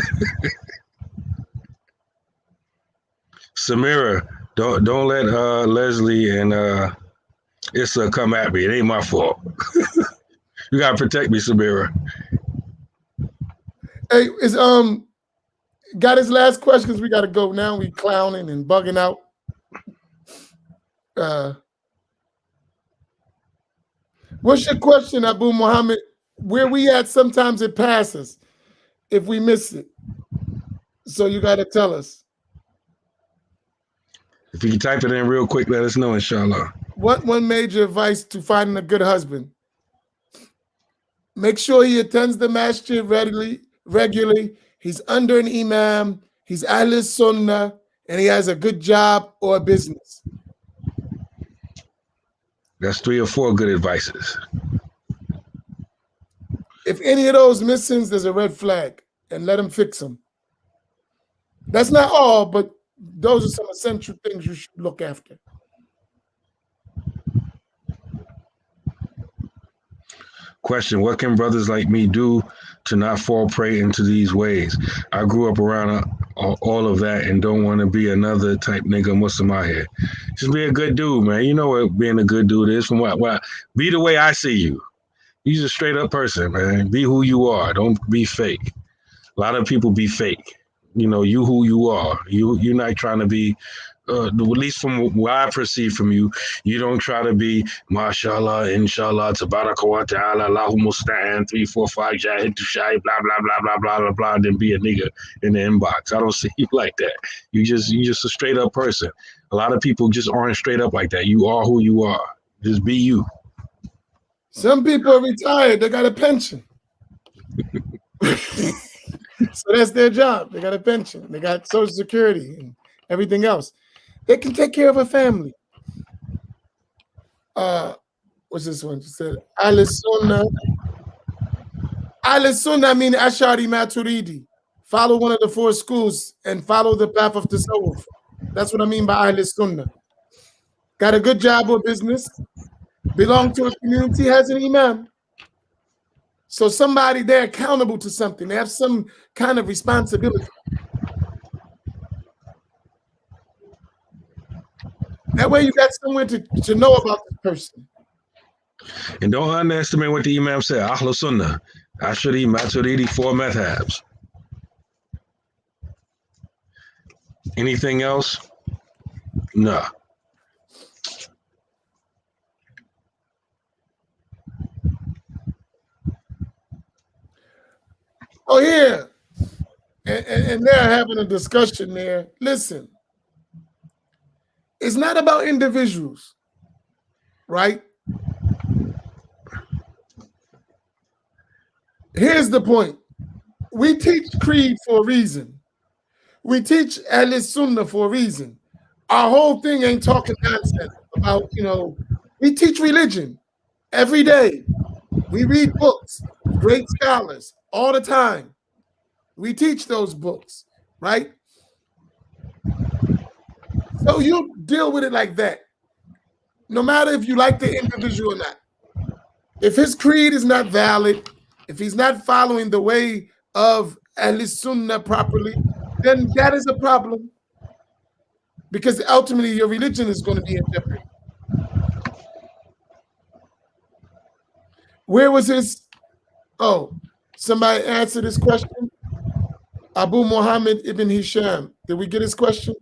A: Samira, don't let Leslie and Issa come at me. It ain't my fault. You gotta protect me, Samira.
B: Hey, is got his last question because we gotta go now. We clowning and bugging out. What's your question, Abu Muhammad? Where we at, sometimes it passes if we miss it. So you got to tell us.
A: If you can type it in real quick, let us know, inshallah.
B: What one major advice to finding a good husband? Make sure he attends the masjid regularly. He's under an imam. He's Ahl Sunnah, and he has a good job or a business.
A: That's 3 or 4 good advices.
B: If any of those missing, there's a red flag, and let him fix them. That's not all, but those are some essential things you should look after.
A: Question: what can brothers like me do to not fall prey into these ways? I grew up around all of that and don't want to be another type nigga Muslim out here. Just be a good dude, man. You know what being a good dude is. From what be the way I see you. You're a straight up person, man. Be who you are. Don't be fake. A lot of people be fake. You know, you who you are. You're not trying to be. At least from what I perceive from you, you don't try to be mashallah, inshallah, tabaraka wa ta'ala, Allahu musta'an, 3, 4, 5, jahid to shy, blah, blah, blah, blah, blah, blah, blah, then be a nigga in the inbox. I don't see you like that. You just a straight up person. A lot of people just aren't straight up like that. You are who you are. Just be you.
B: Some people are retired. They got a pension. So that's their job. They got a pension. They got Social Security and everything else. They can take care of a family. What's this one? She said, Ahl Sunnah. Ahl Sunnah mean Ash'ari Maturidi. Follow one of the 4 schools and follow the path of Tasawwuf. That's what I mean by Ahl Sunnah. Got a good job or business. Belong to a community, has an imam. So somebody, they're accountable to something. They have some kind of responsibility. That way you got somewhere to know about this person.
A: And don't underestimate what the Imam said. Ahl Sunnah, Ash'ari, Maturidi, 4 madhabs. Anything else? No.
B: Oh, yeah. And they're having a discussion there. Listen. It's not about individuals, right? Here's the point. We teach creed for a reason. We teach Ahl Sunnah for a reason. Our whole thing ain't talking nonsense about, we teach religion every day. We read books, great scholars, all the time. We teach those books, right? So you deal with it like that. No matter if you like the individual or not. If his creed is not valid, if he's not following the way of Ahl Sunnah properly, then that is a problem. Because ultimately your religion is going to be in jeopardy. Where was his? Oh, somebody answer this question. Abu Muhammad ibn Hisham. Did we get his question?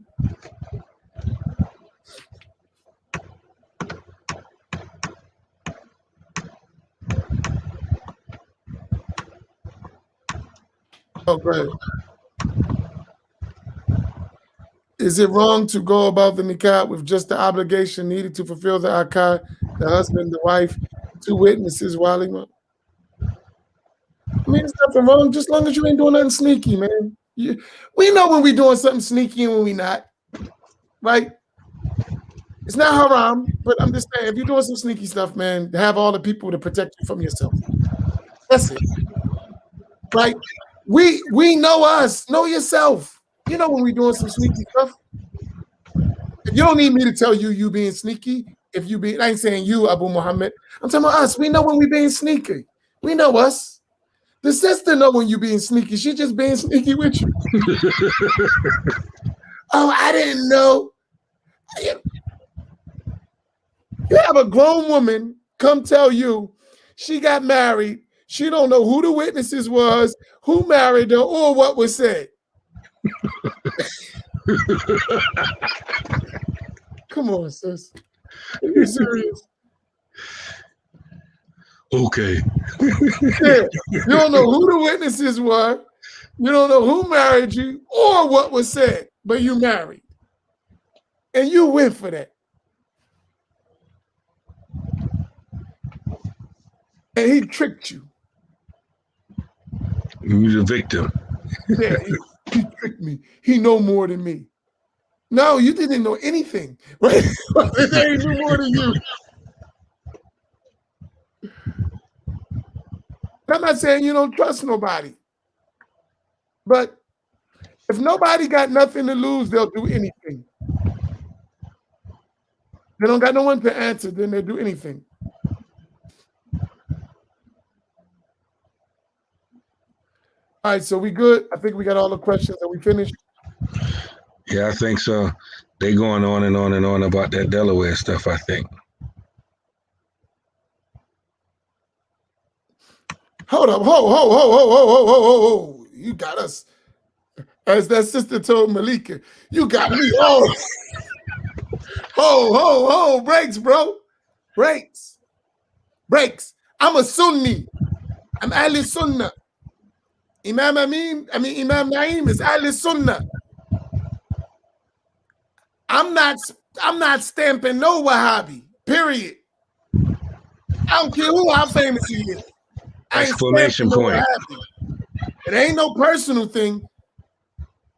B: Oh, go ahead. Is it wrong to go about the nikah with just the obligation needed to fulfill the akad, the husband, the wife, two witnesses, Walima? I mean, there's nothing wrong, just long as you ain't doing nothing sneaky, man. We know when we're doing something sneaky and when we're not, right? It's not haram, but I'm just saying, if you're doing some sneaky stuff, man, have all the people to protect you from yourself. That's it, right? We know us, know yourself. You know when we're doing some sneaky stuff. You don't need me to tell you being sneaky. If you be, I ain't saying you, Abu Muhammad. I'm talking about us. We know when we being sneaky. We know us. The sister know when you being sneaky. She just being sneaky with you. Oh, I didn't know. You have a grown woman come tell you she got married. She don't know who the witnesses was, who married her, or what was said. Come on, sis. Are you serious?
A: Okay.
B: Yeah. You don't know who the witnesses were. You don't know who married you or what was said, but you married. And you went for that. And he tricked you.
A: You're the victim.
B: Yeah, he tricked me. He know more than me. No, you didn't know anything, right? They knew more than you. I'm not saying you don't trust nobody. But if nobody got nothing to lose, they'll do anything. They don't got no one to answer, then they'll do anything. All right, so we good? I think we got all the questions. Are we finished?
A: Yeah, I think so. They going on and on and on about that Delaware stuff, I think.
B: Hold up, ho. You got us. As that sister told Malika, you got me. Ho. Breaks, bro. Breaks. I'm a Sunni. I'm Ahli Sunnah. Imam Naim is Ahli Sunnah. I'm not stamping no Wahhabi, period. I don't care how famous he is.
A: Exclamation point.
B: It ain't no personal thing.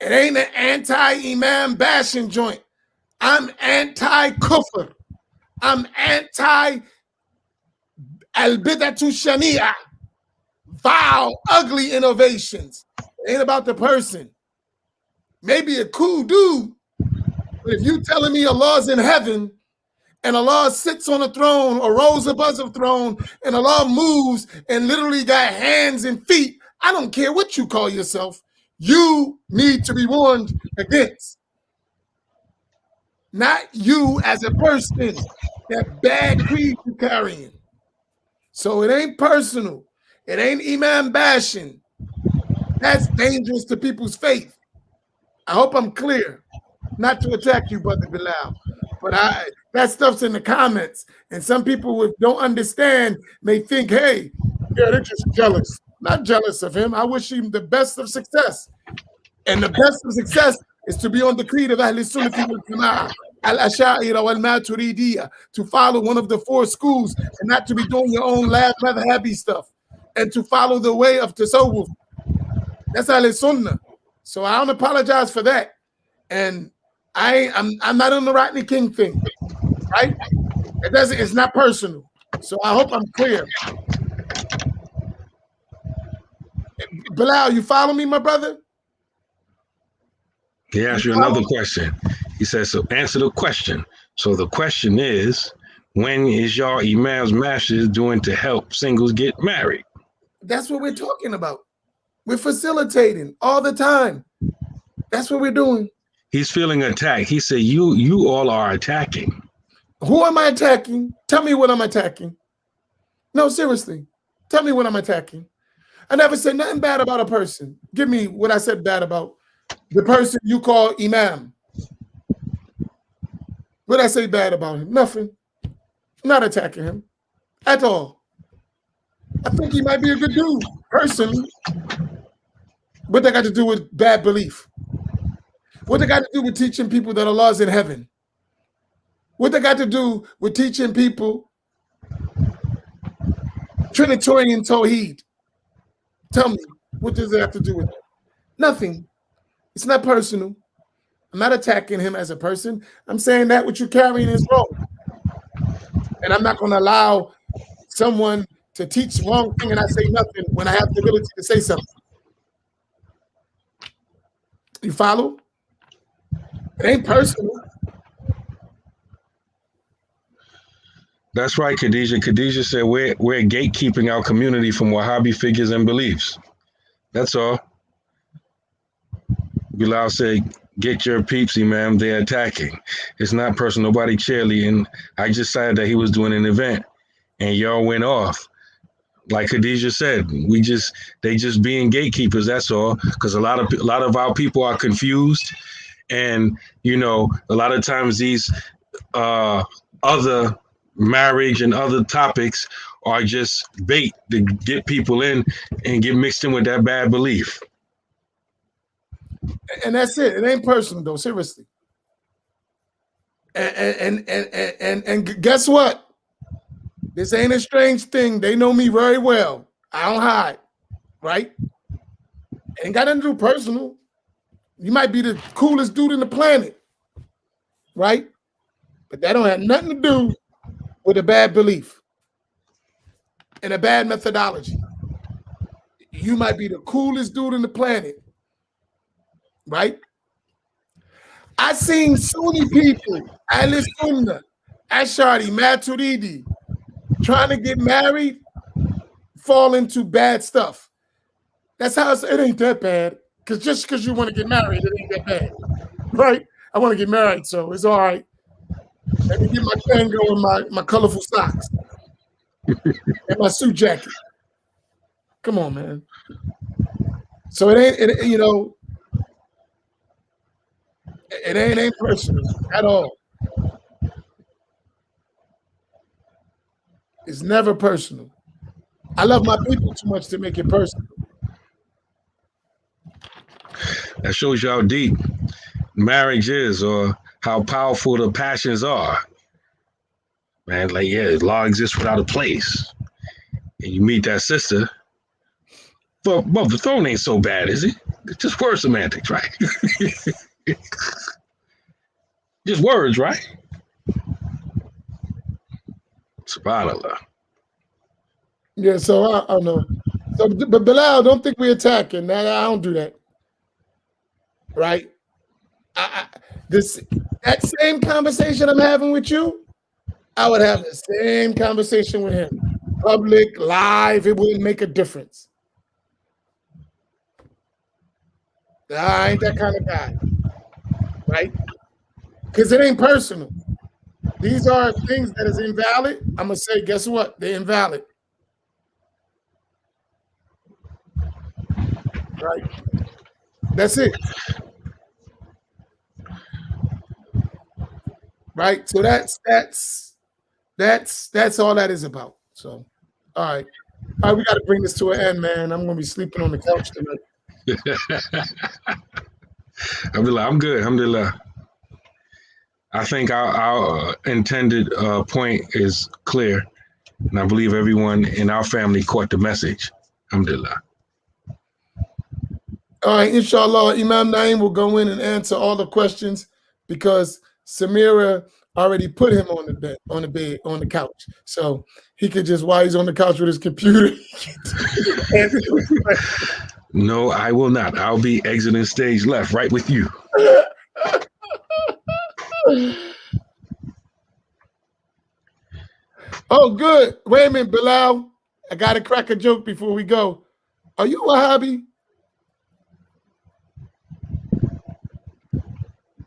B: It ain't an anti-Imam bashing joint. I'm anti-kufr. I'm anti-al-bid'atu shani'ah. Vile, ugly innovations. It ain't about the person. Maybe a cool dude, but if you telling me Allah's in heaven and Allah sits on a throne or rose above the throne and Allah moves and literally got hands and feet, I don't care what you call yourself. You need to be warned against. Not you as a person, that bad creed you're carrying. So it ain't personal. It ain't Imam bashing. That's dangerous to people's faith. I hope I'm clear. Not to attack you, Brother Bilal. But that stuff's in the comments. And some people who don't understand may think, hey, yeah, they're just jealous. Not jealous of him. I wish him the best of success. And the best of success is to be on the creed of Ahl Sunnah wal Jama'ah, Al-Asha'ira wal Maturidiyya, to follow one of the four schools and not to be doing your own madhabi stuff, and to follow the way of Tasawwuf. That's Ahl Sunnah. So I don't apologize for that. And I'm not on the Rodney King thing, right? It's not personal. So I hope I'm clear. Bilal, you follow me, my brother?
A: He asked you another question. He says, so answer the question. So the question is, when is y'all Imam's Masters doing to help singles get married?
B: That's what we're talking about. We're facilitating all the time. That's what we're doing.
A: He's feeling attacked. He said, you all are attacking.
B: Who am I attacking? Tell me what I'm attacking. No, seriously. Tell me what I'm attacking. I never said nothing bad about a person. Give me what I said bad about the person you call Imam. What did I say bad about him? Nothing. I'm not attacking him at all. I think he might be a good dude, personally. What that got to do with bad belief? What they got to do with teaching people that Allah's in heaven? What they got to do with teaching people Trinitarian Tawheed? Tell me, what does it have to do with it? Nothing. It's not personal. I'm not attacking him as a person. I'm saying that what you're carrying is wrong. And I'm not going to allow someone to teach the wrong thing and I say nothing when I have the ability to say something. You follow? It ain't personal.
A: That's right, Khadijah. Khadijah said we're gatekeeping our community from Wahhabi figures and beliefs. That's all. Bilal said, get your peeps, Imam. They're attacking. It's not personal. Nobody cheerleading. I just said that he was doing an event and y'all went off. Like Khadijah said, they just being gatekeepers. That's all. Because a lot of our people are confused, and a lot of times these other marriage and other topics are just bait to get people in and get mixed in with that bad belief.
B: And that's it. It ain't personal though. Seriously. And guess what? This ain't a strange thing. They know me very well. I don't hide, right? Ain't got nothing to do personal. You might be the coolest dude in the planet, right? But that don't have nothing to do with a bad belief and a bad methodology. You might be the coolest dude in the planet, right? I seen Sunni people, Ahl Sunnah, Ash'ari, Maturidi, trying to get married, fall into bad stuff. That's how it ain't that bad. Because just because you want to get married, it ain't that bad, right? I want to get married, so it's all right. Let me get my tango and my colorful socks and my suit jacket. Come on, man. So it ain't personal at all. It's never personal. I love my people too much to make it personal.
A: That shows you how deep marriage is, or how powerful the passions are. Man, law exists without a place. And you meet that sister. But the throne ain't so bad, is it? It's just word semantics, right? Just words, right? SubhanAllah.
B: Yeah, so I don't know. So, but Bilal, don't think we're attacking. I don't do that. Right? That same conversation I'm having with you, I would have the same conversation with him. Public, live, it wouldn't make a difference. I ain't that kind of guy. Right? Because it ain't personal. These are things that is invalid. I'm going to say, guess what? They're invalid. Right? That's it. Right? So that's all that is about. So, all right. All right, we got to bring this to an end, man. I'm going to be sleeping on the couch tonight.
A: Abdullah, I'm good. Alhamdulillah. I think our intended point is clear, and I believe everyone in our family caught the message. Alhamdulillah.
B: All right, inshallah, Imam Naeem will go in and answer all the questions because Samira already put him on the couch. So he could just, while he's on the couch with his computer.
A: No, I will not. I'll be exiting stage left, right with you.
B: Oh, good. Wait a minute, Bilal. I got to crack a joke before we go. Are you a Wahhabi?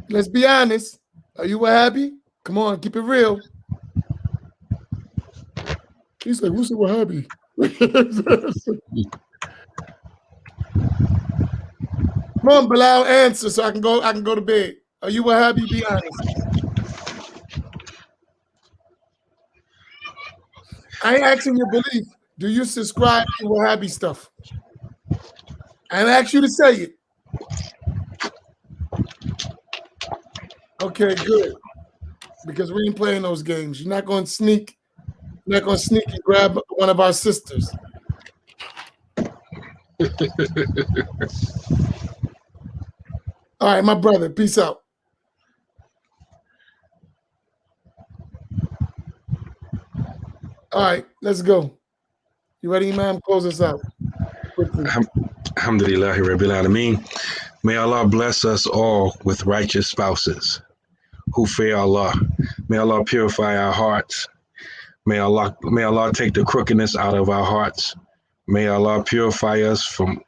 B: Let's be honest. Are you a Wahhabi? Come on, keep it real. He's like, what's a Wahhabi? Come on, Bilal, answer so I can go to bed. Are you Wahhabi? Be honest. I ain't asking your belief. Do you subscribe to Wahhabi stuff? I ain't ask you to say it. Okay, good. Because we ain't playing those games. You're not going to sneak. You're not going to sneak and grab one of our sisters. All right, my brother. Peace out. All right, let's go. You ready, Imam? Close us out. Quickly.
A: Alhamdulillahi Rabbil Alameen. May Allah bless us all with righteous spouses who fear Allah. May Allah purify our hearts. May Allah take the crookedness out of our hearts. May Allah purify us from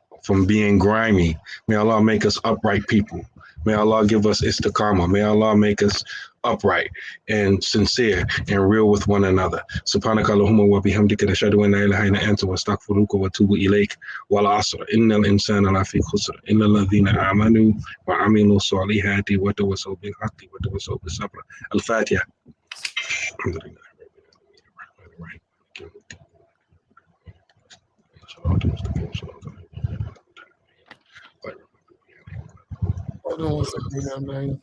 A: being grimy. May Allah make us upright people. May Allah give us istiqamah. May Allah make us upright and sincere and real with one another. Subhanaka Allahumma wa bihamdika nashhadu an la ilaha illa anta wa astaghfiruka wa atubu ilayk. Wal asr innal insana lafi khusr illa alladhina amanu wa amilu salihati wa tawassaw bil haqqi wa tawassaw bis sabr. Al-Fatiha. Alhamdulillah.
B: Hold on one second, Imam.